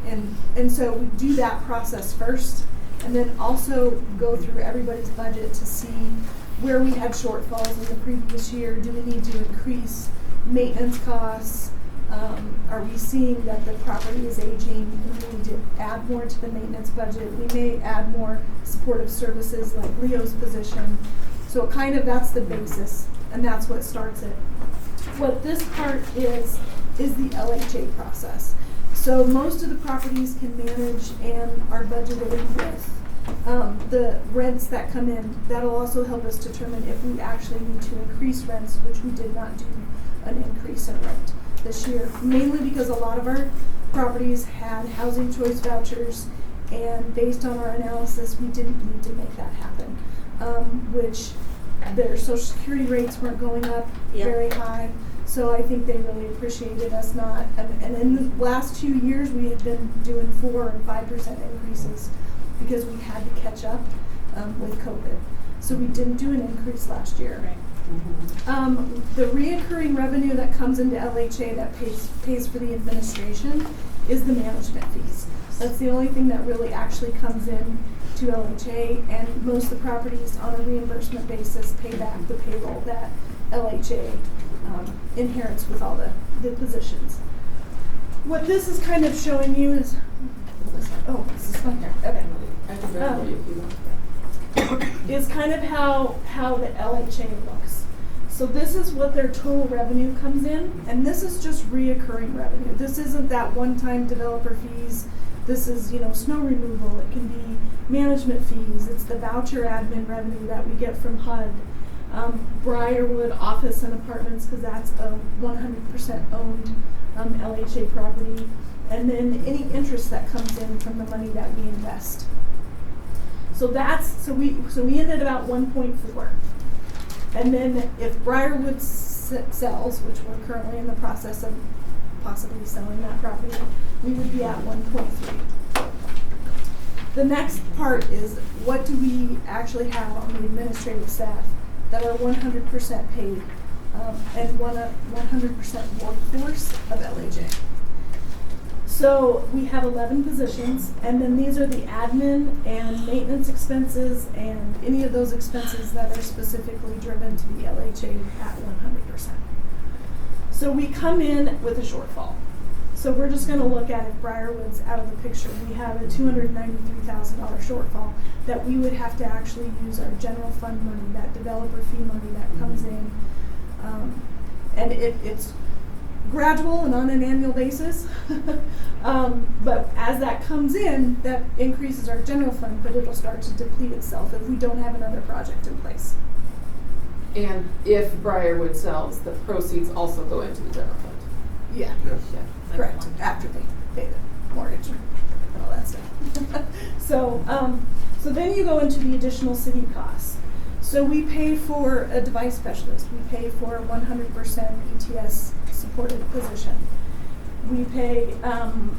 Speaker 13: And so we do that process first, and then also go through everybody's budget to see where we had shortfalls in the previous year. Do we need to increase maintenance costs? Are we seeing that the property is aging and we need to add more to the maintenance budget? We may add more supportive services like Leo's position. So that's the basis, and that's what starts it. What this part is the LHA process. So most of the properties can manage and are budgeted with the rents that come in. That'll also help us determine if we actually need to increase rents, which we did not do an increase in rent this year, mainly because a lot of our properties had housing choice vouchers, and based on our analysis, we didn't need to make that happen, which their social security rates weren't going up very high. So I think they really appreciated us not, and in the last 2 years, we had been doing 4% and 5% increases because we had to catch up with COVID. So we didn't do an increase last year.
Speaker 14: Right.
Speaker 13: The reoccurring revenue that comes into LHA that pays for the administration is the management fees. That's the only thing that really actually comes in to LHA, and most of the properties on a reimbursement basis pay back the payroll that LHA inherits with all the positions. What this is kind of showing you is, this is fun here. Okay.
Speaker 16: I can grab it if you want.
Speaker 13: Is kind of how the LHA looks. So this is what their total revenue comes in, and this is just reoccurring revenue. This isn't that one-time developer fees. This is, snow removal. It can be management fees. It's the voucher admin revenue that we get from HUD. Briarwood office and apartments, because that's a 100% owned LHA property. And then any interest that comes in from the money that we invest. So we ended about 1.4. And then if Briarwood sells, which we're currently in the process of possibly selling that property, we would be at 1.3. The next part is, what do we actually have on the administrative staff that are 100% paid and 100% workforce of LHA? So we have 11 positions, and then these are the admin and maintenance expenses and any of those expenses that are specifically driven to the LHA at 100%. So we come in with a shortfall. So we're just going to look at if Briarwood's out of the picture. We have a $293,000 shortfall that we would have to actually use our general fund money, that developer fee money that comes in. And it's gradual and on an annual basis. But as that comes in, that increases our general fund, but it'll start to deplete itself if we don't have another project in place.
Speaker 4: And if Briarwood sells, the proceeds also go into the general fund.
Speaker 13: Yeah.
Speaker 10: Yes.
Speaker 4: Yeah.
Speaker 13: Correct, after they pay the mortgage and all that stuff. So then you go into the additional city costs. So we pay for a device specialist. We pay for a 100% ETS supported position. We pay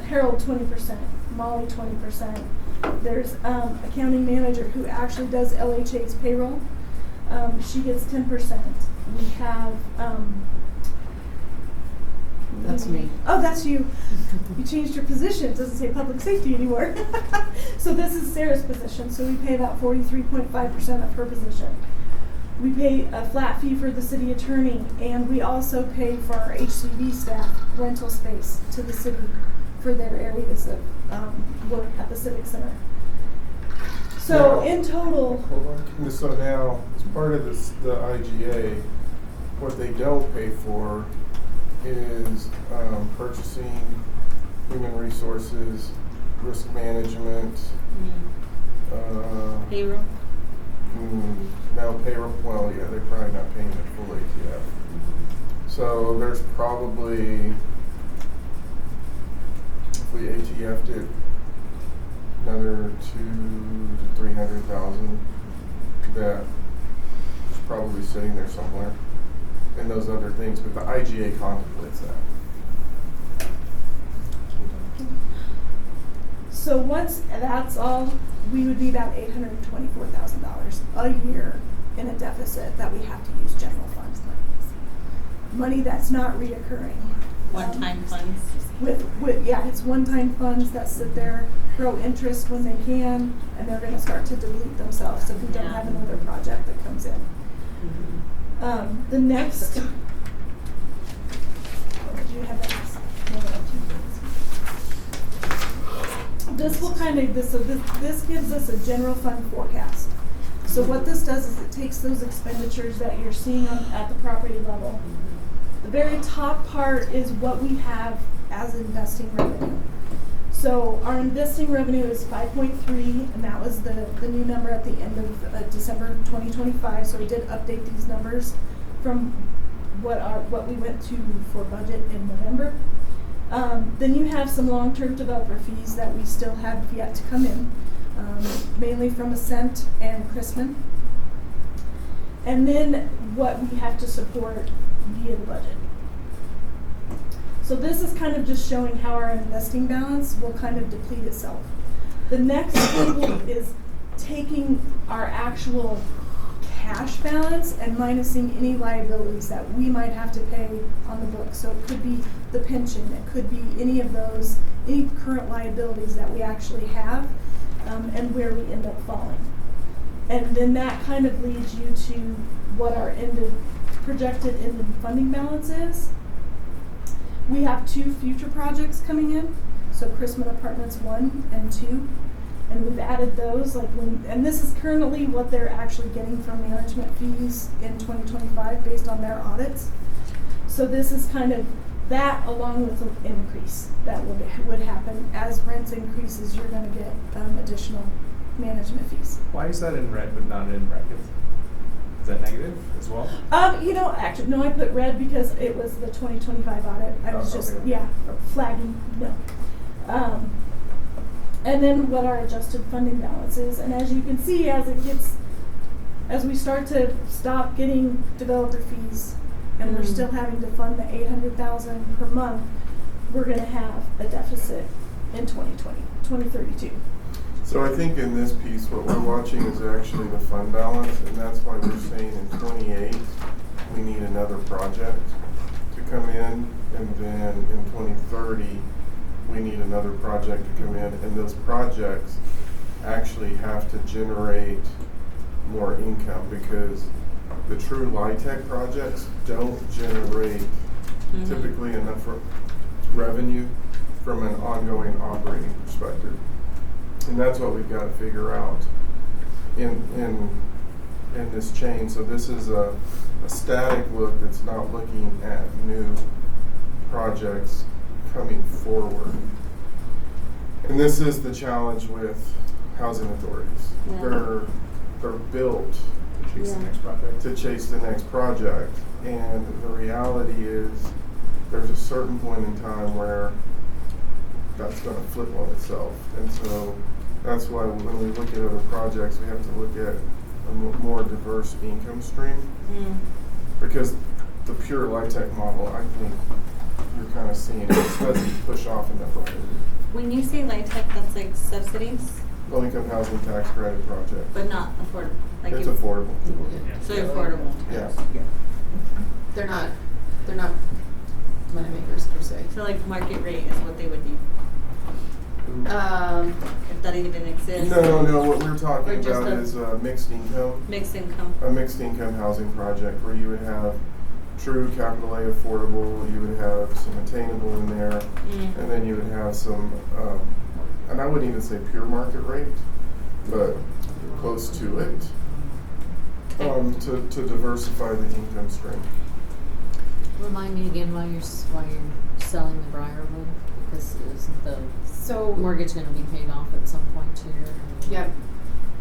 Speaker 13: Harold 20%, Molly 20%. There's accounting manager who actually does LHA's payroll. She gets 10%. We have
Speaker 16: That's me.
Speaker 13: Oh, that's you. You changed your position. It doesn't say public safety anymore. So this is Sarah's position. So we pay about 43.5% of her position. We pay a flat fee for the city attorney, and we also pay for our HCV staff rental space to the city for their areas of work at the Civic Center. So in total,
Speaker 10: Hold on. So now, as part of this, the IGA, what they don't pay for is purchasing, human resources, risk management,
Speaker 14: Payroll.
Speaker 10: now payroll. Well, yeah, they're probably not paying the full ATF. So there's probably, if we ATF'd it, another $200,000 to $300,000 that is probably sitting there somewhere. And those other things, but the IGA contemplates that.
Speaker 13: so once that's all, we would be about $824,000 a year in a deficit that we have to use general funds money. Money that's not reoccurring.
Speaker 8: One-time funds.
Speaker 13: Yeah, it's one-time funds that sit there, grow interest when they can, and they're gonna start to deplete themselves if we don't have another project that comes in. The next, do you have that? This will kind of, this gives us a general fund forecast. So what this does is it takes those expenditures that you're seeing at the property level. The very top part is what we have as investing revenue. So our investing revenue is 5.3, and that was the new number at the end of December 2025. So we did update these numbers from what we went to for budget in November. Then you have some long-term developer fees that we still have yet to come in, mainly from Ascent and Chrisman. And then what we have to support via the budget. So this is kind of just showing how our investing balance will kind of deplete itself. The next table is taking our actual cash balance and minusing any liabilities that we might have to pay on the books. So it could be the pension, it could be any of those, any current liabilities that we actually have, and where we end up falling. And then that kind of leads you to what our projected ended funding balance is. We have 2 future projects coming in, so Chrisman Apartments 1 and 2, and we've added those. And this is currently what they're actually getting from management fees in 2025 based on their audits. So this is kind of that, along with an increase that would happen as rents increases. You're going to get additional management fees.
Speaker 12: Why is that in red but not in brackets? Is that negative as well?
Speaker 13: Actually, no, I put red because it was the 2025 audit. I was flagging, no. And then what our adjusted funding balance is. And as you can see, as we start to stop getting developer fees and we're still having to fund the $800,000 per month, we're going to have a deficit in 2032.
Speaker 10: So I think in this piece, what we're watching is actually the fund balance, and that's why we're saying in 28, we need another project to come in, and then in 2030, we need another project to come in, and those projects actually have to generate more income because the true LIHTC projects don't generate typically enough revenue from an ongoing operating perspective. And that's what we've got to figure out in this chain. So this is a static look that's not looking at new projects coming forward. And this is the challenge with housing authorities.
Speaker 8: Yeah.
Speaker 10: They're built
Speaker 12: to chase the next project.
Speaker 10: And the reality is there's a certain point in time where that's going to flip on itself. And so that's why when we look at other projects, we have to look at a more diverse income stream. Because the pure LIHTC model, I think you're kind of seeing it doesn't push off enough right.
Speaker 8: When you say LIHTC, that's like subsidies?
Speaker 10: Low income housing tax credit project.
Speaker 8: But not affordable.
Speaker 10: It's affordable.
Speaker 8: So affordable.
Speaker 10: Yeah.
Speaker 4: They're not money makers per se.
Speaker 8: So like market rate is what they would need. If that even exists.
Speaker 10: No, what we're talking
Speaker 8: Or just
Speaker 10: about is mixed income.
Speaker 8: Mixed income.
Speaker 10: A mixed income housing project where you would have true capital A affordable, you would have some attainable in there, and then you would have some, and I wouldn't even say pure market rate, but close to it, to diversify the income stream.
Speaker 14: Remind me again why you're selling the Briarwood, because isn't the mortgage going to be paid off at some point here?
Speaker 4: Yep.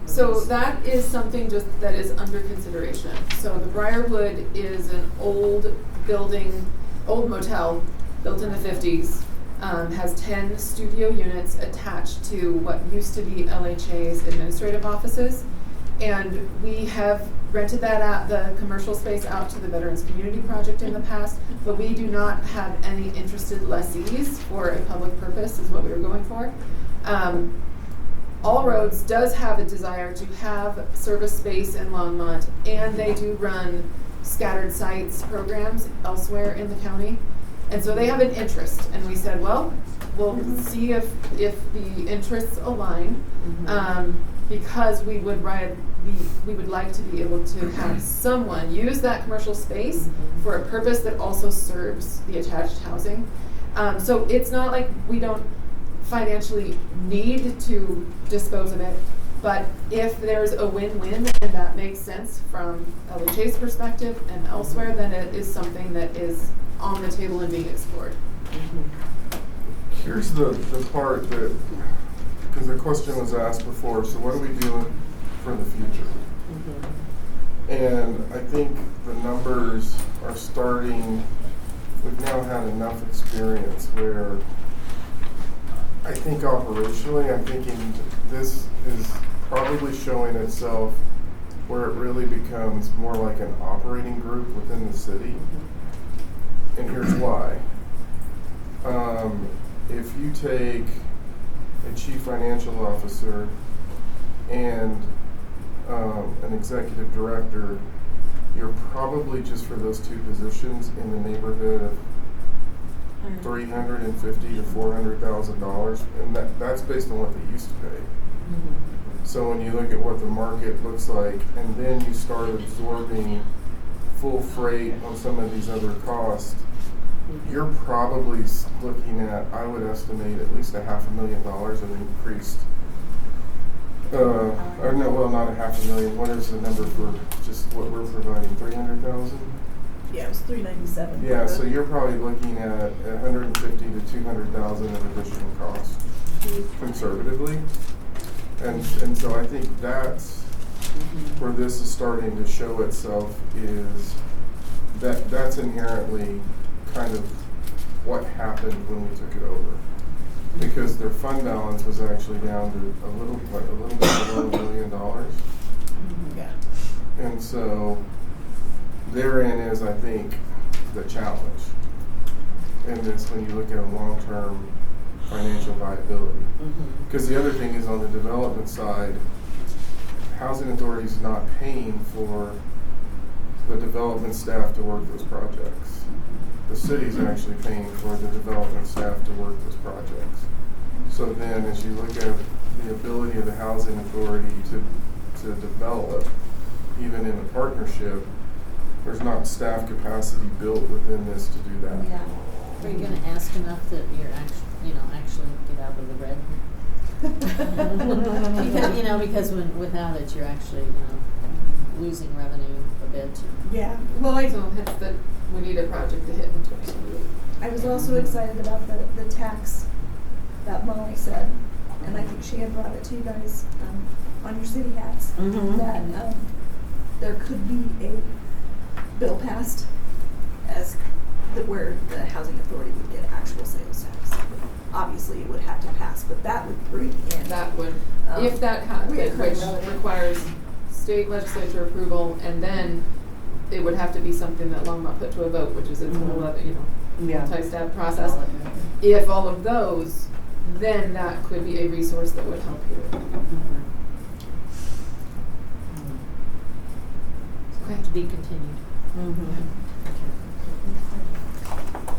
Speaker 4: So that is something just that is under consideration. So the Briarwood is an old building, old motel built in the 50s, has 10 studio units attached to what used to be LHA's administrative offices. And we have rented that out, the commercial space out to the Veterans Community Project in the past, but we do not have any interested lessees for a public purpose is what we were going for. All Roads does have a desire to have service space in Longmont, and they do run scattered sites programs elsewhere in the county. And so they have an interest, and we said, well, we'll see if the interests align, because we would like to be able to have someone use that commercial space for a purpose that also serves the attached housing. So it's not like we don't financially need to dispose of it, but if there's a win-win and that makes sense from LHA's perspective and elsewhere, then it is something that is on the table and being explored.
Speaker 10: Here's the part that, because the question was asked before, so what are we doing for the future? And I think the numbers are starting, we've now had enough experience where I think operationally, I'm thinking this is probably showing itself where it really becomes more like an operating group within the city. And here's why. If you take a chief financial officer and an executive director, you're probably just for those two positions in the neighborhood of $350,000 to $400,000, and that's based on what they used to pay. So when you look at what the market looks like, and then you start absorbing full freight on some of these other costs, you're probably looking at, I would estimate, at least $500,000 of increased, or no, well, not $500,000. What is the number for just what we're providing? 300,000?
Speaker 13: Yeah, it was $397.
Speaker 10: Yeah, so you're probably looking at 150 to 200,000 of additional cost, conservatively, and so I think that's where this is starting to show itself, is that's inherently kind of what happened when we took it over, because their fund balance was actually down to a little bit below $1 million.
Speaker 13: Yeah.
Speaker 10: And so therein is, I think, the challenge in this when you look at a long-term financial viability. Because the other thing is, on the development side, housing authority is not paying for the development staff to work those projects. The city's actually paying for the development staff to work those projects. So then as you look at the ability of the housing authority to develop, even in a partnership, there's not staff capacity built within this to do that.
Speaker 14: Yeah. Are you gonna ask enough that you're actually get out of the red? because without it, you're actually, losing revenue a bit.
Speaker 13: Yeah. Well,
Speaker 4: So hence we need a project to hit in 2028.
Speaker 13: I was also excited about the tax that Molly said, and I think she had brought it to you guys on your city hats, that there could be a bill passed where the housing authority would get actual sales tax. Obviously, it would have to pass, but that would bring in.
Speaker 4: That would, if that happens, which requires state legislature approval, and then it would have to be something that Longmont put to a vote, which is its whole other, multi-step process. If all of those, then that could be a resource that would help you. Okay.
Speaker 14: To be continued.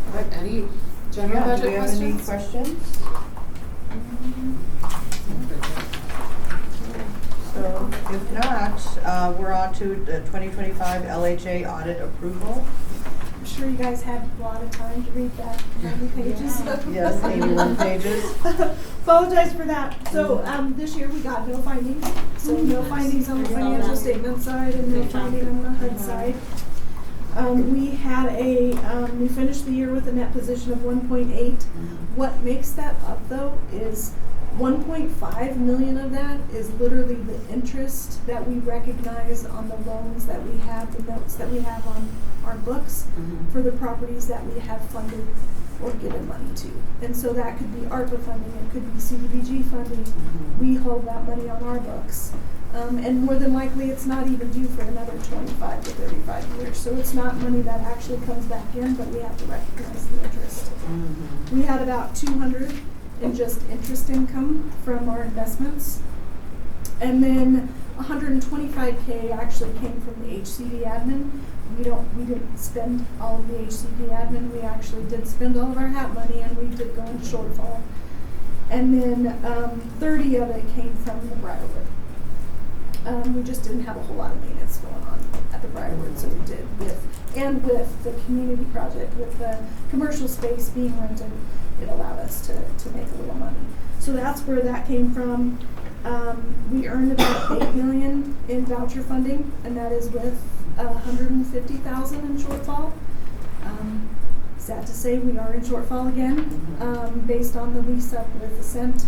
Speaker 4: All right, any general budget
Speaker 1: do we have
Speaker 4: questions?
Speaker 1: any questions? So if not, we're on to the 2025 LHA audit approval.
Speaker 13: I'm sure you guys had a lot of time to read that 90 pages.
Speaker 1: Yes, 81 pages.
Speaker 13: Apologize for that. So this year we got no findings. So no findings on the financial statement side and no finding on the HUD side. We finished the year with a net position of 1.8. What makes that up though is 1.5 million of that is literally the interest that we recognize on the loans that we have, the notes that we have on our books for the properties that we have funded or given money to. And so that could be ARPA funding, it could be CDBG funding. We hold that money on our books. And more than likely, it's not even due for another 25 to 35 years. So it's not money that actually comes back in, but we have to recognize the interest. We had about 200 in just interest income from our investments. And then 125K actually came from the HCD admin. We didn't spend all of the HCD admin. We actually did spend all of our HAP money, and we did go into shortfall. And then 30 of it came from the Briarwood. We just didn't have a whole lot of maintenance going on at the Briarwood, so we did with the community project, with the commercial space being rented, it allowed us to make a little money. So that's where that came from. We earned about $8 million in voucher funding, and that is with $150,000 in shortfall. Sad to say we are in shortfall again, based on the lease up with Ascent.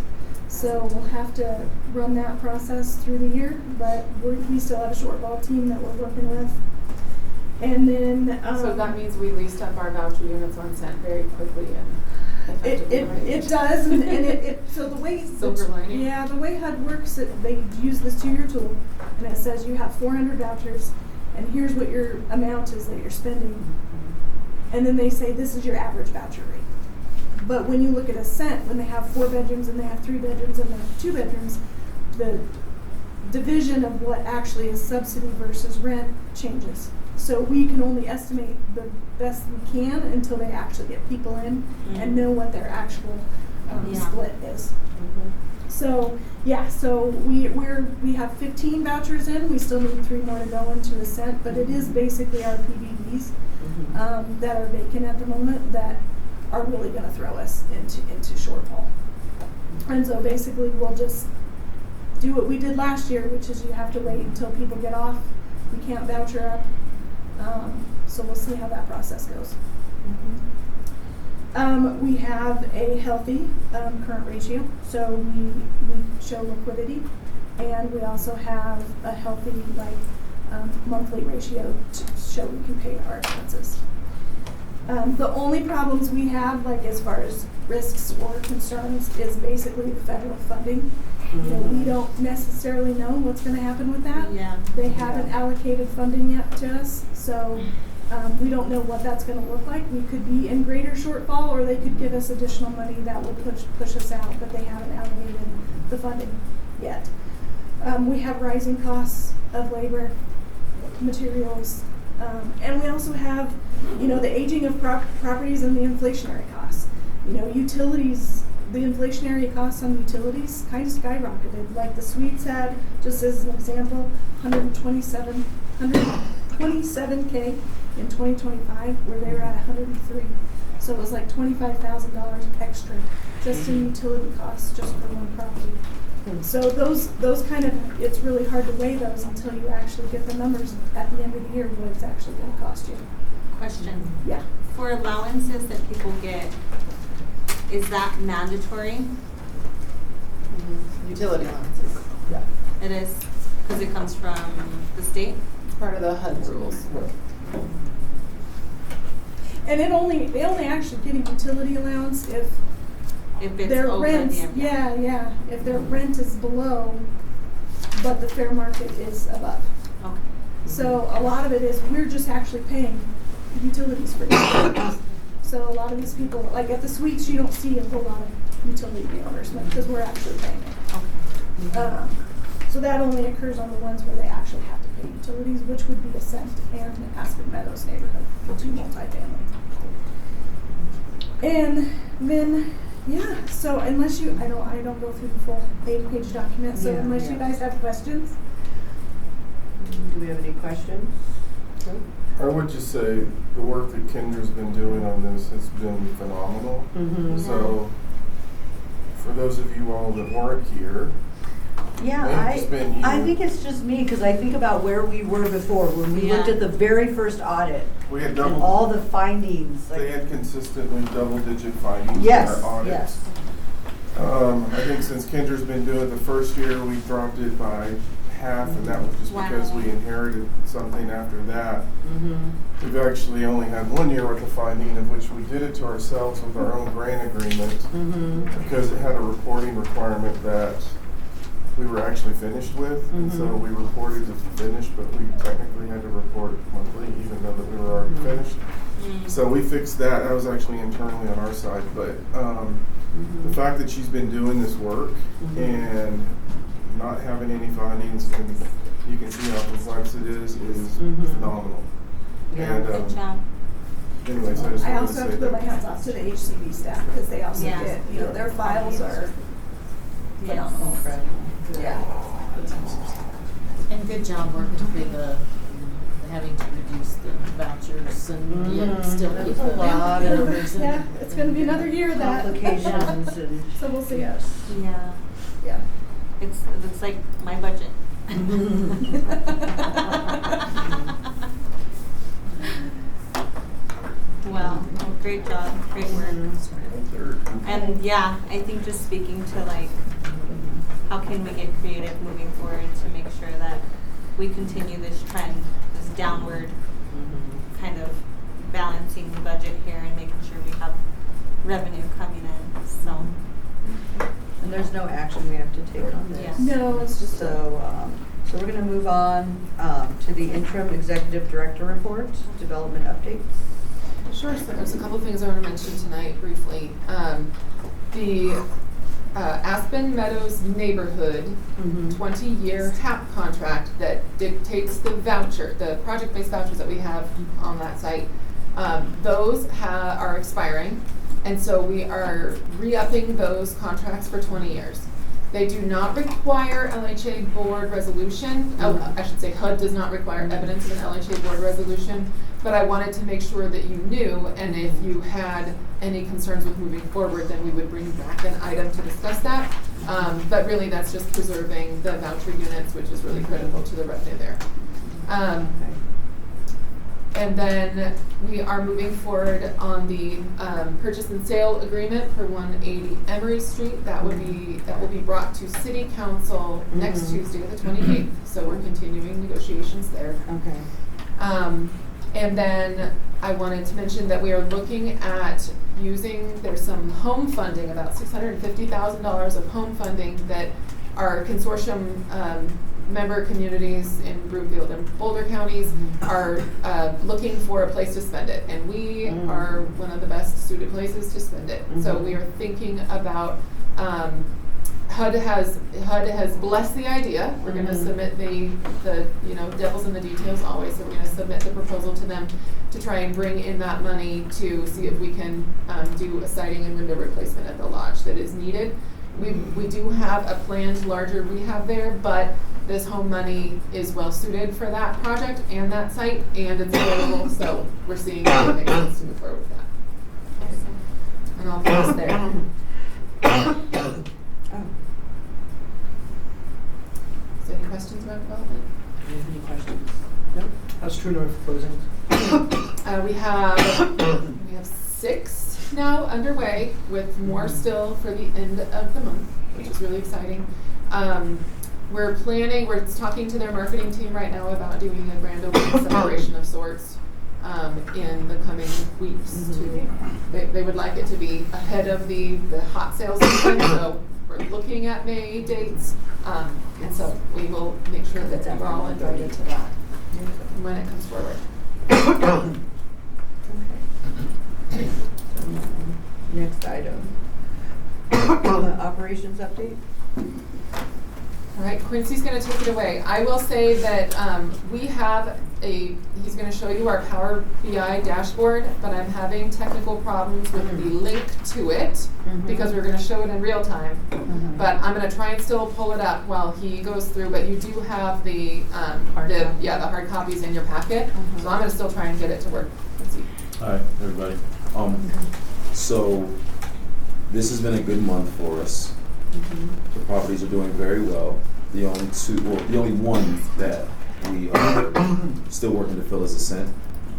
Speaker 13: So we'll have to run that process through the year, but we still have a shortfall team that we're working with. And then
Speaker 4: so that means we leased up our voucher units on Ascent very quickly and
Speaker 13: it does, and it so the way
Speaker 4: silver lining.
Speaker 13: Yeah, the way HUD works, they use this 2-year tool, and it says you have 400 vouchers, and here's what your amount is that you're spending, and then they say this is your average voucher rate. But when you look at Ascent, when they have 4 bedrooms and they have 3 bedrooms and they have 2 bedrooms, the division of what actually is subsidy versus rent changes. So we can only estimate the best we can until they actually get people in and know what their actual split is. So yeah, so we have 15 vouchers in. We still need 3 more to go into Ascent, but it is basically our PDDs that are vacant at the moment that are really going to throw us into shortfall. And so basically we'll just do what we did last year, which is you have to wait until people get off. We can't voucher up. So we'll see how that process goes. We have a healthy current ratio, so we show liquidity, and we also have a healthy monthly ratio to show we can pay our expenses. The only problems we have, as far as risks or concerns, is basically the federal funding. We don't necessarily know what's going to happen with that. They haven't allocated funding yet to us, so we don't know what that's going to look like. We could be in greater shortfall, or they could give us additional money that would push us out, but they haven't allocated the funding yet. We have rising costs of labor, materials, and we also have, the aging of properties and the inflationary costs. Utilities. The inflationary costs on utilities kind of skyrocketed. Like the suites had, just as an example, $127K in 2025, where they were at 103. So it was like $25,000 extra just in utility costs just for one property. So those kind of, it's really hard to weigh those until you actually get the numbers at the end of the year, what it's actually going to cost you.
Speaker 8: Question.
Speaker 13: Yeah.
Speaker 8: For allowances that people get, is that mandatory?
Speaker 16: Utility allowances.
Speaker 5: Yeah.
Speaker 8: It is, because it comes from the state?
Speaker 16: It's part of the HUD rules.
Speaker 13: And they only actually get a utility allowance if
Speaker 8: it's
Speaker 13: their
Speaker 8: over
Speaker 13: rent,
Speaker 8: the amount.
Speaker 13: if their rent is below, but the fair market is above.
Speaker 8: Okay.
Speaker 13: So a lot of it is we're just actually paying utilities for it. So a lot of these people, like at the suites, you don't see a whole lot of utility reimbursement because we're actually paying it.
Speaker 8: Okay.
Speaker 13: So that only occurs on the ones where they actually have to pay utilities, which would be Ascent and Aspen Meadows neighborhood, the 2 multifamily. And then, so unless you, I don't go through the full 8-page document, so unless you guys have questions.
Speaker 16: Do we have any questions?
Speaker 10: I would just say the work that Kendra's been doing on this has been phenomenal. So for those of you all that weren't here,
Speaker 1: I think it's just me, because I think about where we were before, when we looked at the very first audit.
Speaker 10: we had
Speaker 1: And all the findings.
Speaker 10: They had consistently double-digit findings
Speaker 1: Yes,
Speaker 10: in our audits. I think since Kendra's been doing it the first year, we dropped it by half, and that was just because we inherited something after that. We've actually only had 1 year worth of finding, of which we did it to ourselves with our own grant agreement, because it had a reporting requirement that we were actually finished with, and so we reported as finished, but we technically had to report monthly, even though that we were already finished. So we fixed that. That was actually internally on our side, but the fact that she's been doing this work and not having any findings, and you can see how complex it is phenomenal.
Speaker 1: Yeah.
Speaker 10: And,
Speaker 8: Good job.
Speaker 10: anyways, I just
Speaker 13: I
Speaker 10: wanted to
Speaker 13: also
Speaker 10: say
Speaker 13: have to put my
Speaker 10: that.
Speaker 13: hats off to the HCB staff, because they also
Speaker 8: Yeah.
Speaker 13: did, you know, their files are
Speaker 8: Yes.
Speaker 13: phenomenal. Yeah.
Speaker 14: And good job working through the having to reduce the vouchers and yet still keep
Speaker 1: There's a
Speaker 14: the
Speaker 1: lot of
Speaker 14: numbers in.
Speaker 13: Yeah, it's gonna be another year of that.
Speaker 1: complications and.
Speaker 13: So we'll see.
Speaker 1: Yes.
Speaker 8: Yeah.
Speaker 13: Yeah.
Speaker 8: It looks like my budget. Well, great job, great work. And yeah, I think just speaking to like, how can we get creative moving forward to make sure that we continue this trend, this downward kind of balancing the budget here and making sure we have revenue coming in, so.
Speaker 1: And there's no action we have to take on this.
Speaker 8: Yeah.
Speaker 13: No, it's just
Speaker 1: So, so we're gonna move on, to the interim executive director report, development updates.
Speaker 4: Sure, so there's a couple of things I want to mention tonight briefly. The Aspen Meadows Neighborhood 20-year HAAB contract that dictates the voucher, the project-based vouchers that we have on that site, those are expiring, and so we are re-upping those contracts for 20 years. They do not require LHA board resolution. I should say HUD does not require evidence of an LHA board resolution, but I wanted to make sure that you knew, and if you had any concerns with moving forward, then we would bring back an item to discuss that. But really, that's just preserving the voucher units, which is really critical to the revenue there. And then we are moving forward on the purchase and sale agreement for 180 Emery Street. That will be brought to City Council next Tuesday, the 28th. So we're continuing negotiations there.
Speaker 1: Okay.
Speaker 4: And then I wanted to mention that we are looking at there's some home funding, about $650,000 of home funding that our consortium member communities in Broomfield and Boulder counties are looking for a place to spend it. And we are one of the best suited places to spend it. So we are thinking about HUD has blessed the idea. We're going to submit the devil's in the details always. So we're going to submit the proposal to them to try and bring in that money to see if we can do a siding and window replacement at the lodge that is needed. We do have a planned larger rehab there, but this home money is well suited for that project and that site, and it's available. So we're seeing if it makes sense to move forward with that. And I'll pause there. Is there any questions about development?
Speaker 1: Any questions? Nope.
Speaker 5: How's True North closing?
Speaker 4: We have 6 now underway, with more still for the end of the month, which is really exciting. We're talking to their marketing team right now about doing a grand opening celebration of sorts in the coming weeks. They would like it to be ahead of the hot sales season, so we're looking at May dates, and so we will make sure that we're all invited to that when it comes forward.
Speaker 1: Okay. Next item. Operations update.
Speaker 4: All right, Quincy's going to take it away. I will say that we have he's going to show you our Power BI dashboard, but I'm having technical problems with the link to it because we're going to show it in real time. But I'm going to try and still pull it up while he goes through, but you do have the hard copies in your packet. So I'm going to still try and get it to work. Let's see.
Speaker 6: Hi, everybody. So this has been a good month for us. The properties are doing very well. The only one that we are still working to fill is Ascent.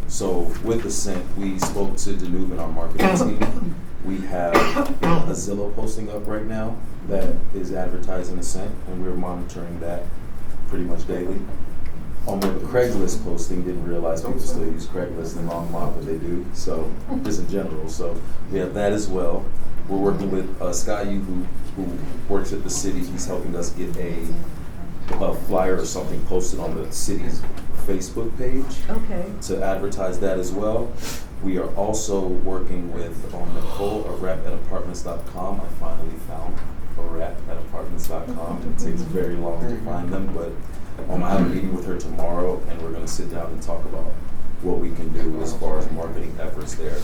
Speaker 6: So with Ascent, we spoke to Danuve and our marketing team. We have a Zillow posting up right now that is advertising Ascent, and we're monitoring that pretty much daily. On the Craigslist posting, didn't realize people still use Craigslist in Longmont, but they do. So just in general, so we have that as well. We're working with Scott Yu, who works at the city. He's helping us get a flyer or something posted on the city's Facebook page to advertise that as well. We are also working with Nicole, a rep at apartments.com. I finally found a rep at apartments.com. It takes very long to find them, but I have a meeting with her tomorrow, and we're going to sit down and talk about what we can do as far as marketing efforts there.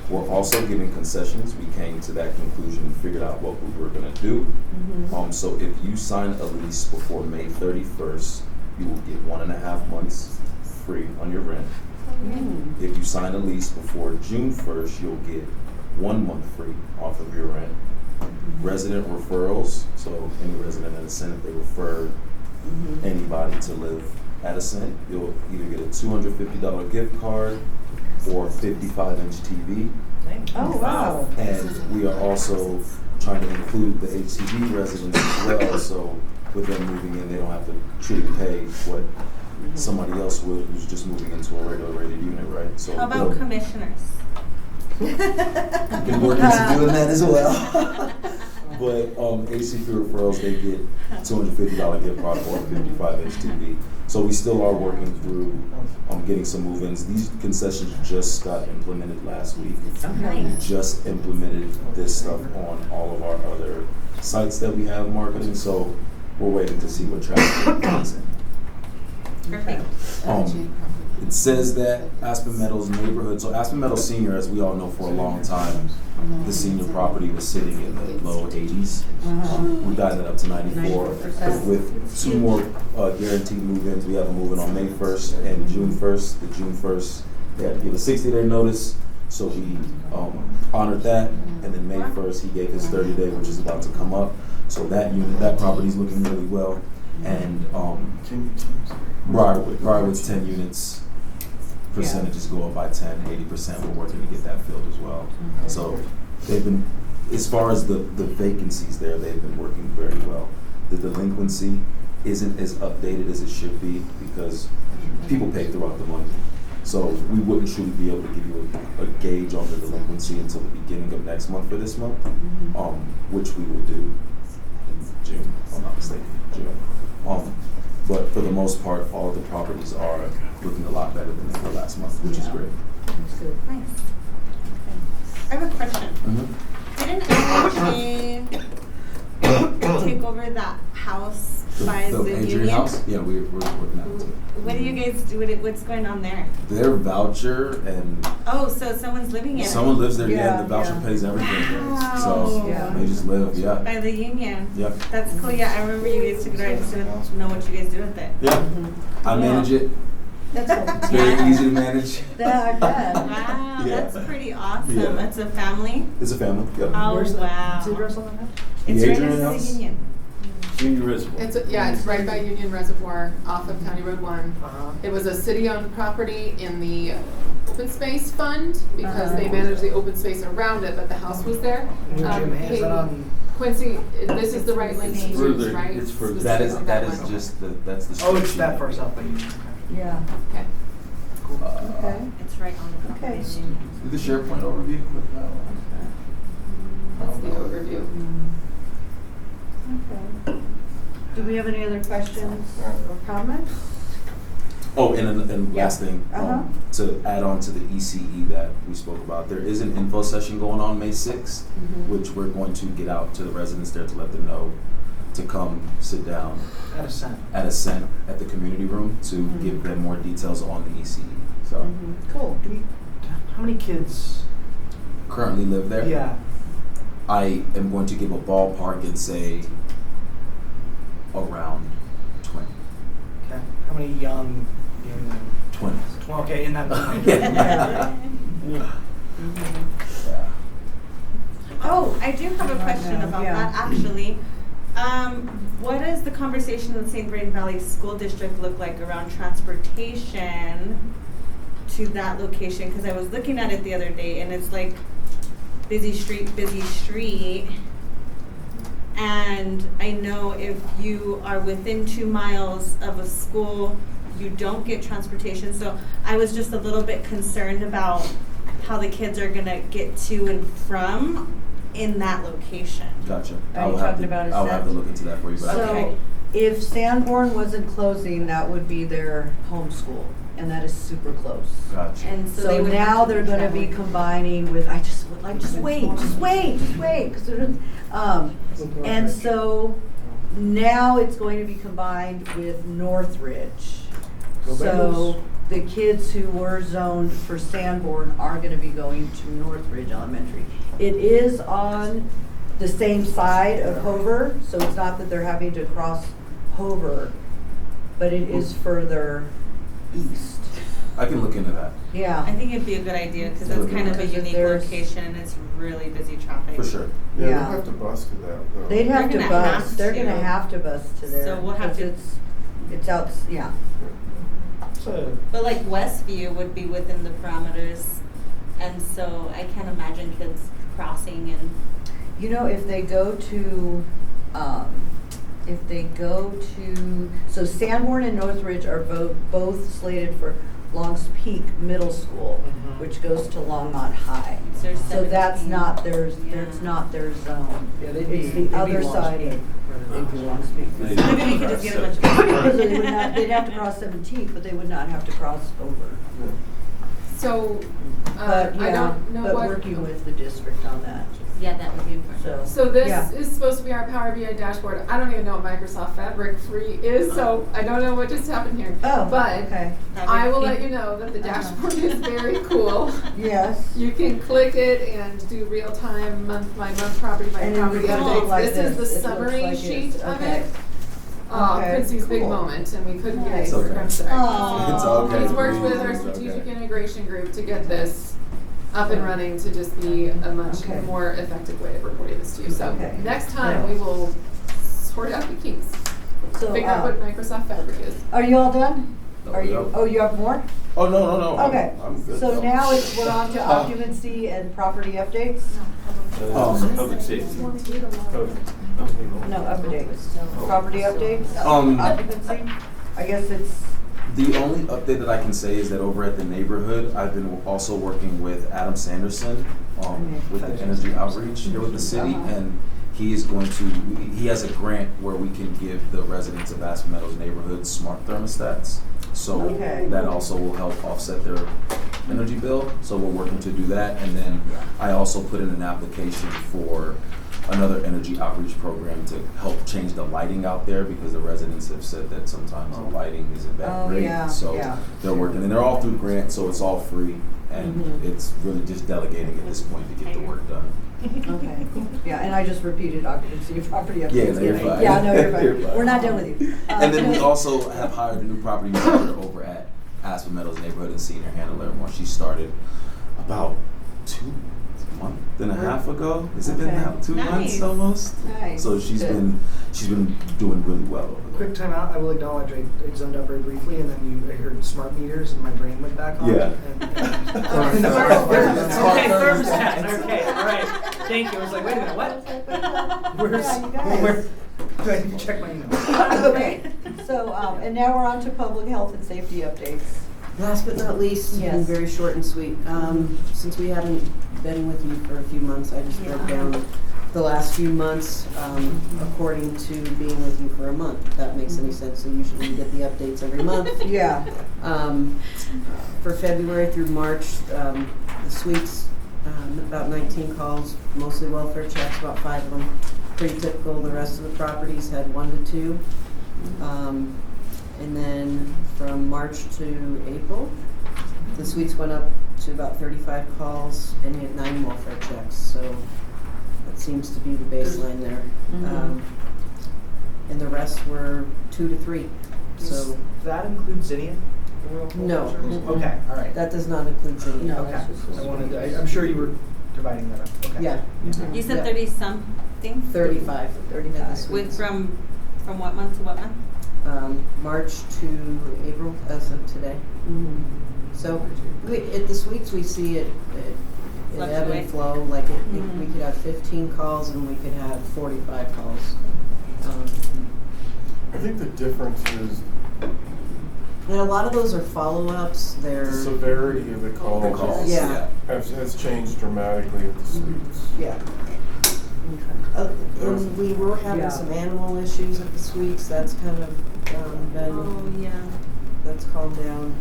Speaker 6: We're also giving concessions. We came to that conclusion and figured out what we were going to do. So if you sign a lease before May 31st, you will get 1.5 months free on your rent. If you sign a lease before June 1st, you'll get 1 month free off of your rent. Resident referrals, so any resident at Ascent, if they refer anybody to live at Ascent, you'll either get a $250 gift card or a 55-inch TV.
Speaker 1: Oh, wow.
Speaker 6: And we are also trying to include the HCD residents as well, so with them moving in, they don't have to truly pay what somebody else would who's just moving into a regular rated unit, right? So
Speaker 8: how about commissioners?
Speaker 6: Been working to doing that as well. But HCP referrals, they get $250 gift card or a 55-inch TV. So we still are working through getting some move-ins. These concessions just got implemented last week. We just implemented this stuff on all of our other sites that we have marketing. So we're waiting to see what traffic comes in.
Speaker 8: Perfect.
Speaker 6: It says that Aspen Meadows neighborhood, so Aspen Meadows Senior, as we all know for a long time, the senior property was sitting in the low 80s. We got it up to 94. With 2 more guaranteed move-ins, we have a move-in on May 1st and June 1st. The June 1st, they had to give a 60-day notice, so we honored that. And then May 1st, he gave his 30-day, which is about to come up. So that unit, that property's looking really well. And Briarwood's 10 units. Percentages go up by 10, 80%. We're working to get that filled as well. So they've been, as far as the vacancies there, they've been working very well. The delinquency isn't as updated as it should be because people pay throughout the month. So we wouldn't truly be able to give you a gauge on the delinquency until the beginning of next month for this month, which we will do in June, if I'm not mistaken, June. But for the most part, all of the properties are looking a lot better than they were last month, which is great.
Speaker 1: That's good.
Speaker 8: Nice. I have a question. Didn't LHA take over that house by the
Speaker 6: Adrian
Speaker 8: union?
Speaker 6: House? Yeah, we're working on it.
Speaker 8: What do you guys do? What's going on there?
Speaker 6: Their voucher and
Speaker 8: Oh, so someone's living in it.
Speaker 6: someone lives there, and the voucher pays everything.
Speaker 8: Wow.
Speaker 6: So they just live,
Speaker 8: By the union.
Speaker 6: Yep.
Speaker 8: That's cool. Yeah, I remember you guys took it right. I just didn't know what you guys do with it.
Speaker 6: Yeah. I manage it.
Speaker 1: That's
Speaker 6: It's very easy to manage.
Speaker 1: Yeah, I bet.
Speaker 8: Wow,
Speaker 6: Yeah.
Speaker 8: that's pretty awesome.
Speaker 6: Yeah.
Speaker 8: It's a family.
Speaker 6: It's a family. Yep.
Speaker 8: Oh,
Speaker 5: Where's the
Speaker 8: wow.
Speaker 5: address on that house?
Speaker 8: It's
Speaker 6: The
Speaker 8: right
Speaker 6: Adrian
Speaker 8: next to
Speaker 6: House?
Speaker 8: the union.
Speaker 15: Union Reservoir.
Speaker 4: It's right by Union Reservoir off of County Road 1. It was a city-owned property in the open space fund because they managed the open space around it, but the house was there.
Speaker 5: Is that on?
Speaker 4: Quincy, this is the right link to use, right?
Speaker 15: It's further.
Speaker 6: That is
Speaker 4: one.
Speaker 6: just that's the.
Speaker 5: Oh, it's
Speaker 6: street
Speaker 5: that
Speaker 6: sheet.
Speaker 5: first up by you.
Speaker 1: Yeah.
Speaker 4: Okay.
Speaker 1: Okay.
Speaker 8: It's right on the
Speaker 1: Okay.
Speaker 8: property.
Speaker 6: Do the SharePoint overview with that one.
Speaker 4: That's the overview.
Speaker 1: Okay. Do we have any other questions or comments?
Speaker 6: Oh, and last thing, to add on to the ECE that we spoke about, there is an info session going on May 6th, which we're going to get out to the residents there to let them know to come sit down
Speaker 5: At Ascent.
Speaker 6: at Ascent at the community room to give them more details on the ECE. So
Speaker 1: Cool.
Speaker 5: How many kids?
Speaker 6: currently live there.
Speaker 5: Yeah.
Speaker 6: I am going to give a ballpark and say around 20.
Speaker 5: Okay. How many young?
Speaker 6: 20.
Speaker 5: Okay, in that.
Speaker 6: Yeah.
Speaker 8: Oh, I do have a question about
Speaker 1: Yeah.
Speaker 8: that, actually. What does the conversation in the St. Vrain Valley School District look like around transportation to that location? Because I was looking at it the other day, and it's like busy street. And I know if you are within 2 miles of a school, you don't get transportation. So I was just a little bit concerned about how the kids are gonna get to and from in that location.
Speaker 6: Gotcha.
Speaker 1: Are you talking about
Speaker 6: I'll have to
Speaker 1: Ascent?
Speaker 6: look into that for you. But I
Speaker 1: So, if Sanborn wasn't closing, that would be their home school. and that is super close.
Speaker 6: Gotcha.
Speaker 8: And so, they
Speaker 1: So
Speaker 8: would
Speaker 1: now
Speaker 8: have to
Speaker 1: they're gonna be
Speaker 8: traveling.
Speaker 1: combining with, I just would like, just wait, 'cause they're, and so now it's going to be combined with Northridge.
Speaker 3: Go
Speaker 1: So the kids who were zoned for Sanborn are gonna be going to Northridge Elementary. It is on the same side of Hover, so it's not that they're having to cross Hover, but it is further east.
Speaker 6: I can look into that.
Speaker 1: Yeah.
Speaker 8: I think it'd be a good idea because it's kind of a
Speaker 1: Because if
Speaker 8: unique
Speaker 1: there's-
Speaker 8: location and it's really busy traffic.
Speaker 6: For sure.
Speaker 10: Yeah,
Speaker 1: Yeah.
Speaker 10: they'll have to bus to that though.
Speaker 1: They'd have to
Speaker 8: They're gonna
Speaker 1: bus,
Speaker 8: have
Speaker 1: they're
Speaker 8: to.
Speaker 1: gonna have to bus to there.
Speaker 8: So we'll have
Speaker 1: 'cause
Speaker 8: to-
Speaker 1: It's out, yeah.
Speaker 3: So,
Speaker 8: But like Westview would be within the parameters, and so I can't imagine kids crossing and.
Speaker 1: You know, if they go to, so Sanborn and Northridge are both slated for Long's Peak Middle School,
Speaker 5: Mhm.
Speaker 1: which goes to Longmont High.
Speaker 8: So there's
Speaker 1: So that's
Speaker 8: 17.
Speaker 1: not their,
Speaker 8: Yeah.
Speaker 1: that's not their zone.
Speaker 5: Yeah, they'd be,
Speaker 1: It's
Speaker 5: they'd
Speaker 1: the
Speaker 5: be
Speaker 1: other
Speaker 5: Long
Speaker 1: side
Speaker 5: Peak
Speaker 1: of.
Speaker 5: rather than Long Peak.
Speaker 6: They-
Speaker 8: Maybe we could just get a bunch of.
Speaker 1: Because they would not, they'd have to cross 17th, but they would not have to cross over.
Speaker 4: So,
Speaker 1: But,
Speaker 4: I
Speaker 1: yeah,
Speaker 4: don't know
Speaker 1: but
Speaker 4: what.
Speaker 1: working with the district on that,
Speaker 8: Yeah, that would be important.
Speaker 1: so.
Speaker 4: So this
Speaker 1: yeah.
Speaker 4: is supposed to be our Power BI dashboard. I don't even know what Microsoft Fabric Free is, so I don't know what just happened here.
Speaker 1: Oh,
Speaker 4: But
Speaker 1: okay,
Speaker 4: I will let you know that the dashboard is very cool.
Speaker 1: yes.
Speaker 4: You can click it and do real-time month property by
Speaker 1: And it
Speaker 4: property
Speaker 1: would look
Speaker 4: updates.
Speaker 1: like
Speaker 4: This is the
Speaker 1: this. It looks
Speaker 4: summary
Speaker 1: like
Speaker 4: sheet
Speaker 1: this.
Speaker 4: of
Speaker 1: Okay.
Speaker 4: it.
Speaker 1: Okay,
Speaker 4: Quincy's big
Speaker 1: cool.
Speaker 4: moment, and we couldn't get it
Speaker 1: Nice.
Speaker 4: to work. I'm sorry.
Speaker 1: Aw.
Speaker 6: It's okay.
Speaker 4: He's worked with our
Speaker 6: It's
Speaker 4: strategic
Speaker 6: okay.
Speaker 4: integration group to get this up and running to just be a much
Speaker 1: Okay.
Speaker 4: more effective way of reporting this to you. So
Speaker 1: Okay.
Speaker 4: next time we will sort out the kinks.
Speaker 1: So,
Speaker 4: Figure out what Microsoft Fabric is.
Speaker 1: are you all done?
Speaker 6: No,
Speaker 1: Are you,
Speaker 6: no.
Speaker 1: oh, you have more?
Speaker 6: Oh, no.
Speaker 1: Okay,
Speaker 6: I'm good.
Speaker 1: so
Speaker 6: though.
Speaker 1: now we're on to occupancy and property updates?
Speaker 15: Public safety.
Speaker 1: No, updates. Property updates?
Speaker 6: Um,
Speaker 1: Occupancy? I guess it's,
Speaker 6: The only update that I can say is that over at the neighborhood, I've been also working with Adam Sanderson with the energy outreach here with the city,
Speaker 1: Uh-huh.
Speaker 6: and he is going to, he has a grant where we can give the residents of Aspen Meadows neighborhood smart thermostats. So
Speaker 1: Okay.
Speaker 6: that also will help offset their energy bill, so we're working to do that. And then I also put in an application for another energy outreach program to help change the lighting out there, because the residents have said that sometimes the lighting isn't that
Speaker 1: Oh,
Speaker 6: great.
Speaker 1: yeah,
Speaker 6: So
Speaker 1: yeah.
Speaker 6: they're working, and they're all through grants, so it's all free, and
Speaker 1: Mhm.
Speaker 6: it's really just delegating at this point to get the work done.
Speaker 1: okay, yeah, and I just repeated occupancy and property updates.
Speaker 6: Yeah, no, you're fine.
Speaker 1: Yeah, no, you're fine.
Speaker 6: You're fine.
Speaker 1: We're not done with you.
Speaker 6: And then we also have hired a new property manager over at Aspen Meadows Neighborhood and Senior, Hannah Larimore. She started about 2 months and a half ago. Has it been
Speaker 1: Okay.
Speaker 6: now 2 months almost?
Speaker 1: Nice.
Speaker 6: So she's
Speaker 1: Good.
Speaker 6: been doing really well over there.
Speaker 5: Quick time out, I will acknowledge I zoned out very briefly, and then I heard smart meters and my brain went back on.
Speaker 6: Yeah.
Speaker 5: And-
Speaker 6: Smart
Speaker 5: Okay,
Speaker 6: thermostats.
Speaker 5: thermostats, okay, all right. Thank you, I was like, wait a minute, what? Where's,
Speaker 1: Yeah, you guys.
Speaker 5: where, do I need to check my email?
Speaker 1: Okay, so, and now we're on to public health and safety updates.
Speaker 16: Last but not least,
Speaker 1: Yes.
Speaker 16: and very short and sweet, since we haven't been with you for a few months, I just broke down the last few months, according to being with you for a month, if that makes any sense. So usually you get the updates every month.
Speaker 1: Yeah.
Speaker 16: For February through March, the suites, about 19 calls, mostly welfare checks, about 5 of them. Pretty typical. The rest of the properties had 1 to 2. And then from March to April, the suites went up to about 35 calls, and you had 9 welfare checks. So that seems to be the baseline there.
Speaker 1: Mhm.
Speaker 16: And the rest were 2 to 3.
Speaker 5: Does
Speaker 16: So
Speaker 5: that include Zinnia? The Rural
Speaker 16: No.
Speaker 5: Health Service? Okay, all right.
Speaker 16: that does not include Zinnia.
Speaker 1: No.
Speaker 5: Okay,
Speaker 1: that's just-
Speaker 5: I wanted to, I'm sure you were dividing that up, okay.
Speaker 16: Yeah.
Speaker 8: You said
Speaker 16: Yeah.
Speaker 8: 30 something?
Speaker 16: 35.
Speaker 1: 35.
Speaker 16: at the suites.
Speaker 8: With from what month to what month?
Speaker 16: March to April as of today. So at the suites, we see it ebb
Speaker 8: Fluctuate.
Speaker 16: and flow. Like we could have 15 calls and we could have 45 calls.
Speaker 10: I think the difference is
Speaker 16: And a lot of those are follow-ups. They're
Speaker 10: the severity of the
Speaker 6: The
Speaker 10: calls.
Speaker 6: calls,
Speaker 16: Yeah.
Speaker 10: Has changed dramatically at the suites.
Speaker 16: yeah. And we were having
Speaker 1: Yeah.
Speaker 16: some animal issues at the suites. That's kind of been
Speaker 8: Oh, yeah.
Speaker 16: that's calmed down.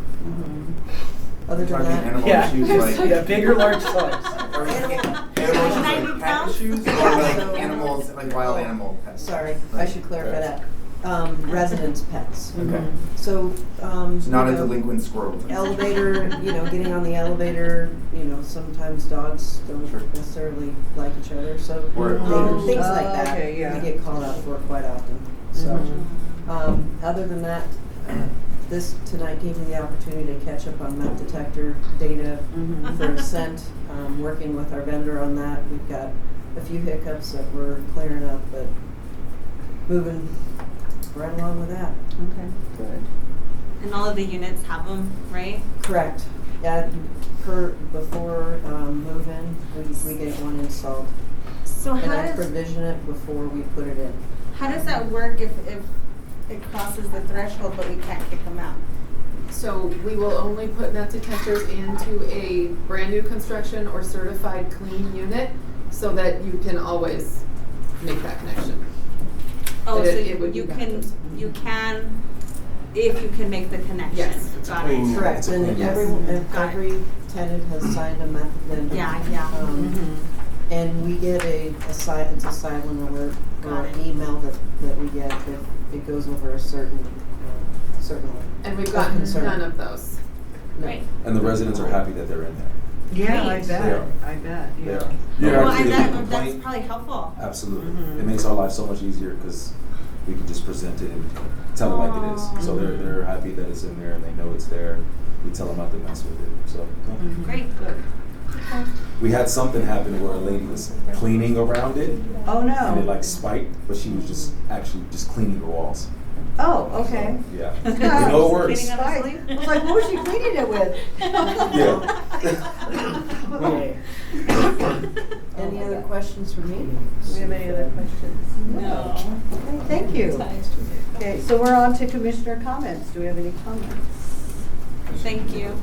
Speaker 16: Other than
Speaker 7: Talking
Speaker 16: that.
Speaker 7: animal
Speaker 5: Yeah,
Speaker 7: issues like.
Speaker 5: yeah, big or large dogs.
Speaker 7: Or animal issues like
Speaker 8: 90
Speaker 7: pet
Speaker 8: pounds?
Speaker 7: issues, or
Speaker 16: Yeah,
Speaker 7: like
Speaker 16: so-
Speaker 7: animals, like wild animal pets?
Speaker 16: Sorry, I should clarify that. Residents' pets.
Speaker 7: Okay.
Speaker 16: So,
Speaker 7: It's not
Speaker 16: you
Speaker 7: a
Speaker 16: know,
Speaker 7: delinquent squirrel.
Speaker 16: elevator, getting on the elevator, sometimes dogs don't necessarily like each other, so
Speaker 7: Or-
Speaker 16: things like that.
Speaker 1: okay, yeah.
Speaker 16: We get called out for quite often, so. Other than that, this tonight gave me the opportunity to catch up on meth detector data for scent. Working with our vendor on that, we've got a few hiccups that we're clearing up, but moving right along with that.
Speaker 1: Okay, good.
Speaker 8: And all of the units have them, right?
Speaker 16: Correct. Yeah, before move-in, we get one installed.
Speaker 8: So
Speaker 16: And
Speaker 8: how
Speaker 16: I
Speaker 8: does,
Speaker 16: provision it before we put it in.
Speaker 8: how does that work if it crosses the threshold but we can't kick them out?
Speaker 4: So we will only put meth detectors into a brand new construction or certified clean unit so that you can always make that connection.
Speaker 8: Oh,
Speaker 4: But
Speaker 8: so
Speaker 4: it would
Speaker 8: you
Speaker 4: be
Speaker 8: can,
Speaker 4: backwards.
Speaker 8: if you can make the connection.
Speaker 4: Yes.
Speaker 8: Got it.
Speaker 16: Correct, and every tenant has signed a meth vendor.
Speaker 8: Yeah.
Speaker 16: And we get it's a silent alert or
Speaker 8: Got
Speaker 16: an
Speaker 8: it.
Speaker 16: email that we get if it goes over a certain alert.
Speaker 4: And we've
Speaker 16: Of
Speaker 4: gotten
Speaker 16: concern.
Speaker 4: none of those.
Speaker 16: No.
Speaker 8: Right.
Speaker 6: And the residents are happy that they're in there.
Speaker 1: Yeah, I
Speaker 8: Great.
Speaker 1: bet,
Speaker 6: They are.
Speaker 1: I bet,
Speaker 6: They
Speaker 1: yeah.
Speaker 6: are.
Speaker 10: Yeah.
Speaker 8: Well,
Speaker 6: Normally,
Speaker 8: and
Speaker 6: if they
Speaker 8: that's
Speaker 6: complain-
Speaker 8: probably helpful.
Speaker 6: Absolutely.
Speaker 1: Mhm.
Speaker 6: It makes our life so much easier because we can just present it and tell it like it is. So they're happy that it's in there and they know it's there. We tell them not to mess with it. So yeah.
Speaker 8: Great. Good.
Speaker 6: We had something happen where a lady was cleaning around it
Speaker 1: Oh,
Speaker 6: and it
Speaker 1: no.
Speaker 6: like spiked, but she was just actually just cleaning the walls.
Speaker 1: Oh, okay.
Speaker 6: Yeah.
Speaker 1: Yeah.
Speaker 6: You know it works.
Speaker 8: Cleaning up the
Speaker 1: Right. I was like, what was she cleaning it with?
Speaker 16: Any other questions for me?
Speaker 1: Do we have any other questions?
Speaker 8: No.
Speaker 1: Okay, thank you. Okay, so we're on to commissioner comments. Do we have any comments?
Speaker 8: Thank you.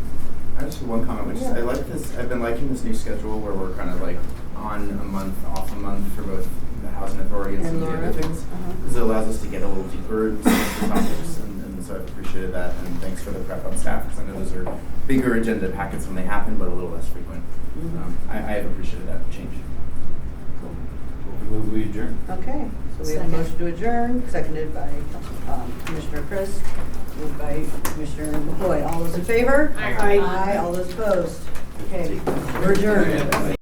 Speaker 7: I just have one comment, which is I like this. I've been liking this new schedule where we're kind of like on a month, off a month for both the housing authority and some of the other things, because it allows us to get a little deeper into some of the topics, and so I've appreciated that. And thanks for the prep on staff, because I know those are bigger agenda packets when they happen, but a little less frequent. I have appreciated that change.
Speaker 12: We adjourn.
Speaker 1: Okay, so we have a motion to adjourn, seconded by Commissioner Chris, moved by Commissioner McCoy. All those in favor?
Speaker 8: Aye.
Speaker 1: Aye, all those opposed. Okay, we're adjourned.